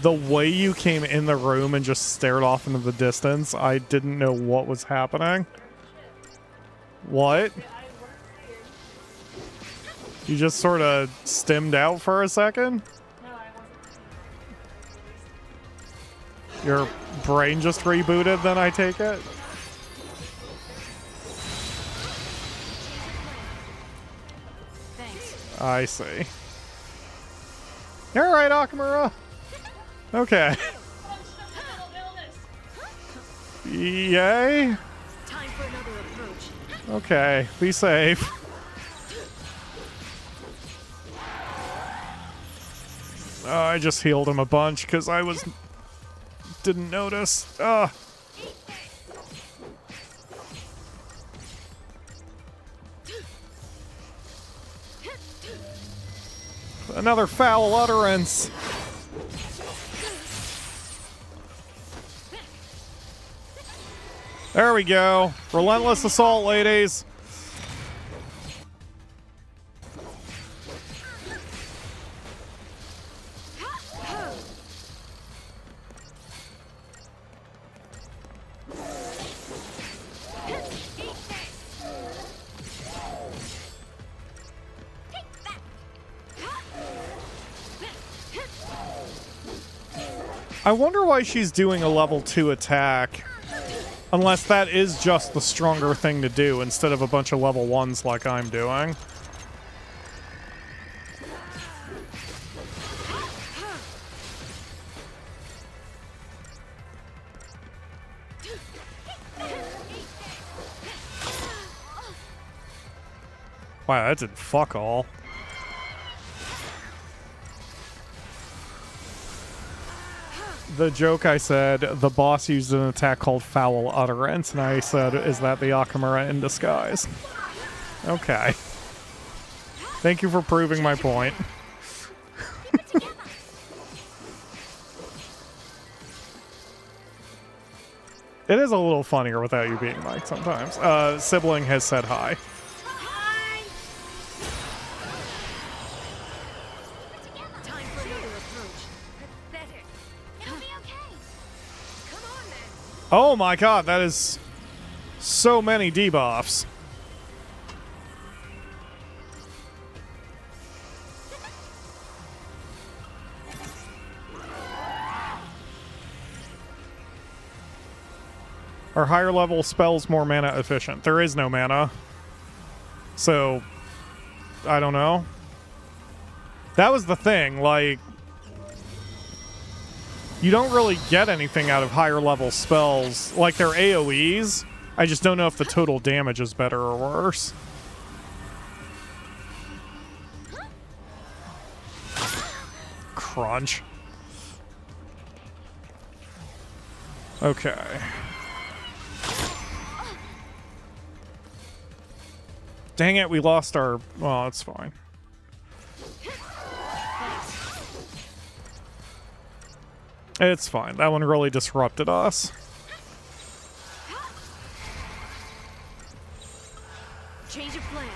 The way you came in the room and just stared off into the distance, I didn't know what was happening. What? You just sort of stimmed out for a second? Your brain just rebooted, then I take it? Thanks. I see. All right, Akamura. Okay. Yay. Time for another approach. Okay, be safe. I just healed him a bunch because I didn't notice. Another foul utterance. There we go. Relentless assault, ladies. I wonder why she's doing a level 2 attack. Unless that is just the stronger thing to do instead of a bunch of level 1s like I'm doing. Wow, that did fuck all. The joke I said, the boss used an attack called Foul Utterance, and I said, is that the Akamura in disguise? Okay. Thank you for proving my point. It is a little funnier without you being Mike sometimes. Sibling has said hi. Time for another approach. Pathetic. It'll be okay. Come on then. Oh my god, that is so many debuffs. Are higher level spells more mana efficient? There is no mana. So, I don't know. That was the thing, like... You don't really get anything out of higher level spells. Like, they're AoEs. I just don't know if the total damage is better or worse. Crunch. Okay. Dang it, we lost our... Well, it's fine. It's fine. That one really disrupted us. Change of plan.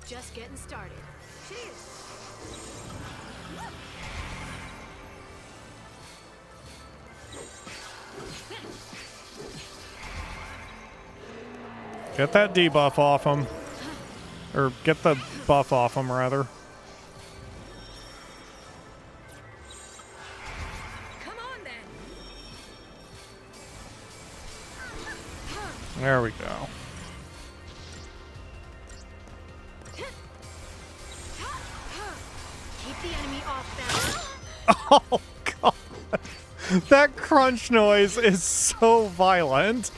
Just getting started. Cheers. Get that debuff off him. Or get the buff off him, rather. Come on then. There we go. Keep the enemy off balance. Oh, God. That crunch noise is so violent.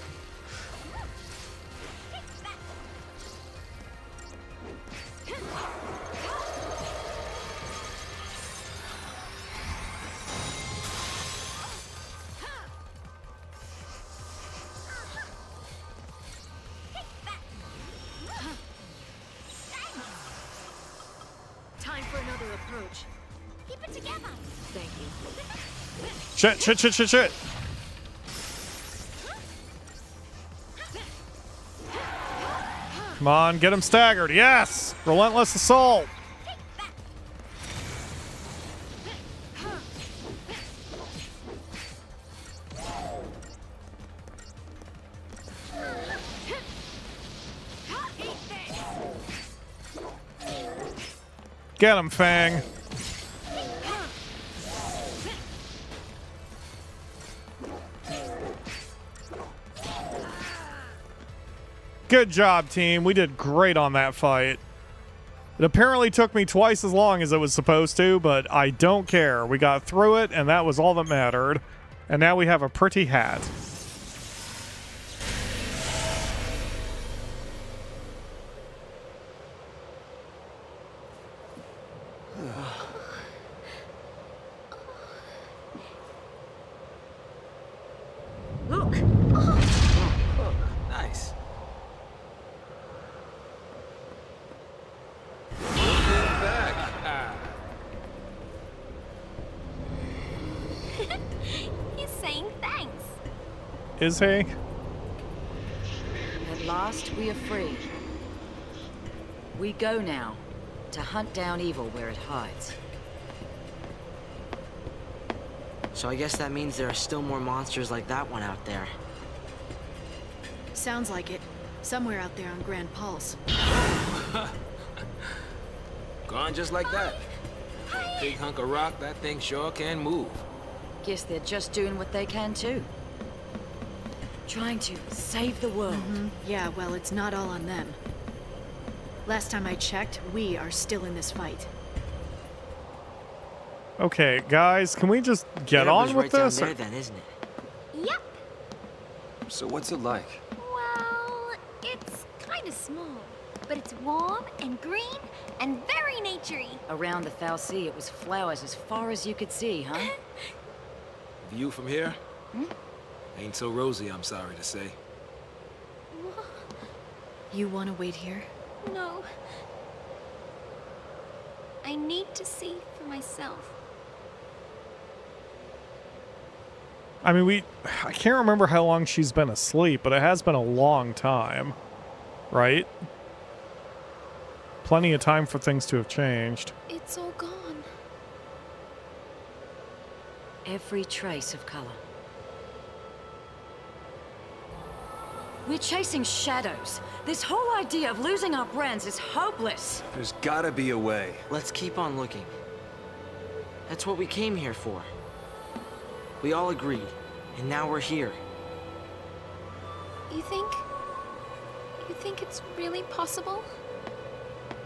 Time for another approach. Keep it together. Thank you. Shit, shit, shit, shit, shit. Come on, get him staggered. Yes! Relentless assault. Get him, Fang. Good job, team. We did great on that fight. It apparently took me twice as long as it was supposed to, but I don't care. We got through it, and that was all that mattered. And now we have a pretty hat. Look! Nice. He's saying thanks. Is he? At last, we are free. We go now, to hunt down evil where it hides. So I guess that means there are still more monsters like that one out there. Sounds like it. Somewhere out there on Grand Pulse. Gone just like that. For a big hunk of rock, that thing sure can move. Guess they're just doing what they can too. Trying to save the world. Yeah, well, it's not all on them. Last time I checked, we are still in this fight. Okay, guys, can we just get There on was with right down this? there then, isn't it? Yep. So what's it like? Well, it's kind of small, but it's warm and green and very naturey. Around the Foul Sea, it was flowers as far as you could see, huh? View from here? Ain't so rosy, I'm sorry to say. You want to wait here? No. I need to see for myself. I mean, I can't remember how long she's been asleep, but it has been a long time, right? Plenty of time for things to have changed. It's all gone. Every trace of color. We're chasing shadows. This whole idea of losing our brands is hopeless. There's gotta be a way. Let's keep on looking. That's what we came here for. We all agreed, and now we're here. You think it's really possible?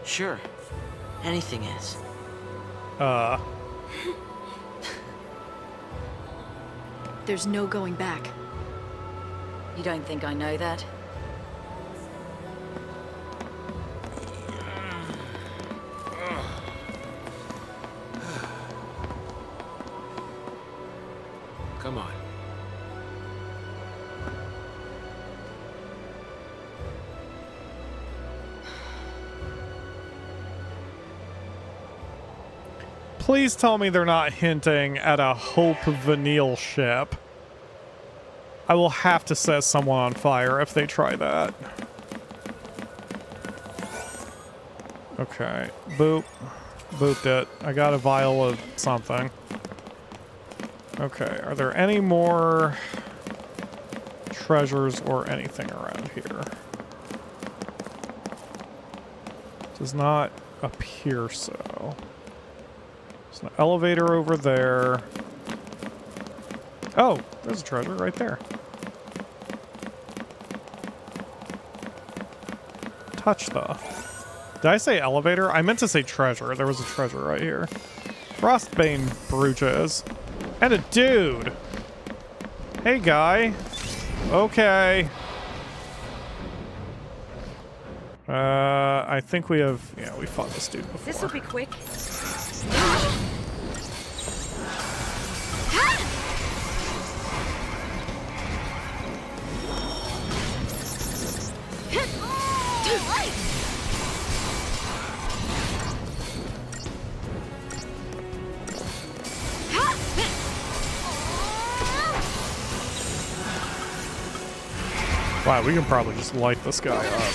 Sure. Anything is. There's no going back. You don't think I know that? Come on. Please tell me they're not hinting at a Hope Vanille ship. I will have to set someone on fire if they try that. Okay, boop. Booped it. I got a vial of something. Okay, are there any more treasures or anything around here? Does not appear so. There's an elevator over there. Oh, there's a treasure right there. Touch the... Did I say elevator? I meant to say treasure. There was a treasure right here. Frostbane brooches. And a dude. Hey, guy. Okay. I think we have... Yeah, we fought this dude before. This'll be quick. Wow, we can probably just light this guy up.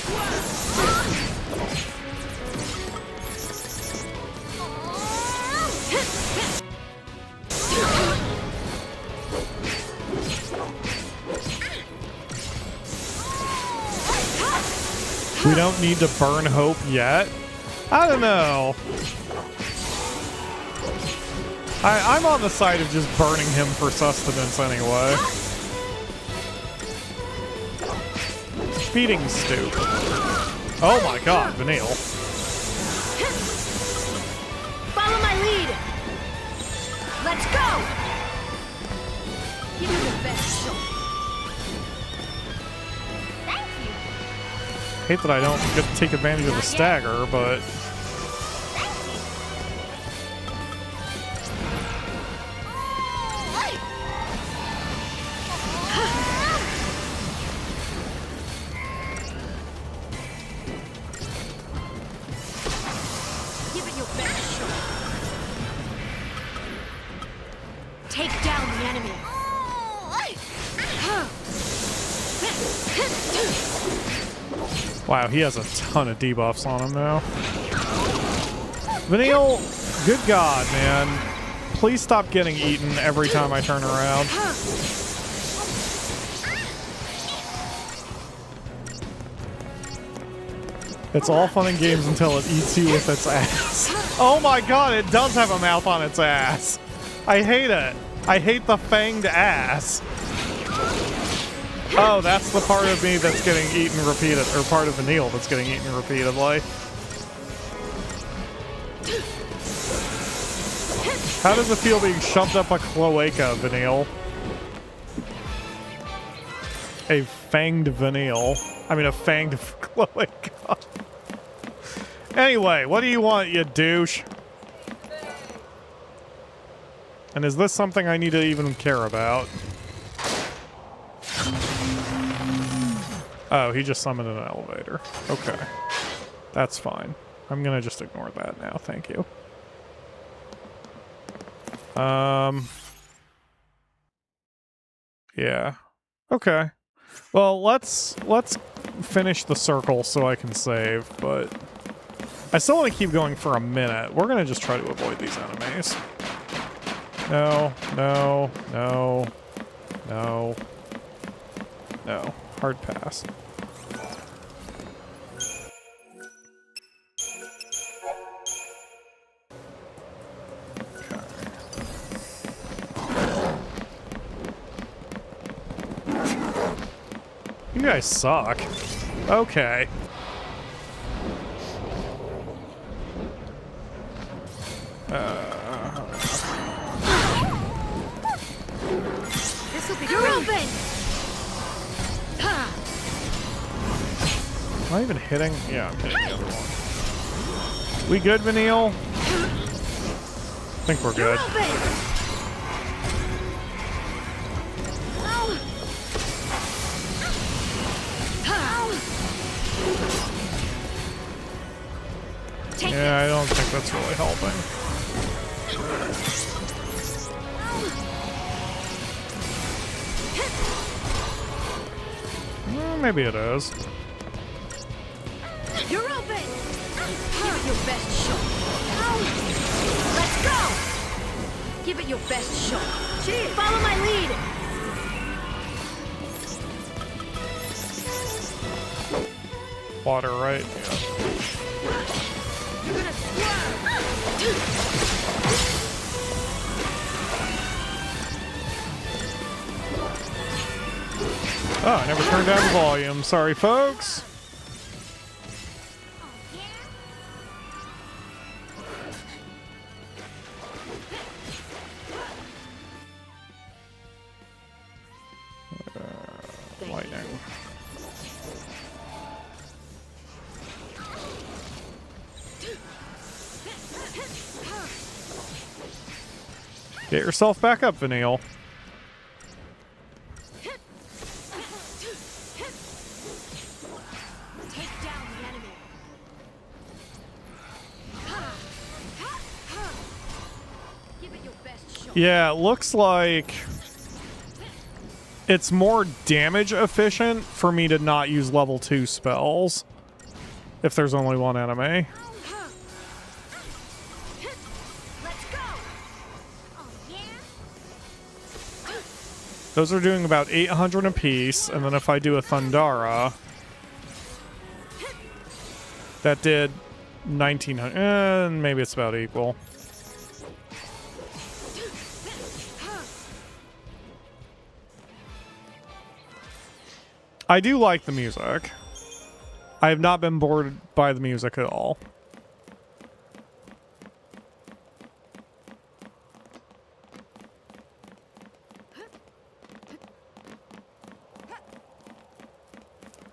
We don't need to burn hope yet? I don't know. I'm on the side of just burning him for sustenance anyway. Feeding stoop. Oh my god, Vanille. Follow my lead. Let's go. Give me the best shot. Thank you. Hate that I don't get to take advantage of the stagger, but... Wow, he has a ton of debuffs on him now. Vanille, good god, man. Please stop getting eaten every time I turn around. It's all fun and games until it eats you with its ass. Oh my god, it does have a mouth on its ass. I hate it. I hate the fanged ass. Oh, that's the part of me that's getting eaten repeated, or part of Vanille that's getting eaten repeatedly. How does it feel being shoved up a cloaca, Vanille? A fanged Vanille. I mean, a fanged cloaca. Anyway, what do you want, you douche? And is this something I need to even care about? Oh, he just summoned an elevator. Okay. That's fine. I'm gonna just ignore that now, thank you. Yeah. Okay. Well, let's finish the circle so I can save, but I still want to keep going for a minute. We're gonna just try to avoid these enemies. No, no, no, no, no. Hard pass. Okay. You guys suck. Okay. This'll be You're open. Am I even hitting? Yeah, I'm hitting the other one. We good, Vanille? I think we're good. Yeah, I don't think that's really helping. Maybe it is. You're open! Give it your best shot. Let's go! Give it your best shot. Cheers! Follow my lead! Water, right? Yeah. You're gonna swerve! Oh, I never turned down the volume. Sorry, folks. Lightning. Get yourself back up, Vanille. Take down the enemy. Give it your best shot. Yeah, it looks like it's more damage efficient for me to not use level 2 spells if there's only one enemy. Let's go! Oh, yeah? Those are doing about 800 apiece, and then if I do a Thundara, that did 1900, and maybe it's about equal. I do like the music. I have not been bored by the music at all.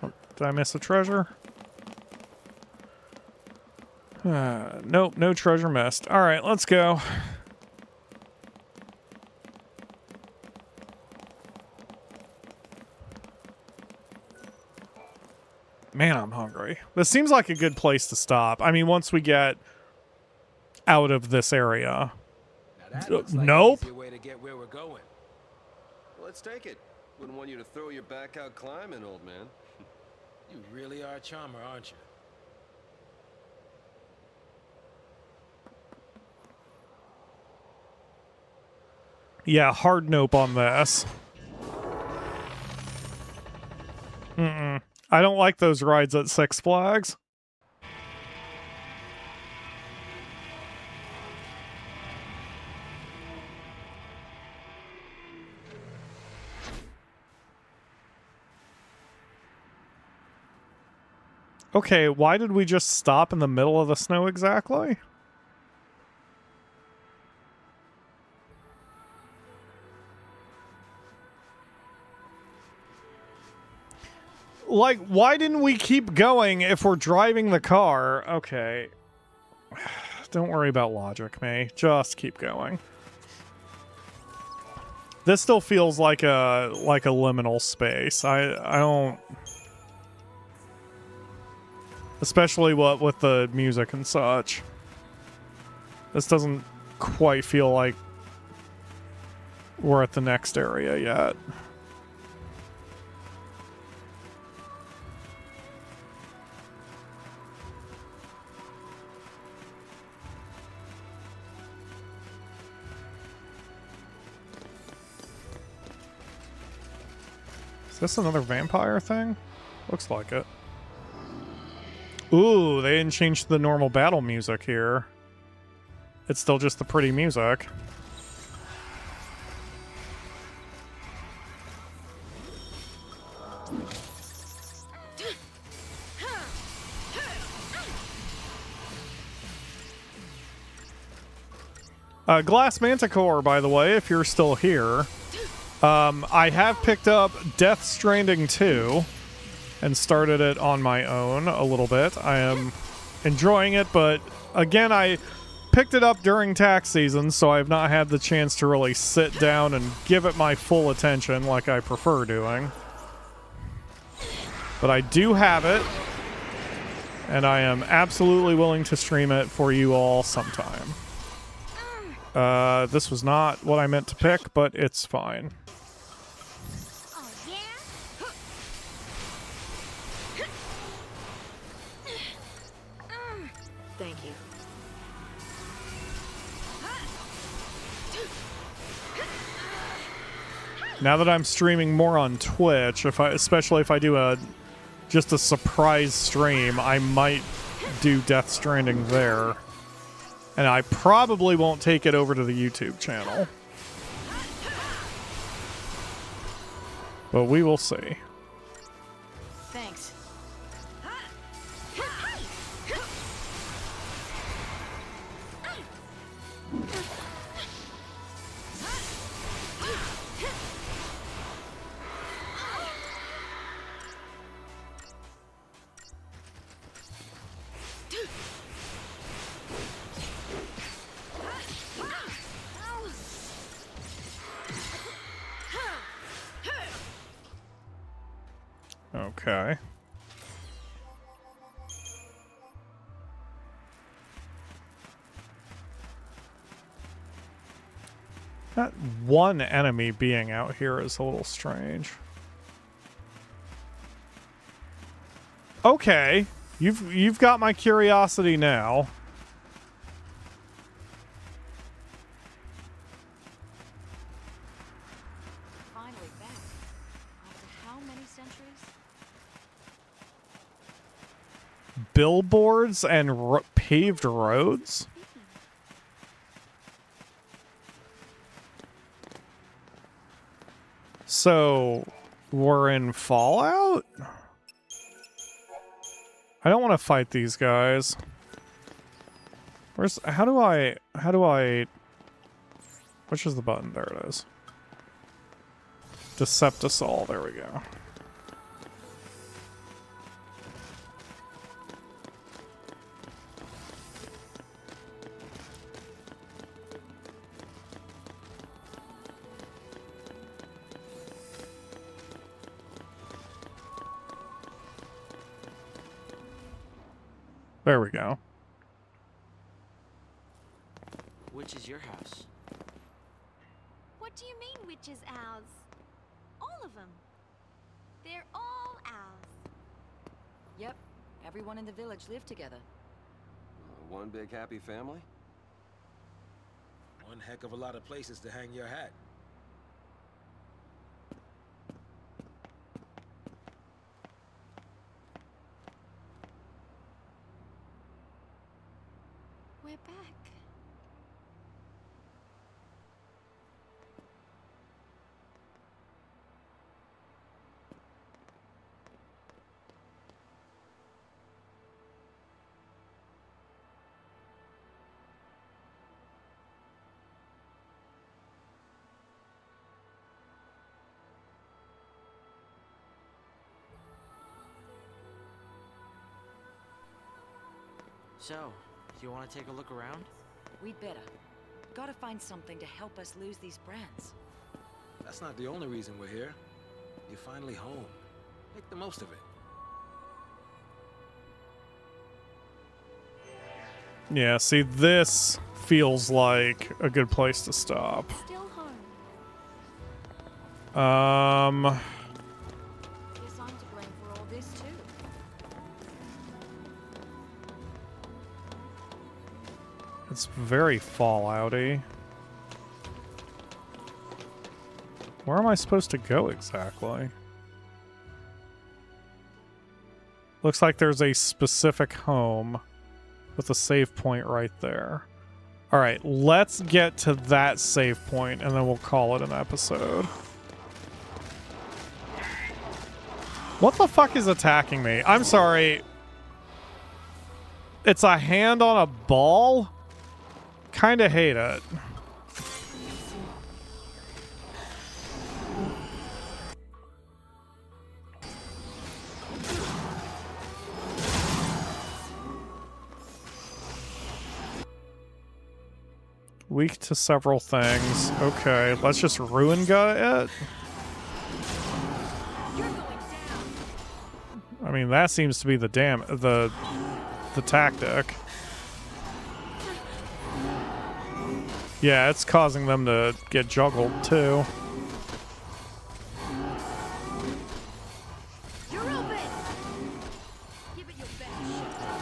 Oh, did I miss a treasure? Nope, no treasure missed. All right, let's go. Man, I'm hungry. This seems like a good place to stop. I mean, once we get out of this area. Now that looks like Nope. an easier way to get where we're going. Let's take it. Wouldn't want you to throw your back out climbing, old man. You really are a charmer, aren't you? Yeah, hard nope on this. Mm-mm. I don't like those rides at Six Flags. Okay, why did we just stop in the middle of the snow exactly? Like, why didn't we keep going if we're driving the car? Okay. Don't worry about logic, May. Just keep going. This still feels like a liminal space. I don't... Especially what with the music and such. This doesn't quite feel like we're at the next area yet. Is this another vampire thing? Looks like it. Ooh, they didn't change the normal battle music here. It's still just the pretty music. Glass Manticore, by the way, if you're still here. I have picked up Death Stranding 2 and started it on my own a little bit. I am enjoying it, but again, I picked it up during tax season, so I have not had the chance to really sit down and give it my full attention like I prefer doing. But I do have it, and I am absolutely willing to stream it for you all sometime. This was not what I meant to pick, but it's fine. Oh, yeah? Now that I'm streaming more on Twitch, especially if I do just a surprise stream, I might do Death Stranding there. And I probably won't take it over to the YouTube channel. But we will see. Thanks. Okay. That one enemy being out here is a little strange. Okay, you've got my curiosity now. Finally back. After how many centuries? Billboards and paved roads? So, we're in Fallout? I don't want to fight these guys. How do I, which is the button? There it is. Deceptisol, there we go. There we go. Which is your house? What do you mean, which is ours? All of them. They're all ours. Yep. Everyone in the village lived together. One big happy family? One heck of a lot of places to hang your hat. We're back. So, you want to take a look around? We'd better. Gotta find something to help us lose these brands. That's not the only reason we're here. You're finally home. Make the most of it. Yeah, see, this feels like a good place to stop. Still home. Guess I'm to blame for all this too. It's very Fallout-y. Where am I supposed to go exactly? Looks like there's a specific home with a save point right there. Alright, let's get to that save point and then we'll call it an episode. What the fuck is attacking me? I'm sorry. It's a hand on a ball? Kinda hate it. Weak to several things. Okay, let's just ruin it. I mean, that seems to be the tactic. Yeah, it's causing them to get juggled too. You're open. Give it your best shot.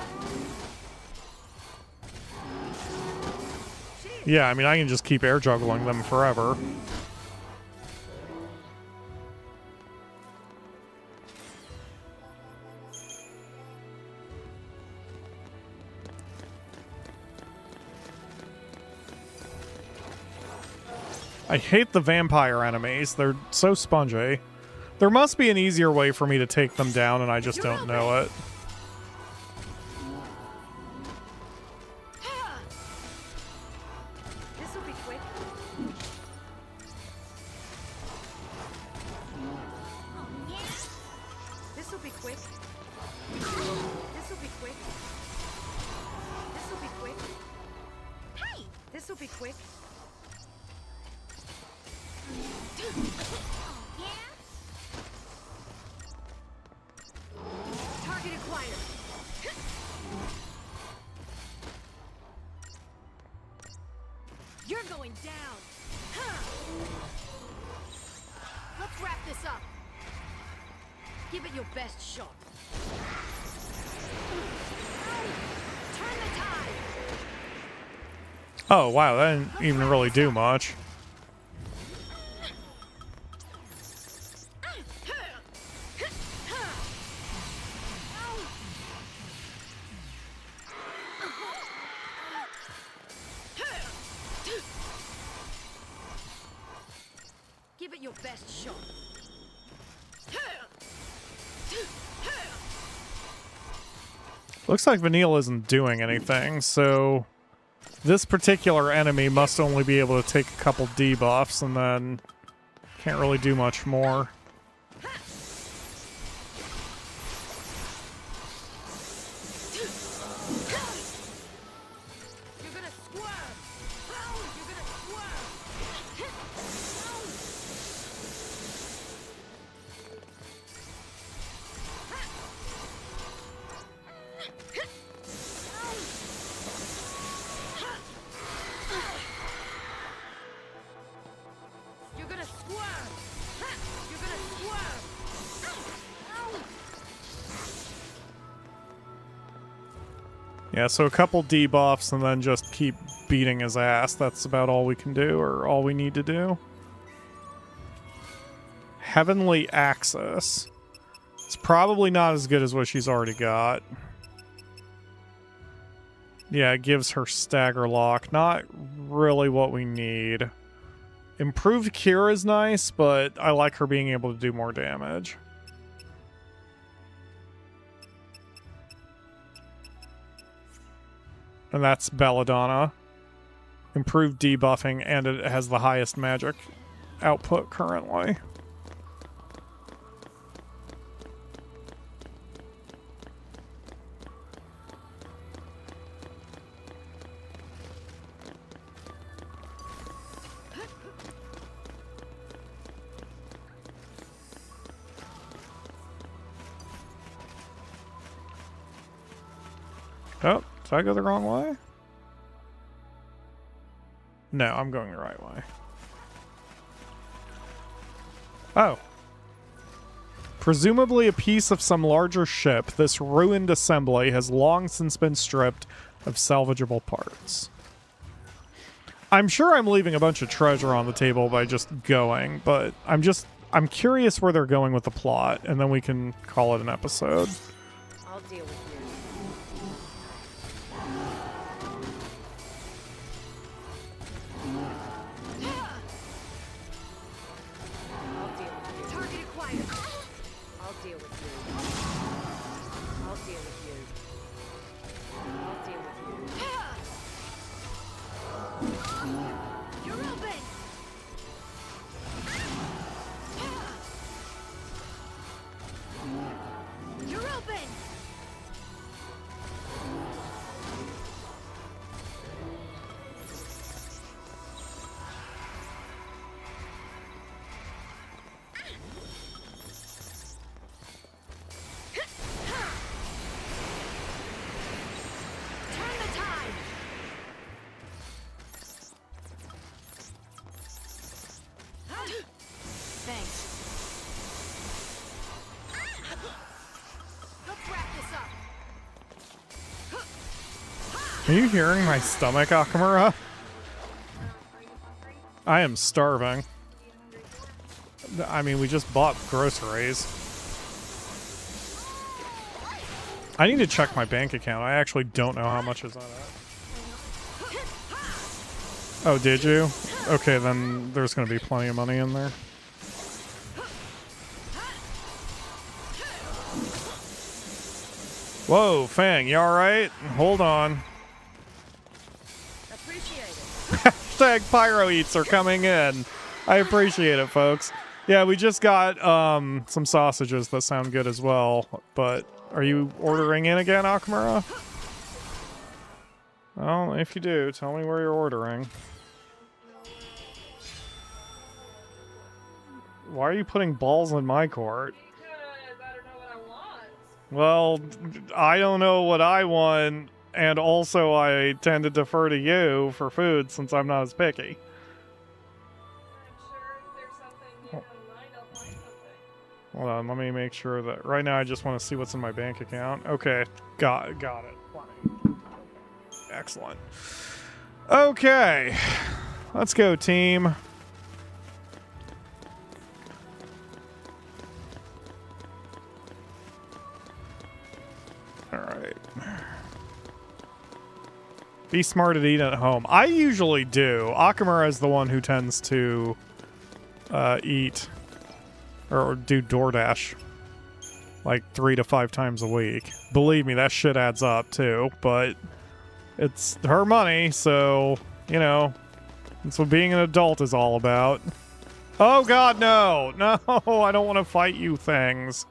Yeah, I mean, I can just keep air juggling them forever. I hate the vampire enemies. They're so spongy. There must be an easier way for me to take them down, and I just don't know it. This'll be quick. This'll be quick. This'll be quick. This'll be quick. Hey! This'll be quick. Yeah? Target acquired. You're going down. Let's wrap this up. Give it your best shot. Turn the tide. Oh, wow, that didn't even really do much. Give it your best shot. Looks like Vanille isn't doing anything, so this particular enemy must only be able to take a couple debuffs and then can't really do much more. You're gonna squirm. You're gonna squirm. You're gonna squirm. You're gonna squirm. Yeah, so a couple debuffs and then just keep beating his ass. That's about all we can do, or all we need to do. Heavenly Axis. It's probably not as good as what she's already got. Yeah, it gives her Stagger Lock. Not really what we need. Improved Cure is nice, but I like her being able to do more damage. And that's Belladonna. Improved debuffing, and it has the highest magic output currently. Oh, did I go the wrong way? No, I'm going the right way. Oh. Presumably a piece of some larger ship, this ruined assembly has long since been stripped of salvageable parts. I'm sure I'm leaving a bunch of treasure on the table by just going, but I'm curious where they're going with the plot, and then we can call it an episode. I'll deal with you. Target acquired. I'll deal with you. I'll deal with you. I'll deal with you. You're open. You're open. Turn the tide. Thanks. Let's wrap this up. Are you hearing my stomach, Akamura? I am starving. I mean, we just bought groceries. I need to check my bank account. I actually don't know how much is on it. Oh, did you? Okay, then there's going to be plenty of money in there. Whoa, Fang, you alright? Hold on. Appreciate it. Hashtag Pyro Eats are coming in. I appreciate it, folks. Yeah, we just got some sausages that sound good as well. But are you ordering in again, Akamura? Well, if you do, tell me where you're ordering. Why are you putting balls in my court? Because I don't know what I want. Well, I don't know what I want, and also I tend to defer to you for food since I'm not as picky. I'm sure if there's something you have in mind, I'll find something. Hold on, let me make sure that right now I just want to see what's in my bank account. Okay, got it. Plenty. Excellent. Okay, let's go, team. All right. Be smart at eating at home. I usually do. Akamura is the one who tends to eat or do DoorDash like 3 to 5 times a week. Believe me, that shit adds up too, but it's her money, so, you know, that's what being an adult is all about. Oh god, no! No, I don't want to fight you things.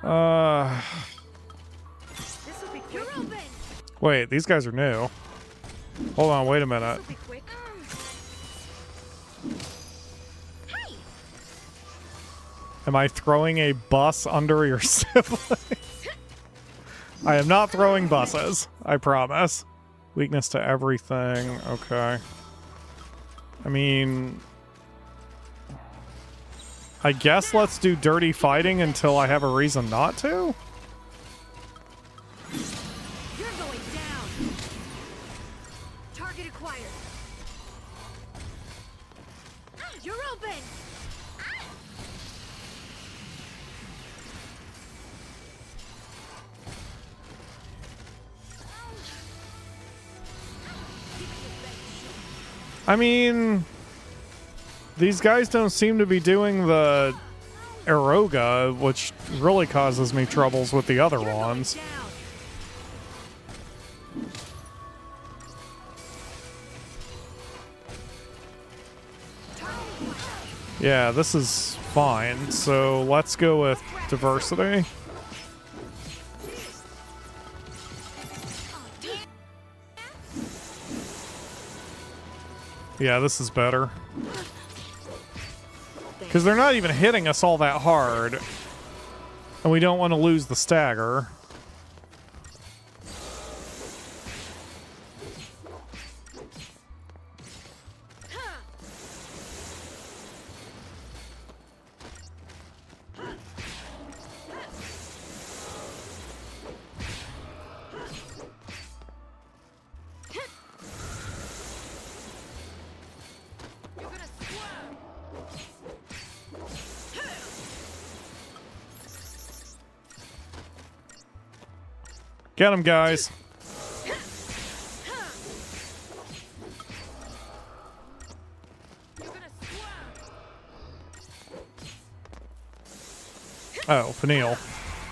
This'll be quick. Wait, these guys are new. Hold on, wait a minute. This'll be quick. Hey! Am I throwing a bus under your sibling? I am not throwing buses, I promise. Weakness to everything, okay. I mean, I guess let's do dirty fighting until I have a reason not to? You're going down. Target acquired. You're open. I mean, these guys don't seem to be doing the Eroga, which really causes me troubles with the other ones. Down. Yeah, this is fine. So let's go with diversity. Yeah, this is better. Because they're not even hitting us all that hard. And we don't want to lose the stagger. Get him, guys. Oh, Fennel.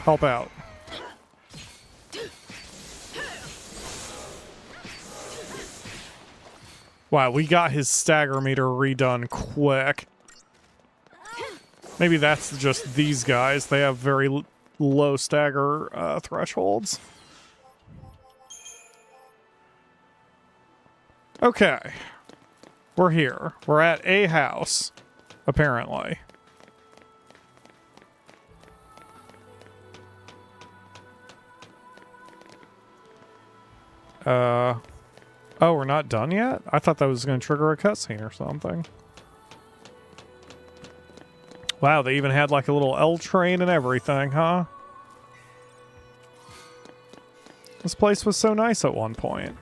Help out. Wow, we got his stagger meter redone quick. Maybe that's just these guys. They have very low stagger thresholds. Okay. We're here. We're at a house, apparently. Oh, we're not done yet? I thought that was going to trigger a cutscene or something. Wow, they even had like a little L train and everything, huh? This place was so nice at one point.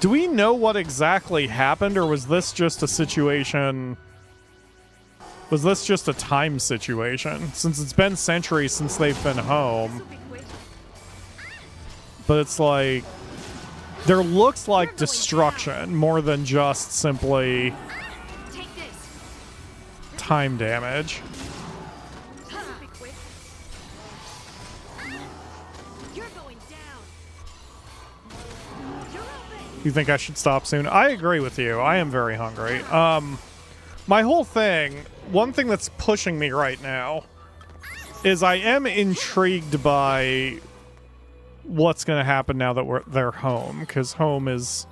Do we know what exactly happened, or was this just a situation? Was this just a time situation? Since it's been centuries since they've been home. But it's like, there looks like destruction more than just simply time damage. You think I should stop soon? I agree with you. I am very hungry. My whole thing, one thing that's pushing me right now is I am intrigued by what's going to happen now that they're home, because home is,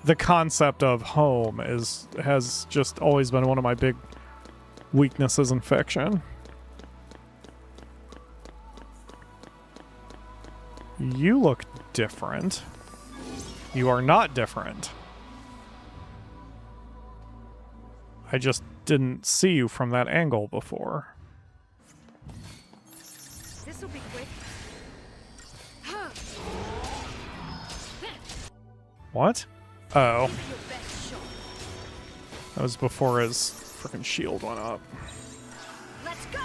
the concept of home has just always been one of my big weaknesses in fiction. You look different. You are not different. I just didn't see you from that angle before. This'll be quick. What? Oh. That was before his freaking shield went up. Let's go.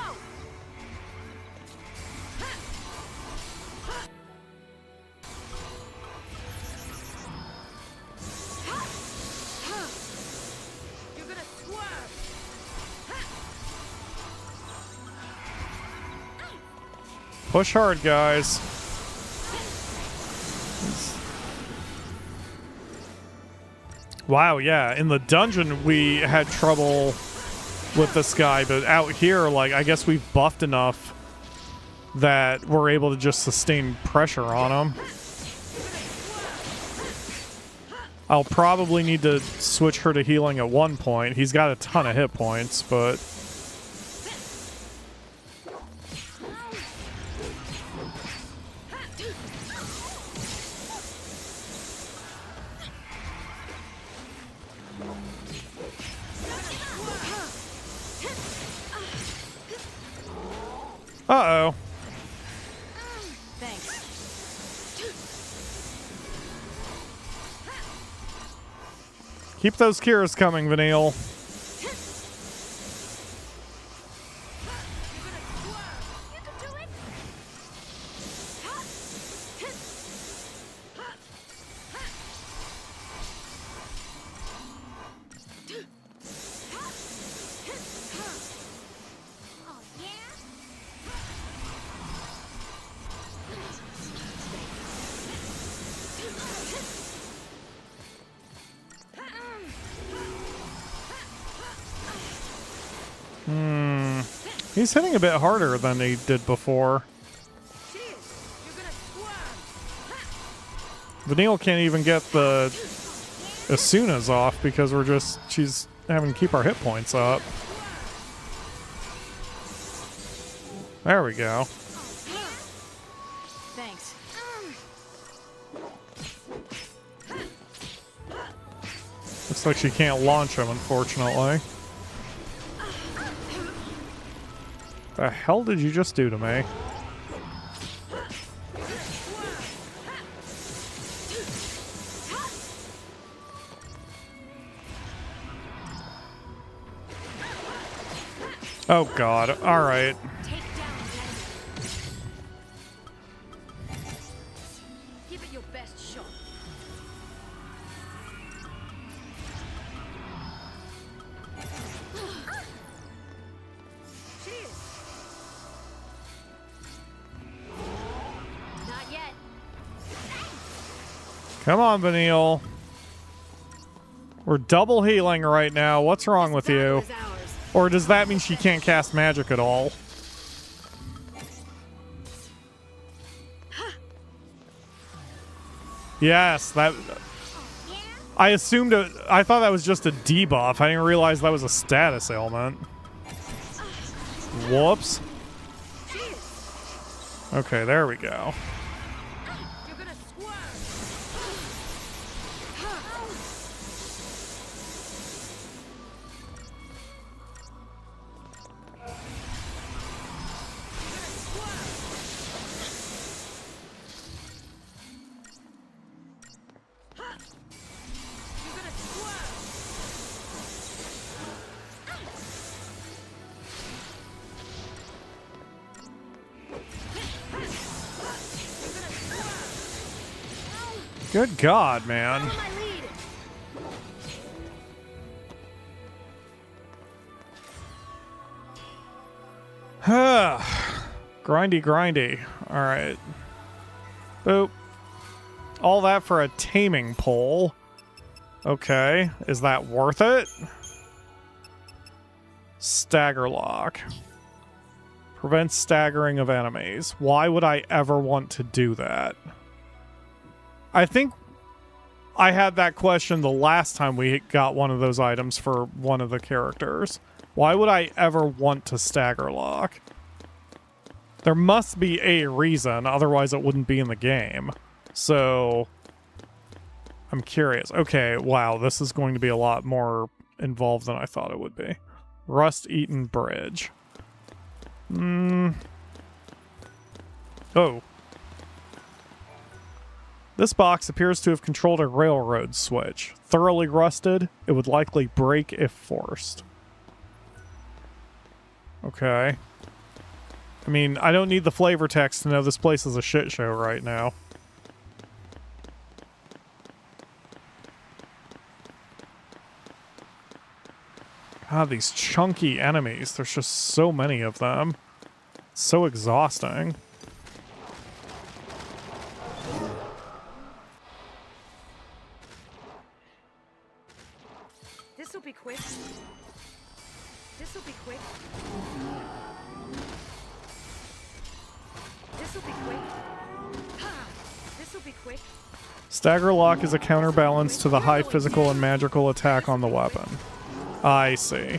You're gonna swerve. Push hard, guys. Wow, yeah, in the dungeon we had trouble with this guy, but out here, like, I guess we've buffed enough that we're able to just sustain pressure on him. I'll probably need to switch her to healing at one point. He's got a ton of hit points, but... Uh-oh. Thanks. Keep those cures coming, Vanille. He's hitting a bit harder than he did before. Vanille can't even get the Asunas off because she's having to keep our hit points up. There we go. Thanks. Looks like she can't launch him, unfortunately. The hell did you just do to me? Oh god, alright. Give it your best shot. Not yet. Come on, Vanille. We're double healing right now. What's wrong with you? Or does that mean she can't cast magic at all? Yes, that... I assumed it... I thought that was just a debuff. I didn't realize that was a status ailment. Whoops. Okay, there we go. Good God, man. Follow my lead. Grindy, grindy. Alright. Boop. All that for a taming pole. Okay. Is that worth it? Stagger lock. Prevents staggering of enemies. Why would I ever want to do that? I think I had that question the last time we got one of those items for one of the characters. Why would I ever want to stagger lock? There must be a reason, otherwise it wouldn't be in the game. So, I'm curious. Okay, wow, this is going to be a lot more involved than I thought it would be. Rust-eaten bridge. Oh. This box appears to have controlled a railroad switch. Thoroughly rusted, it would likely break if forced. Okay. I mean, I don't need the flavor text to know this place is a shit show right now. God, these chunky enemies. There's just so many of them. It's so exhausting. This'll be quick. This'll be quick. This'll be quick. This'll be quick. Stagger lock is a counterbalance to the high physical and magical attack on the weapon. I see.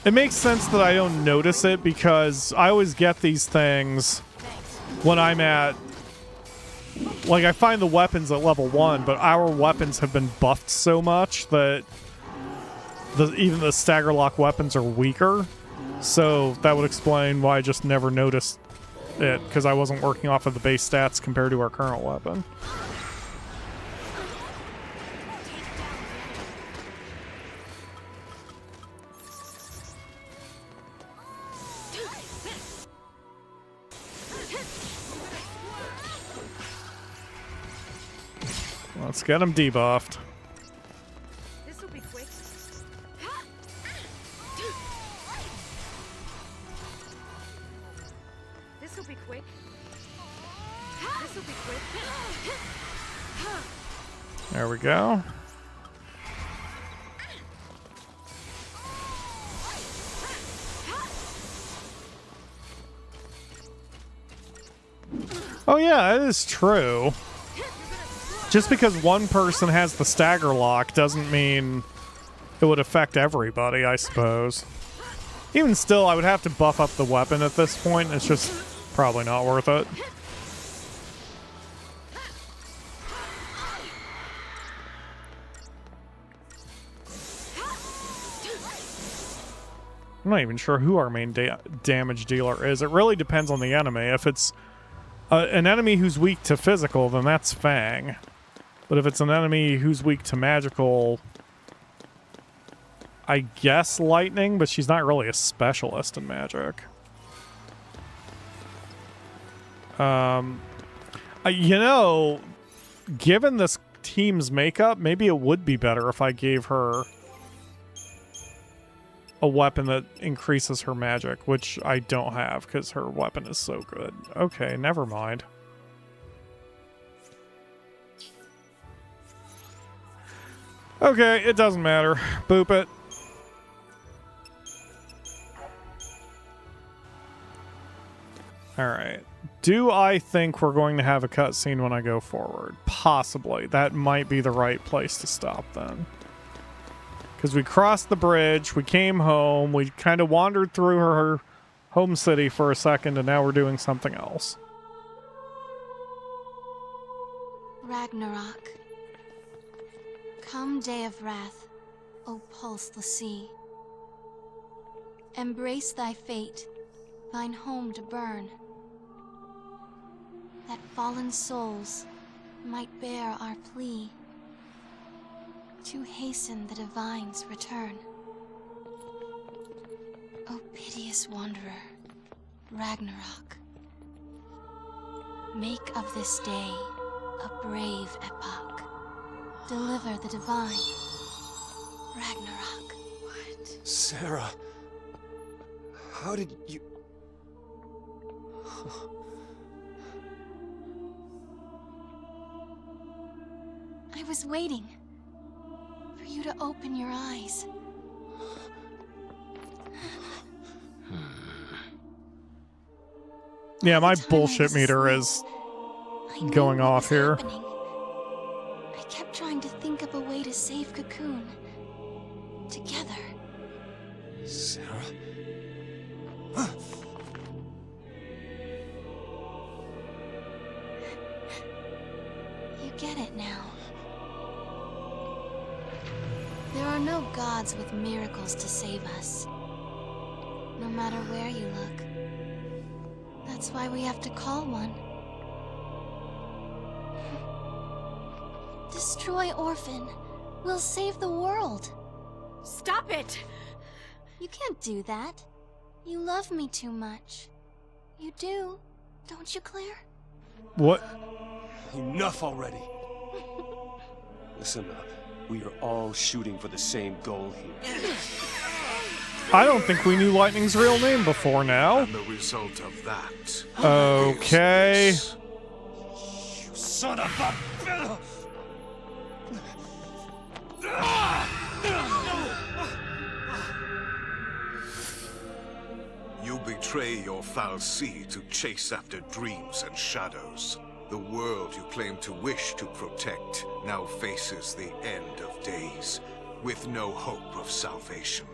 It makes sense that I don't notice it because I always get these things when I'm at... Like, I find the weapons at level 1, but our weapons have been buffed so much that even the stagger lock weapons are weaker. So that would explain why I just never noticed it, because I wasn't working off of the base stats compared to our current weapon. Let's get him debuffed. This'll be quick. This'll be quick. This'll be quick. There we go. Oh yeah, it is true. Just because one person has the stagger lock doesn't mean it would affect everybody, I suppose. Even still, I would have to buff up the weapon at this point. It's just probably not worth it. I'm not even sure who our main damage dealer is. It really depends on the enemy. If it's an enemy who's weak to physical, then that's Fang. But if it's an enemy who's weak to magical, I guess Lightning, but she's not really a specialist in magic. You know, given this team's makeup, maybe it would be better if I gave her a weapon that increases her magic, which I don't have because her weapon is so good. Okay, never mind. Okay, it doesn't matter. Boop it. Alright. Do I think we're going to have a cutscene when I go forward? Possibly. That might be the right place to stop then. Because we crossed the bridge, we came home, we kind of wandered through her home city for a second, and now we're doing something else. Ragnarok. Come, day of wrath, O pulse the sea. Embrace thy fate, thine home to burn, that fallen souls might bear our plea to hasten the divine's return. O piteous wanderer, Ragnarok, make of this day A brave epoch. Deliver the divine. Ragnarok. Sarah, how did you... I was waiting for you to open your eyes. Yeah, my The time I bullshit was meter asleep, is I knew going what off was here. happening. I kept trying to think of a way to save Cocoon. Together. Sarah? You get it now. There are no gods with miracles to save us. No matter where you look. That's why we have to call one. Destroy Orphan. We'll save the world. Stop it! You can't do that. You love me too much. You do, don't you, Claire? What? Enough already. Listen up. We are all shooting for the same goal here. I don't think we knew Lightning's real name before now. And the result of that. Okay. is You son of a... You betray your fal'Cie to chase after dreams and shadows. The world you claim to wish to protect now faces the end of days, with no hope of salvation.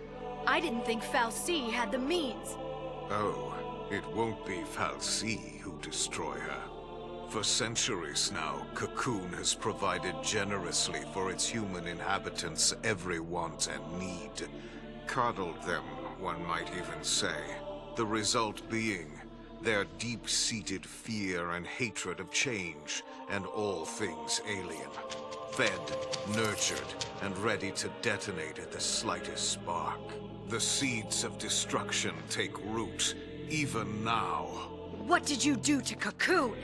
I didn't think fal'Cie had the means. Oh, it won't be fal'Cie who destroy her. For centuries now, Cocoon has provided generously for its human inhabitants every want and need. Coddled them, one might even say. The result being their deep-seated fear and hatred of change and all things alien. Fed, nurtured, and ready to detonate at the slightest spark. The seeds of destruction take root, even now. What did you do to Cocoon?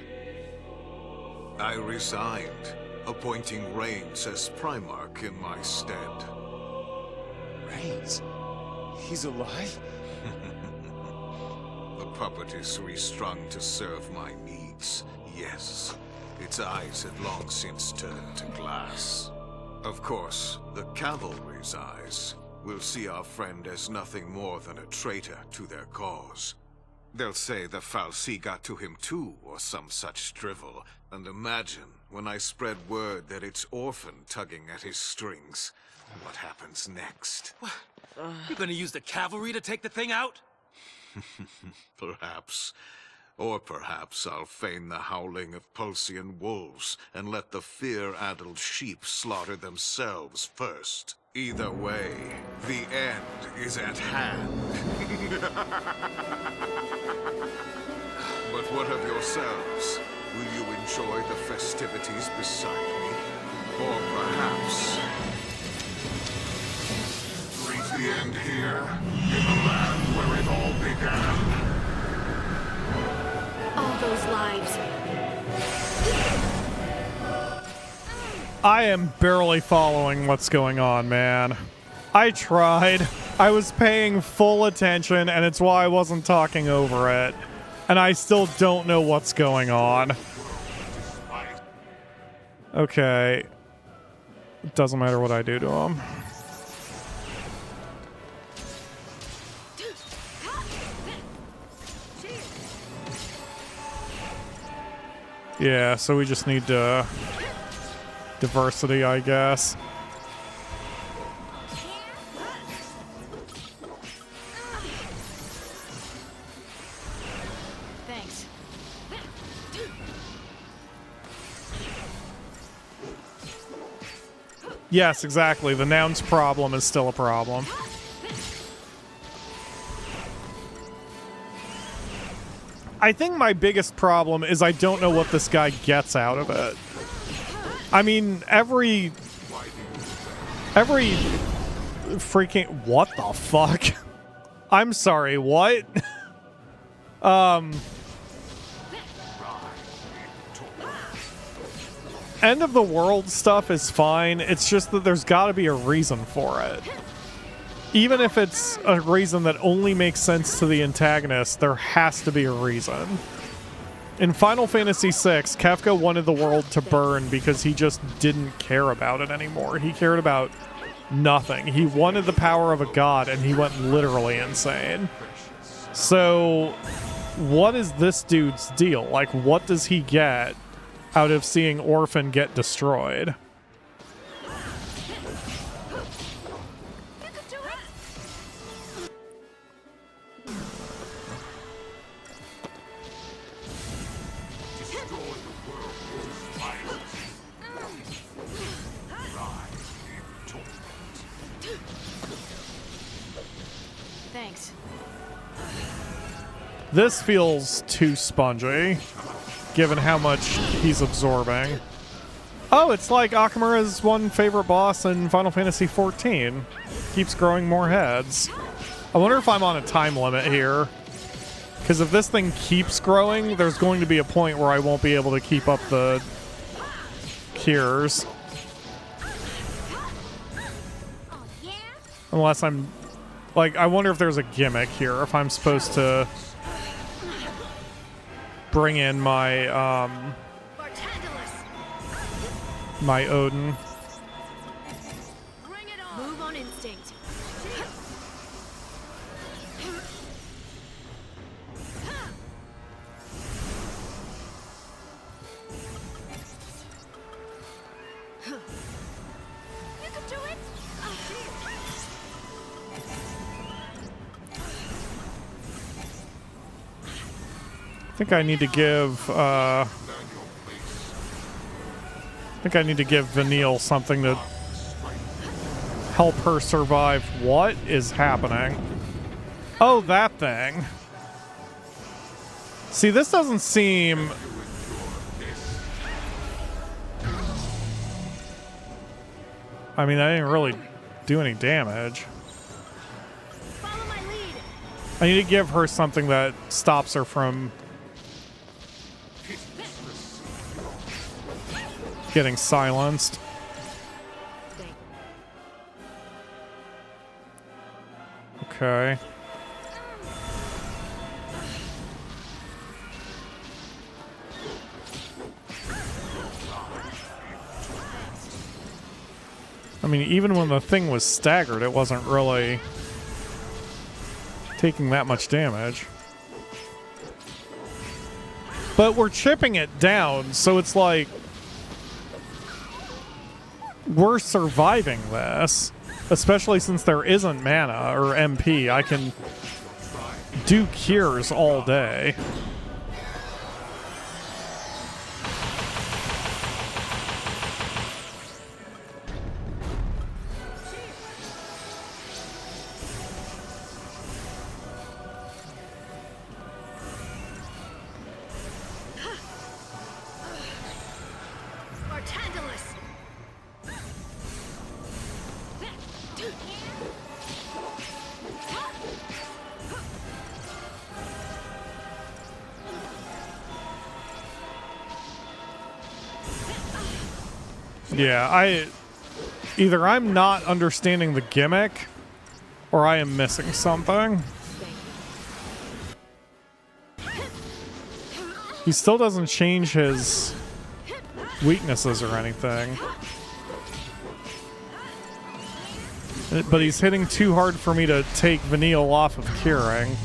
I resigned, appointing Reigns as Primarch in my stead. Reigns? He's alive? The puppet is restrung to serve my needs, yes. Its eyes had long since turned to glass. Of course, the cavalry's eyes will see our friend as nothing more than a traitor to their cause. They'll say the fal'Cie got to him too, or some such drivel. And imagine, when I spread word that it's Orphan tugging at his strings, what happens next? You gonna use the cavalry to take the thing out? Perhaps. Or perhaps I'll feign the howling of Pulsian wolves and let the fear-addled sheep slaughter themselves first. Either way, the end is at hand. But what of yourselves? Will you enjoy the festivities beside me? Or perhaps... reach the end here, in the land where it all began? All those lives. I am barely following what's going on, man. I tried. I was paying full attention, and it's why I wasn't talking over it. And I still don't know what's going on. Okay. It doesn't matter what I do to him. Yeah, so we just need diversity, I guess. Thanks. Yes, exactly. The noun's problem is still a problem. I think my biggest problem is I don't know what this guy gets out of it. I mean, every freaking... What the fuck? I'm sorry, what? end of the world stuff is fine. It's just that there's got to be a reason for it. Even if it's a reason that only makes sense to the antagonist, there has to be a reason. In Final Fantasy VI, Kefka wanted the world to burn because he just didn't care about it anymore. He cared about nothing. He wanted the power of a god, and he went literally insane. So, what is this dude's deal? Like, what does he get out of seeing Orphan get destroyed? Thanks. This feels too spongy, given how much he's absorbing. Oh, it's like Akamura's one favorite boss in Final Fantasy XIV. Keeps growing more heads. I wonder if I'm on a time limit here. Because if this thing keeps growing, there's going to be a point where I won't be able to keep up the cures. Unless I'm... Like, I wonder if there's a gimmick here, if I'm supposed to bring in my, my Odin. Move on instinct. You can do it. I think I need to give Vanille something to help her survive. What is happening? Oh, that thing. See, this doesn't seem... I mean, I didn't really do any damage. Follow my lead. I need to give her something that stops her from getting silenced. Okay. I mean, even when the thing was staggered, it wasn't really taking that much damage. But we're chipping it down, so it's like we're surviving this, especially since there isn't mana or MP. I can do cures all day. Yeah, either I'm not understanding the gimmick, or I am missing something. He still doesn't change his weaknesses or anything. But he's hitting too hard for me to take Vanille off of curing.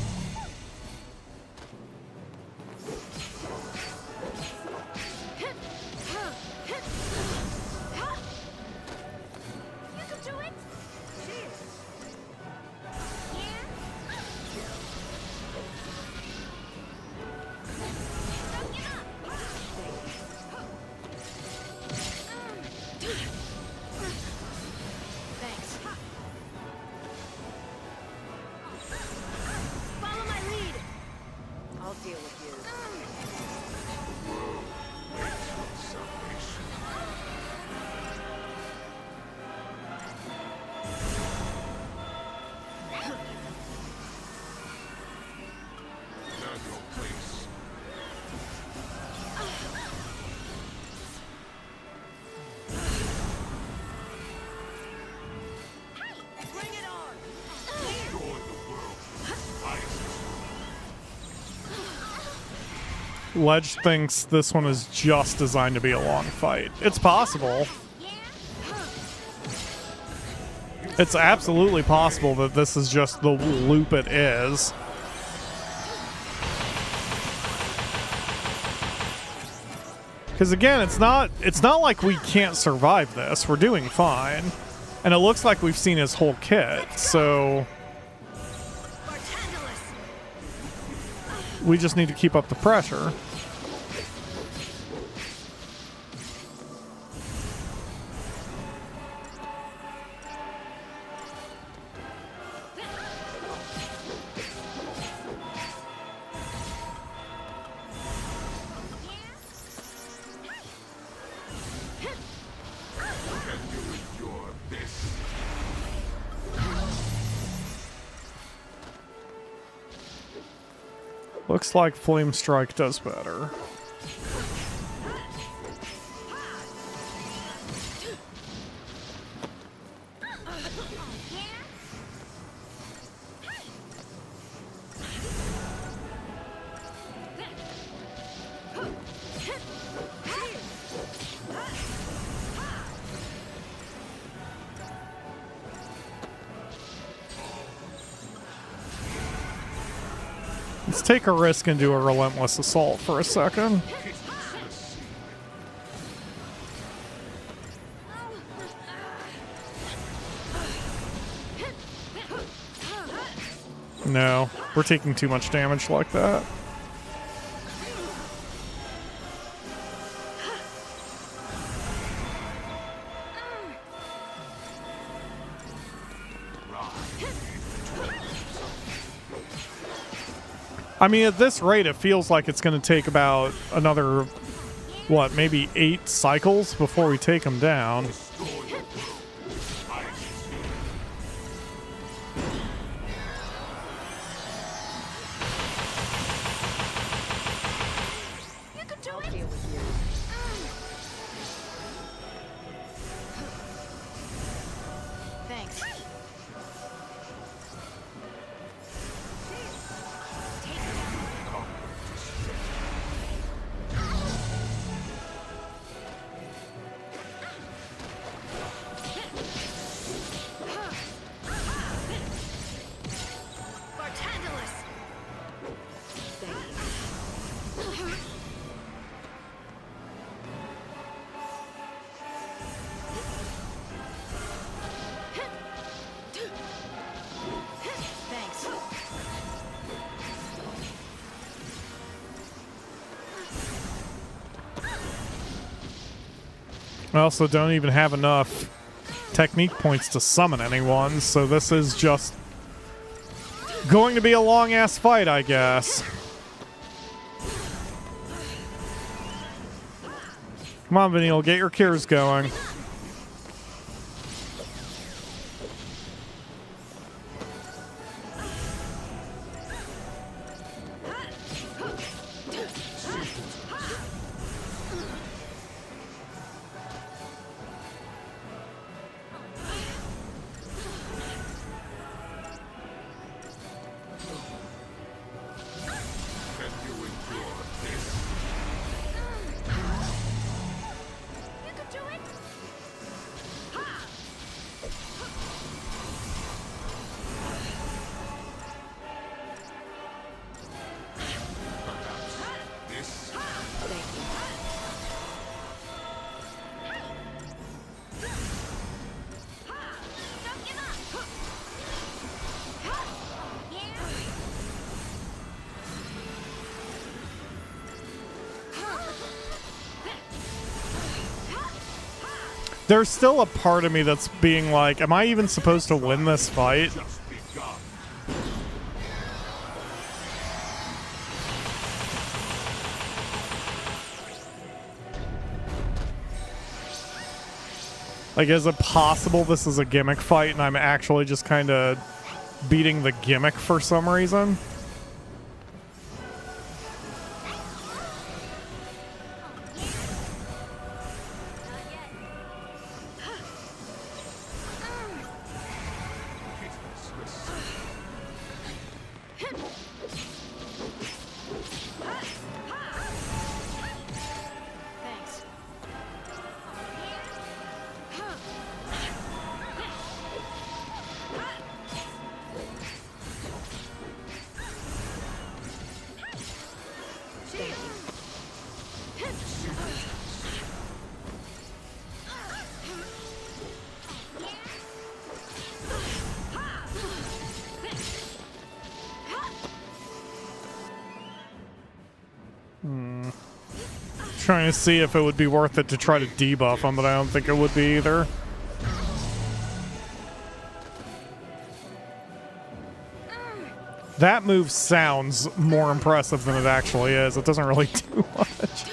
Ledge thinks this one is just designed to be a long fight. It's possible. It's absolutely possible that this is just the loop it is. Because again, it's not like we can't survive this. We're doing fine. And it looks like we've seen his whole kit, so we just need to keep up the pressure. Looks like Flame Strike does better. Let's take a risk and do a relentless assault for a second. No, we're taking too much damage like that. I mean, at this rate, it feels like it's going to take about another, what, maybe 8 cycles before we take him down. I also don't even have enough technique points to summon anyone, so this is just going to be a long-ass fight, I guess. Come on, Vanille, get your cures going. There's still a part of me that's being like, am I even supposed to win this fight? Like, is it possible this is a gimmick fight and I'm actually just kind of beating the gimmick for some reason? Trying to see if it would be worth it to try to debuff him, but I don't think it would be either. That move sounds more impressive than it actually is. It doesn't really do much.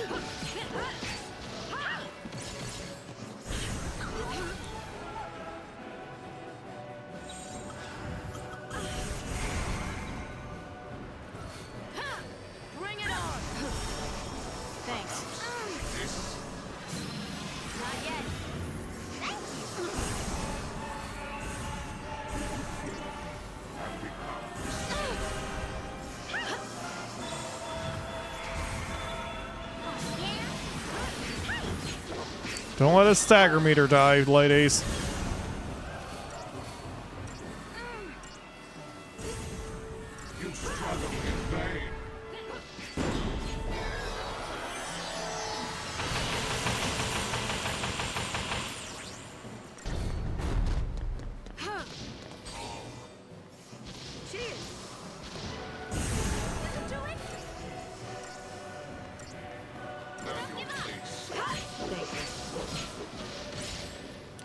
Bring it on. Thanks. Not yet. Thank Don't let his stagger meter die, ladies.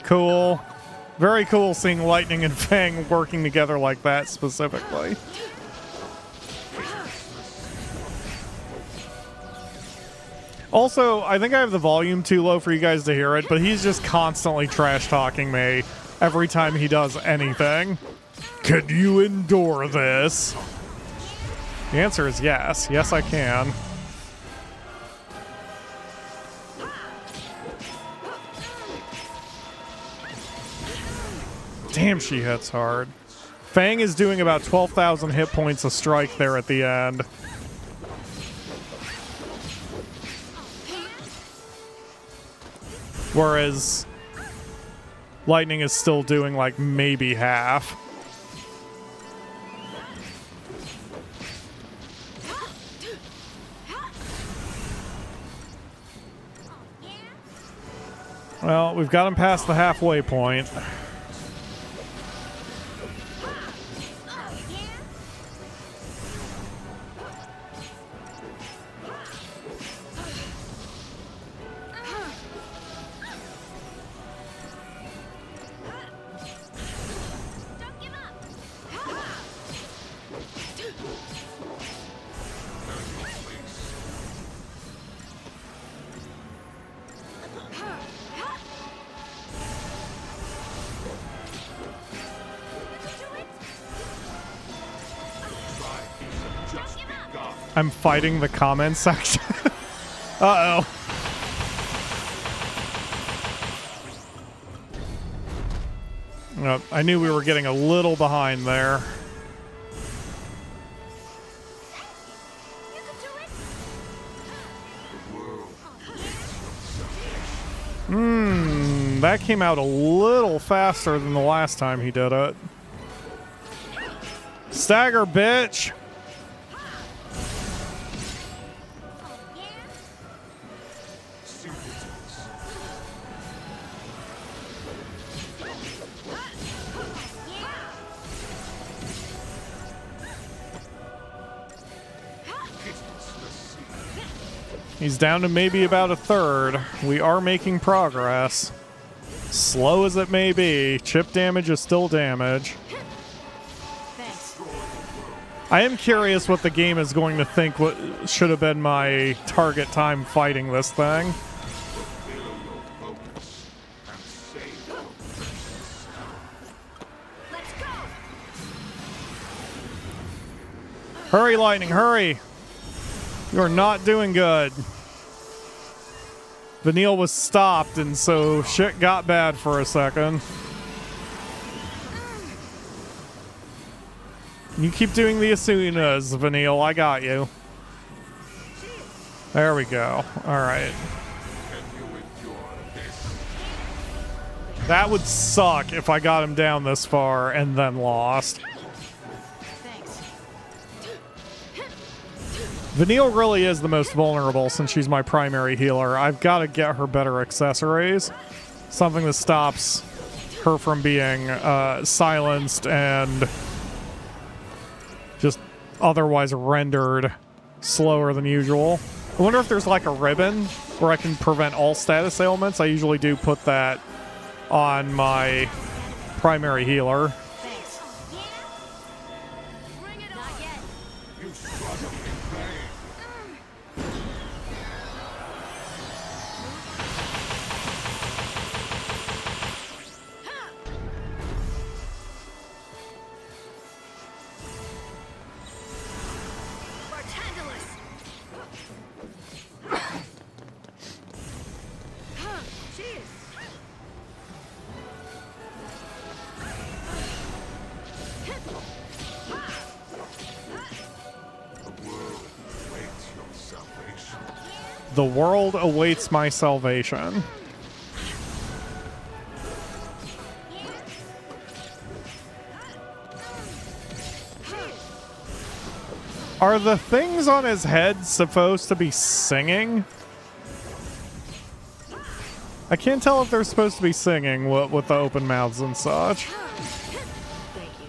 Cool. Very cool seeing Lightning and Fang working together like that specifically. Also, I think I have the volume too low for you guys to hear it, but he's just constantly trash talking me every time he does anything. Can you endure this? The answer is yes. Yes, I can. Damn, she hits hard. Fang is doing about 12,000 hit points a strike there at the end. Whereas Lightning is still doing like maybe half. Well, we've got him past the halfway point. I'm fighting the comment section. Uh-oh. I knew we were getting a little behind there. That came out a little faster than the last time he did it. Stagger, bitch! He's down to maybe about a third. We are making progress. Slow as it may be, chip damage is still damage. Thanks. I am curious what the game is going to think what should have been my target time fighting this thing. Let's go. Hurry, Lightning, hurry! You are not doing good. Vanille was stopped, and so shit got bad for a second. You keep doing the Asunas, Vanille. I got you. There we go. Alright. That would suck if I got him down this far and then lost. Vanille really is the most vulnerable since she's my primary healer. I've got to get her better accessories. Something that stops her from being silenced and just otherwise rendered slower than usual. I wonder if there's like a ribbon where I can prevent all status ailments. I usually do put that on my primary healer. Thanks. Bring it on. Not yet. You struggle in vain. The world awaits my salvation. Are the things on his head supposed to be singing? I can't tell if they're supposed to be singing with the open mouths and such. Thank you.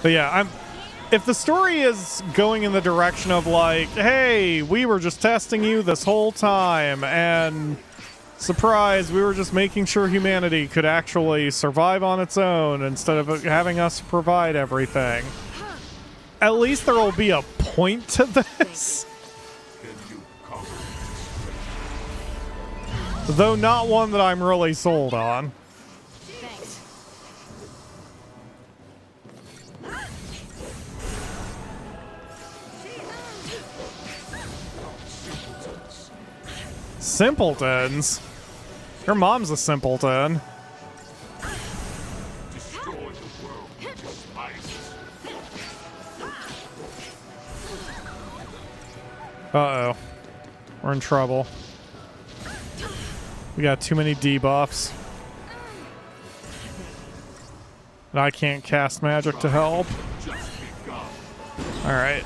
But yeah, if the story is going in the direction of like, hey, we were just testing you this whole time, and surprise, we were just making sure humanity could actually survive on its own instead of having us provide everything. At least there will be a point to this. Though not one that I'm really sold on. Thanks. Simpletons? Your mom's a simpleton. Uh-oh. We're in trouble. We got too many debuffs. And I can't cast magic to help. Alright.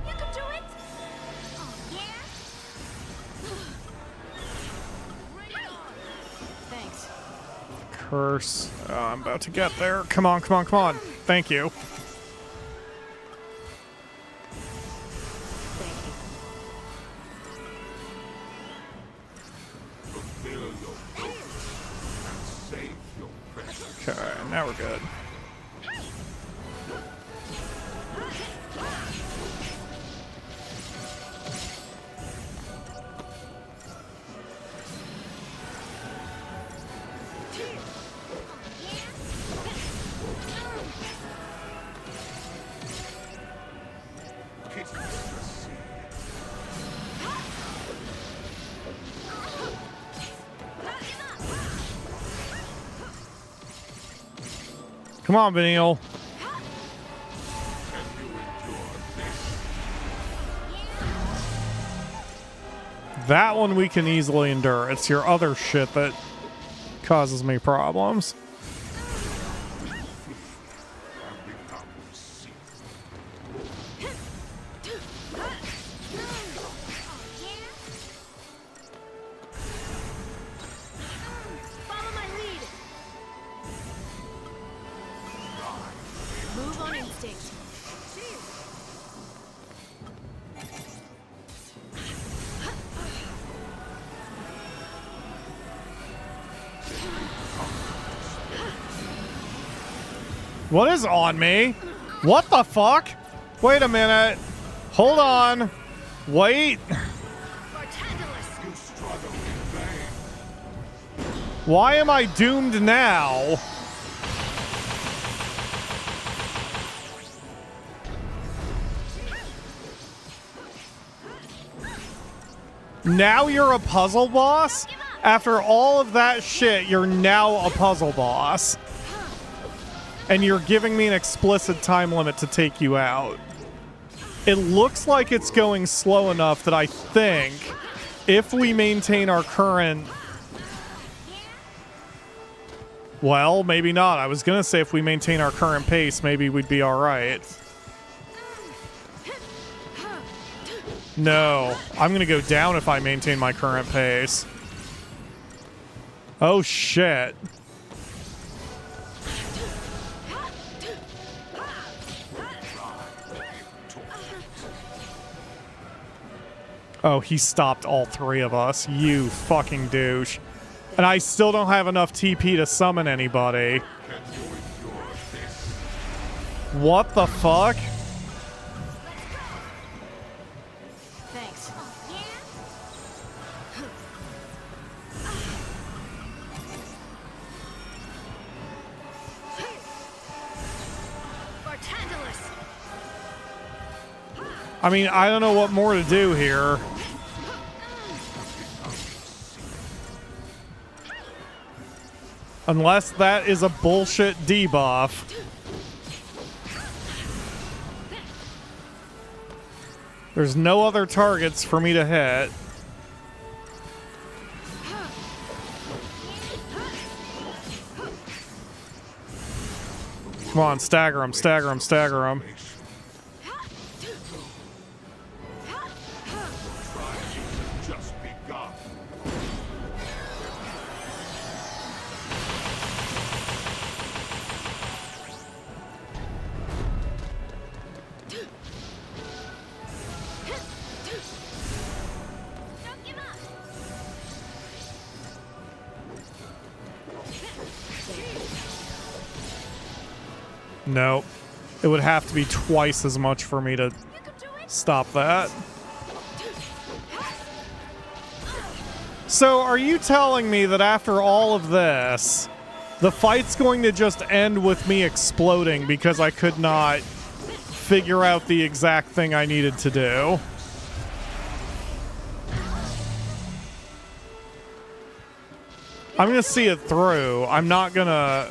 You can do it. Oh, yeah. Bring it on. Thanks. Curse. Oh, I'm about to get there. Come on, come on, come on. Thank you. Okay, now we're good. Come on, Vanille. That one we can easily endure. It's your other shit that causes me problems. Follow my lead. Move on instinct. What is on me? What the fuck? Wait a minute. Hold on. Wait. Why am I doomed now? Now you're a puzzle boss? After all of that shit, you're now a puzzle boss. And you're giving me an explicit time limit to take you out. It looks like it's going slow enough that I think if we maintain our current... Well, maybe not. I was gonna say if we maintain our current pace, maybe we'd be alright. No, I'm gonna go down if I maintain my current pace. Oh shit. Oh, he stopped all three of us. You fucking douche. And I still don't have enough TP to summon anybody. What the fuck? Thanks. I mean, I don't know what more to do here. Unless that is a bullshit debuff. There's no other targets for me to hit. Come on, stagger him, stagger him, stagger him. No. It would have to be twice as much for me to stop that. So, are you telling me that after all of this, the fight's going to just end with me exploding because I could not figure out the exact thing I needed to do? I'm gonna see it through. I'm not gonna...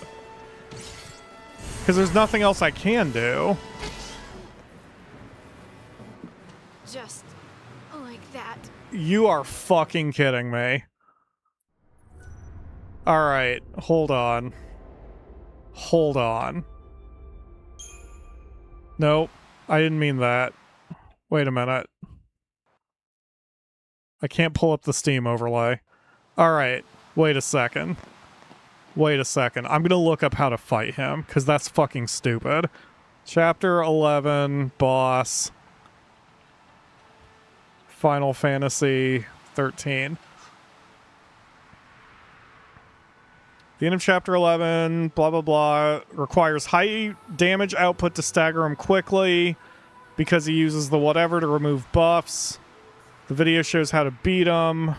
Because there's nothing else I can do. Just like that. You are fucking kidding me. Alright, hold on. Hold on. Nope, I didn't mean that. Wait a minute. I can't pull up the Steam overlay. Alright, wait a second. Wait a second. I'm gonna look up how to fight him, because that's fucking stupid. Chapter 11, boss. Final Fantasy XIII. The end of Chapter 11, blah, blah, blah. Requires high damage output to stagger him quickly, because he uses the whatever to remove buffs. The video shows how to beat him.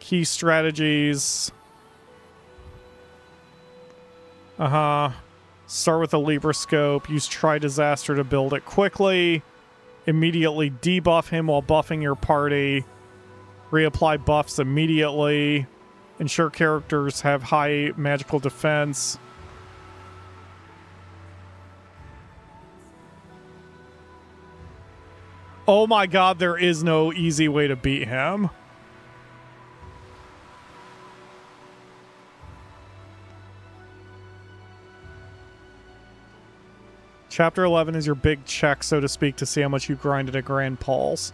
Key strategies... Start with a Libra scope. Use Tri-Disaster to build it quickly. Immediately debuff him while buffing your party. Reapply buffs immediately. Ensure characters have high magical defense. Oh my god, there is no easy way to beat him. Chapter 11 is your big check, so to speak, to see how much you grinded a Grand Pulse.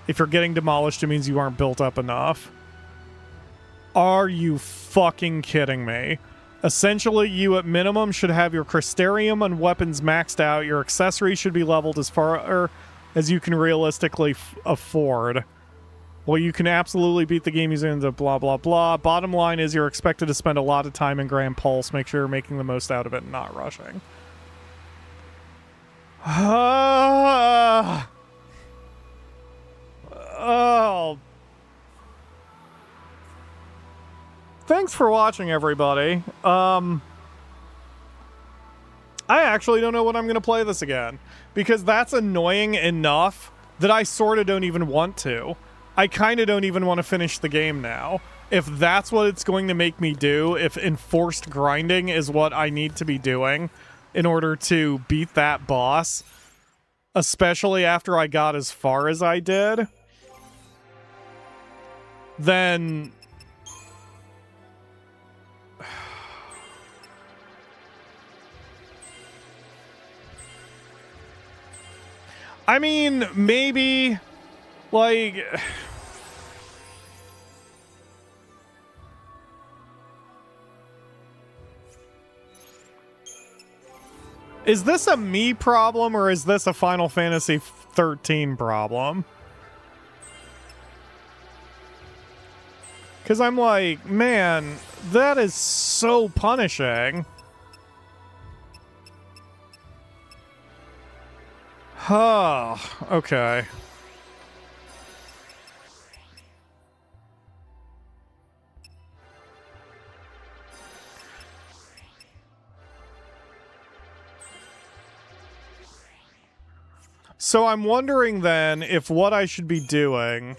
If you're getting demolished, it means you aren't built up enough. Are you fucking kidding me? Essentially, you at minimum should have your Crystarium and weapons maxed out. Your accessories should be leveled as far as you can realistically afford. Well, you can absolutely beat the game using the blah, blah, blah. Bottom line is you're expected to spend a lot of time in Grand Pulse. Make sure you're making the most out of it and not rushing. Oh. Thanks for watching, everybody. I actually don't know when I'm going to play this again, because that's annoying enough that I sort of don't even want to. I kind of don't even want to finish the game now. If that's what it's going to make me do, if enforced grinding is what I need to be doing in order to beat that boss, especially after I got as far as I did, then... I mean, maybe, like... Is this a me problem, or is this a Final Fantasy XIII problem? Because I'm like, man, that is so punishing. Huh, okay. So I'm wondering then if what I should be doing...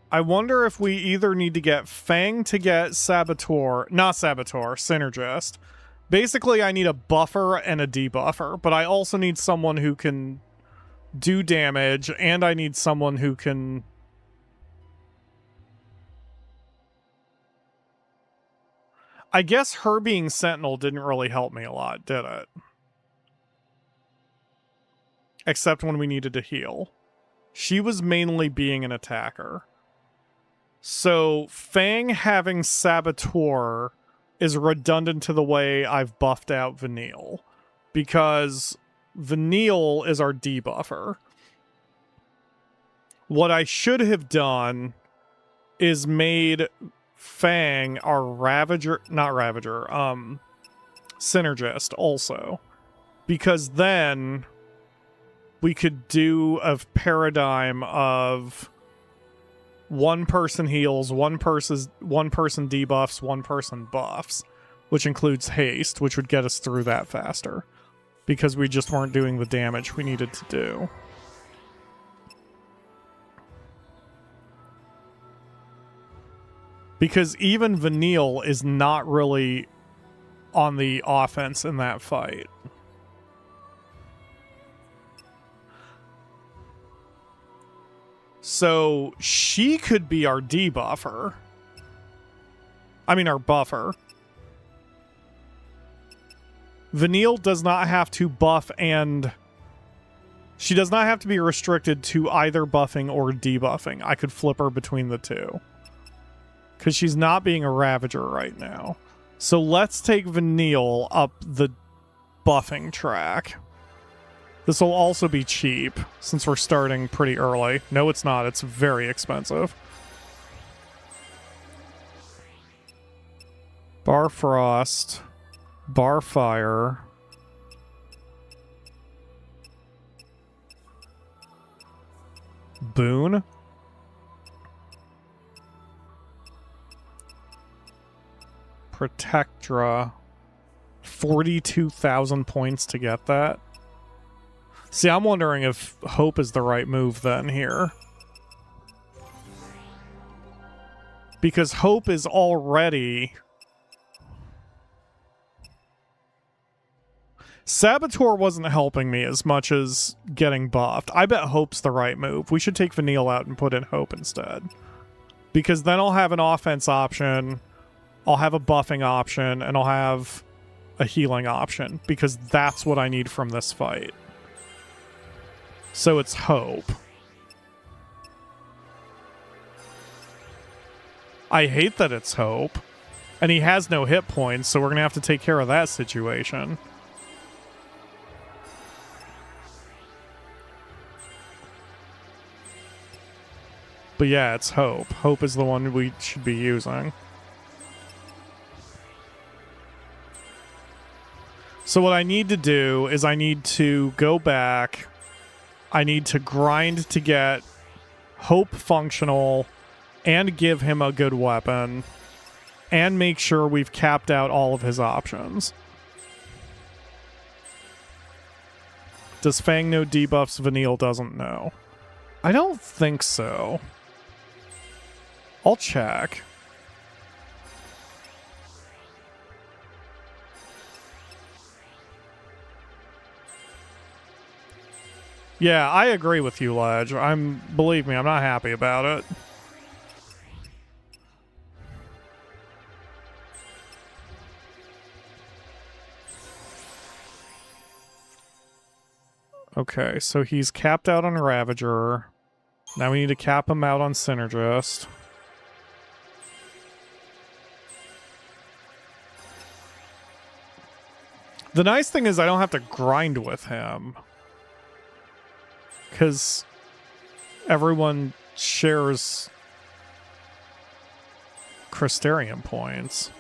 I wonder if we either need to get Fang to get Saboteur, not Saboteur, Synergist. Basically, I need a buffer and a debuffer, but I also need someone who can do damage, and I need someone who can... I guess her being Sentinel didn't really help me a lot, did it? Except when we needed to heal. She was mainly being an attacker. So, Fang having Saboteur is redundant to the way I've buffed out Vanille. Because Vanille is our debuffer. What I should have done is made Fang our Ravager, not Ravager, Synergist also. Because then we could do a paradigm of one person heals, one person debuffs, one person buffs, which includes haste, which would get us through that faster. Because we just weren't doing the damage we needed to do. Because even Vanille is not really on the offense in that fight. So she could be our debuffer. I mean our buffer. Vanille does not have to buff and... She does not have to be restricted to either buffing or debuffing. I could flip her between the two. Because she's not being a Ravager right now. So let's take Vanille up the buffing track. This will also be cheap, since we're starting pretty early. No, it's not. It's very expensive. Bar Frost. Bar Fire. Boon. Protectra. 42,000 points to get that. See, I'm wondering if Hope is the right move then here. Because Hope is already... Saboteur wasn't helping me as much as getting buffed. I bet Hope's the right move. We should take Vanille out and put in Hope instead. Because then I'll have an offense option, I'll have a buffing option, and I'll have a healing option. Because that's what I need from this fight. So it's Hope. I hate that it's Hope. And he has no hit points, so we're going to have to take care of that situation. But yeah, it's Hope. Hope is the one we should be using. So what I need to do is I need to go back. I need to grind to get Hope functional and give him a good weapon and make sure we've capped out all of his options. Does Fang know debuffs? Vanille doesn't know. I don't think so. I'll check. Yeah, I agree with you, Ledge. Believe me, I'm not happy about it. Okay, so he's capped out on Ravager. Now we need to cap him out on Synergist. The nice thing is I don't have to grind with him. Because everyone shares Crystarium points.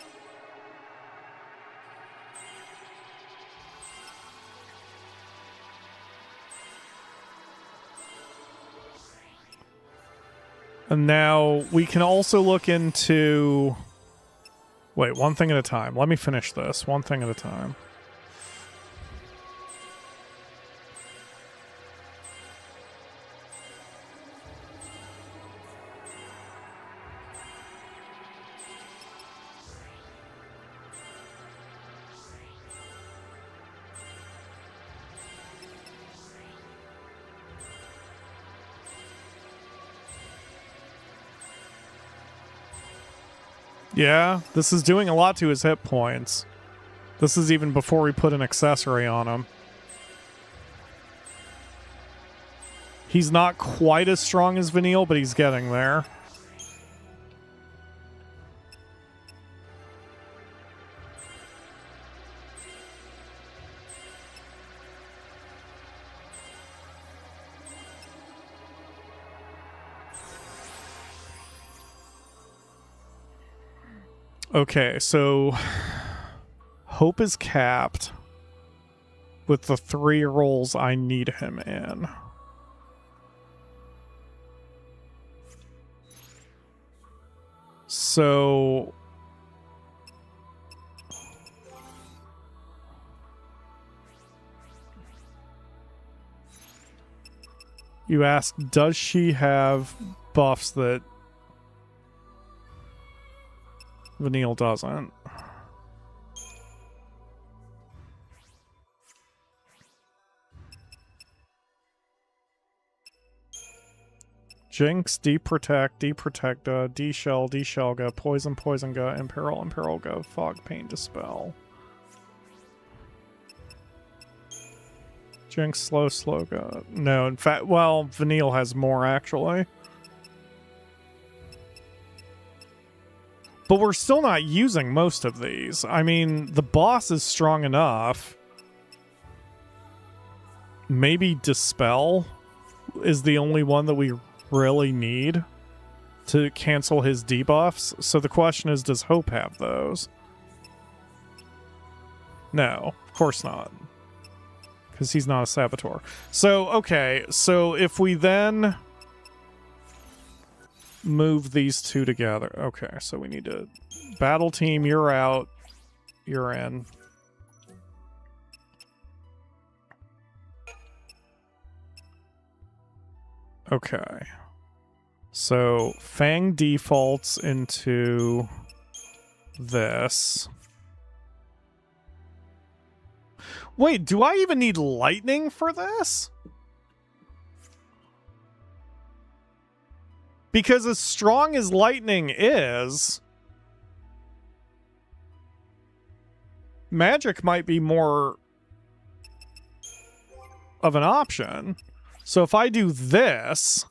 And now we can also look into... Wait, one thing at a time. Let me finish this. One thing at a time. Yeah, this is doing a lot to his hit points. This is even before we put an accessory on him. He's not quite as strong as Vanille, but he's getting there. Okay, so Hope is capped with the 3 rolls I need him in. So you ask, does she have buffs that Vanille doesn't? Jinx, Deprotect, D-Shell, D-Shell-ga, Poison-ga, Imperil-ga, Fog, Pain, Dispel. Jinx, Slow-ga. No, in fact, well, Vanille has more, actually. But we're still not using most of these. I mean, the boss is strong enough. Maybe Dispel is the only one that we really need to cancel his debuffs. So the question is, does Hope have those? No, of course not. Because he's not a Saboteur. So, okay, so if we then move these two together. Okay, so we need to... Battle team, you're out. You're in. Okay. So Fang defaults into this. Wait, do I even need lightning for this? Because as strong as lightning is, magic might be more of an option. So if I do this,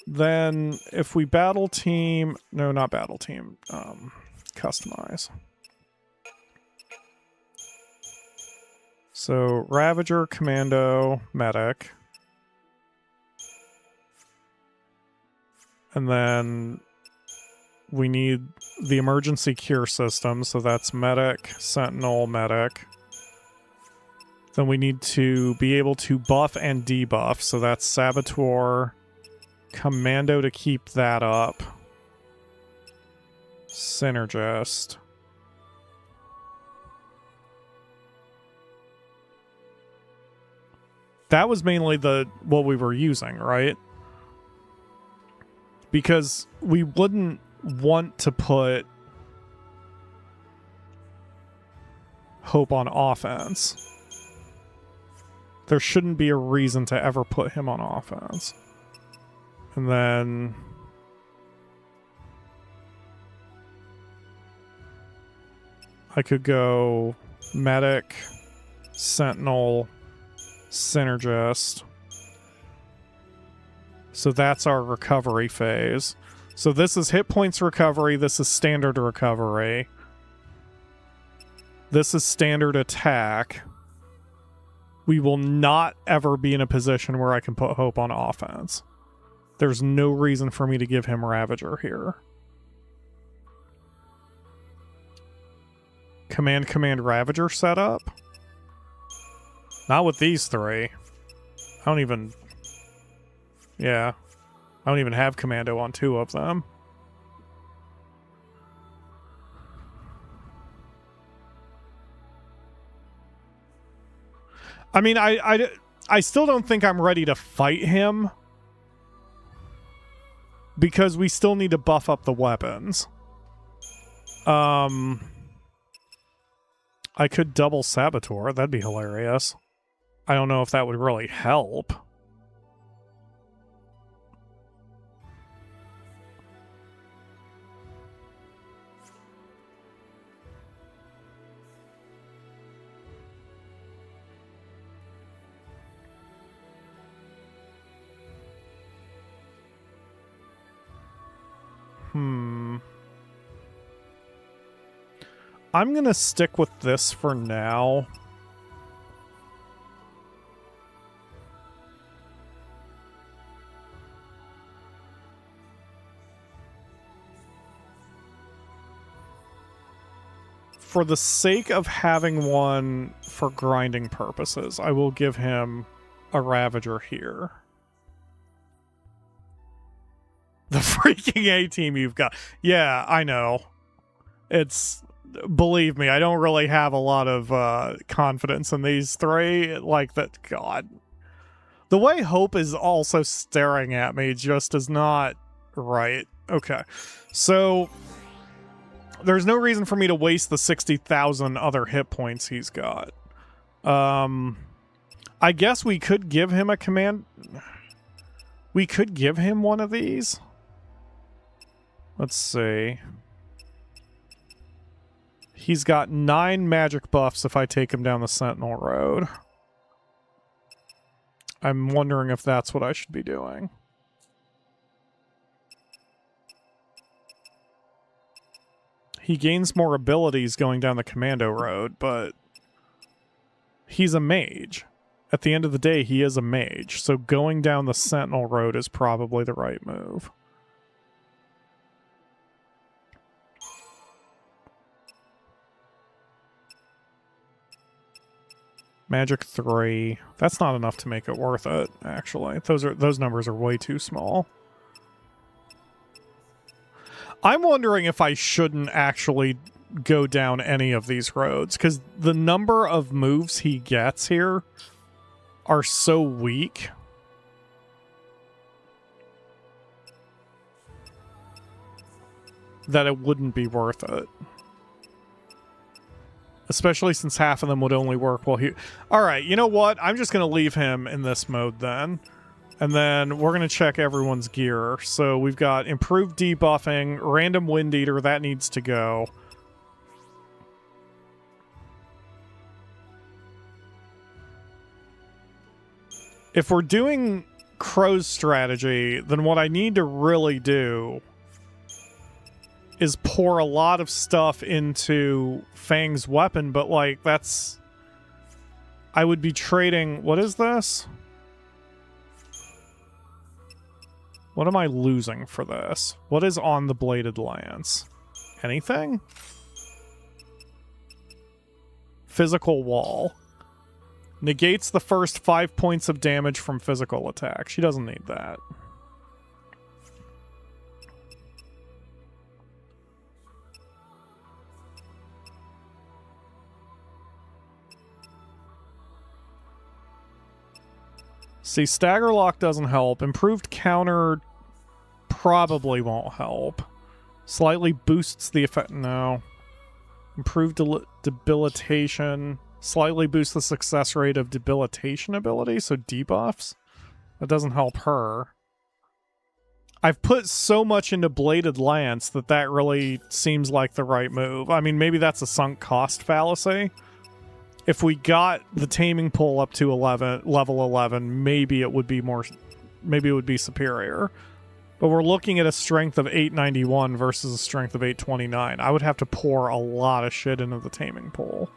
then if we battle team, no, not battle team, customize. So Ravager, Commando, Medic. And then we need the emergency cure system, so that's Medic, Sentinel, Medic. Then we need to be able to buff and debuff, so that's Saboteur, Commando to keep that up, Synergist. That was mainly what we were using, right? Because we wouldn't want to put Hope on offense. There shouldn't be a reason to ever put him on offense. And then I could go Medic, Sentinel, Synergist, So that's our recovery phase. So this is hit points recovery. This is standard recovery. This is standard attack. We will not ever be in a position where I can put hope on offense. There's no reason for me to give him Ravager here. Command Ravager setup? Not with these three. I don't even... Yeah. I don't even have Commando on 2 of them. I mean, I still don't think I'm ready to fight him. Because we still need to buff up the weapons. I could double Saboteur. That'd be hilarious. I don't know if that would really help. I'm gonna stick with this for now. For the sake of having one for grinding purposes, I will give him a Ravager here. The freaking A-team you've got. Yeah, I know. It's... Believe me, I don't really have a lot of confidence in these three. Like that, God. The way Hope is also staring at me just is not right. Okay. So, there's no reason for me to waste the 60,000 other hit points he's got. I guess we could give him a command... We could give him one of these. Let's see. He's got 9 magic buffs if I take him down the Sentinel Road. I'm wondering if that's what I should be doing. He gains more abilities going down the Commando Road, but he's a mage. At the end of the day, he is a mage, so going down the Sentinel Road is probably the right move. Magic 3. That's not enough to make it worth it, actually. Those numbers are way too small. I'm wondering if I shouldn't actually go down any of these roads, because the number of moves he gets here are so weak. That it wouldn't be worth it. Especially since half of them would only work while he... Alright, you know what? I'm just going to leave him in this mode then. And then we're going to check everyone's gear. So we've got improved debuffing, random Wind Eater, that needs to go. If we're doing Crow's strategy, then what I need to really do is pour a lot of stuff into Fang's weapon, but like that's... I would be trading... What is this? What am I losing for this? What is on the Bladed Lance? Anything? Physical Wall. Negates the first 5 points of damage from physical attack. She doesn't need that. See, Stagger Lock doesn't help. Improved Counter probably won't help. Slightly boosts the effect. No. Improved Debilitation. Slightly boosts the success rate of Debilitation ability, so debuffs. That doesn't help her. I've put so much into Bladed Lance that really seems like the right move. I mean, maybe that's a sunk cost fallacy. If we got the Taming Pull up to level 11, maybe it would be more maybe it would be superior. But we're looking at a strength of 891 versus a strength of 829. I would have to pour a lot of shit into the taming pool.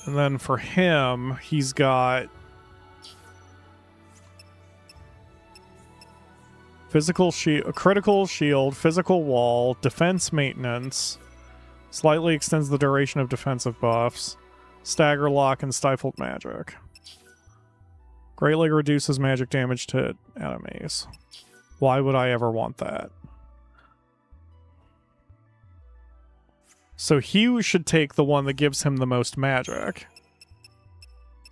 And then for him, he's got physical shield, critical shield, physical wall, defense maintenance, slightly extends the duration of defensive buffs, stagger lock, and stifled magic. Greatly reduces magic damage to enemies. Why would I ever want that? So he should take the one that gives him the most magic,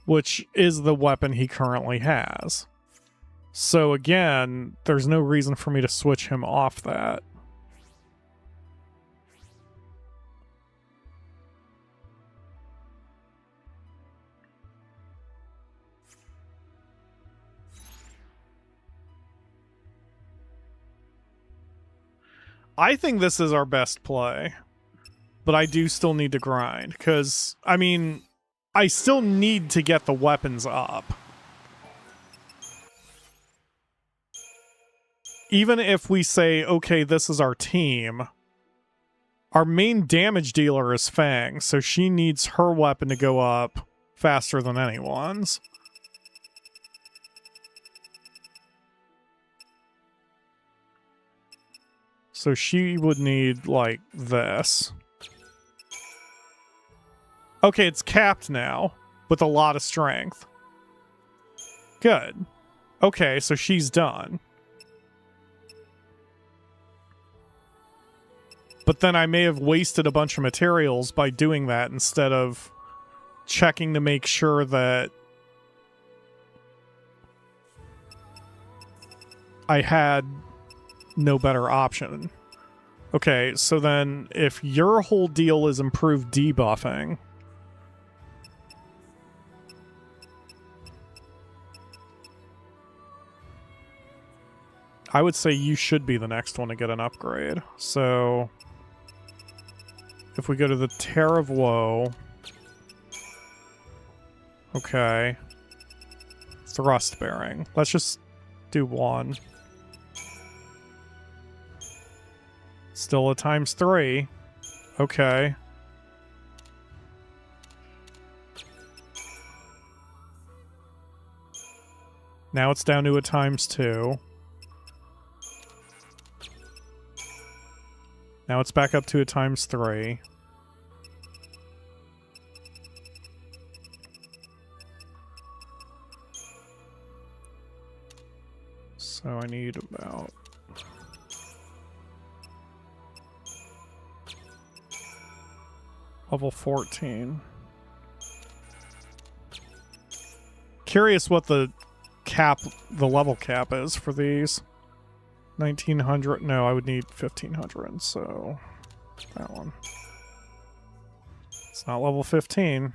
which is the weapon he currently has. So again, there's no reason for me to switch him off that. I think this is our best play. But I do still need to grind, because, I mean, I still need to get the weapons up. Even if we say, okay, this is our team, our main damage dealer is Fang, so she needs her weapon to go up faster than anyone's. So she would need, like, this. Okay, it's capped now, with a lot of strength. Good. Okay, so she's done. But then I may have wasted a bunch of materials by doing that instead of checking to make sure that I had no better option. Okay, so then if your whole deal is improved debuffing, I would say you should be the next one to get an upgrade. So if we go to the Tear of Woe, okay, thrust bearing. Let's just do one. Still a ×3. Okay. Now it's down to a ×2. Now it's back up to a ×3. So I need about... level 14. Curious what the level cap is for these. 1900. No, I would need 1500. So that one. It's not level 15.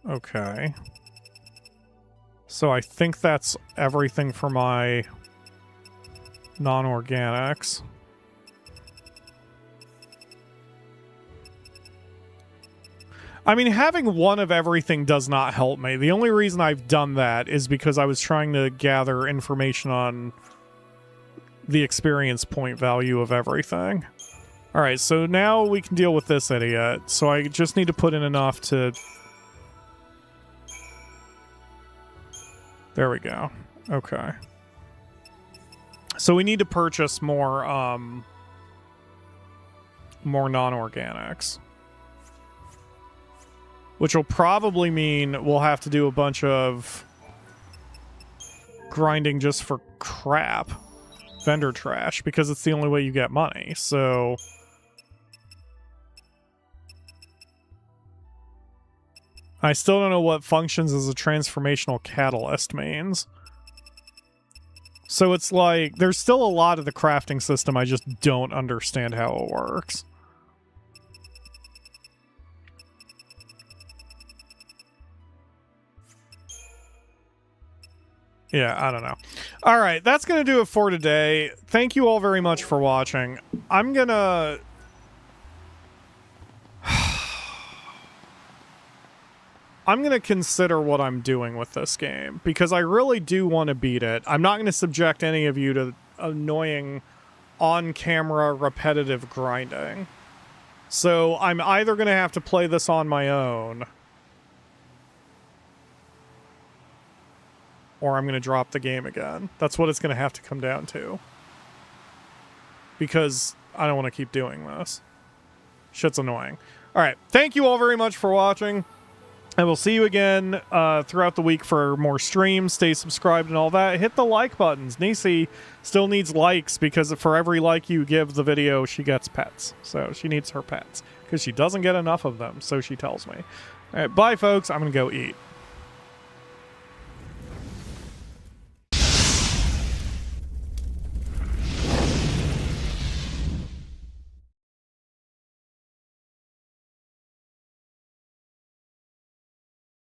Okay. So I think that's everything for my non-organics. I mean, having one of everything does not help me. The only reason I've done that is because I was trying to gather information on the experience point value of everything. Alright, so now we can deal with this idiot. So I just need to put in enough to... There we go. Okay. So we need to purchase more non-organics. Which will probably mean we'll have to do a bunch of grinding just for crap. Vendor trash, because it's the only way you get money, so... I still don't know what functions as a transformational catalyst means. So it's like, there's still a lot of the crafting system I just don't understand how it works. Yeah, I don't know. All right, that's going to do it for today. Thank you all very much for watching. I'm going to... I'm going to consider what I'm doing with this game, because I really do want to beat it. I'm not going to subject any of you to annoying on-camera repetitive grinding. So I'm either going to have to play this on my own, or I'm going to drop the game again. That's what it's going to have to come down to. Because I don't want to keep doing this. Shit's annoying. Alright, thank you all very much for watching. And we'll see you again throughout the week for more streams. Stay subscribed and all that. Hit the like buttons. Nisi still needs likes, because for every like you give the video, she gets pets. So she needs her pets, because she doesn't get enough of them, so she tells me. All right, bye, folks. I'm going to go eat.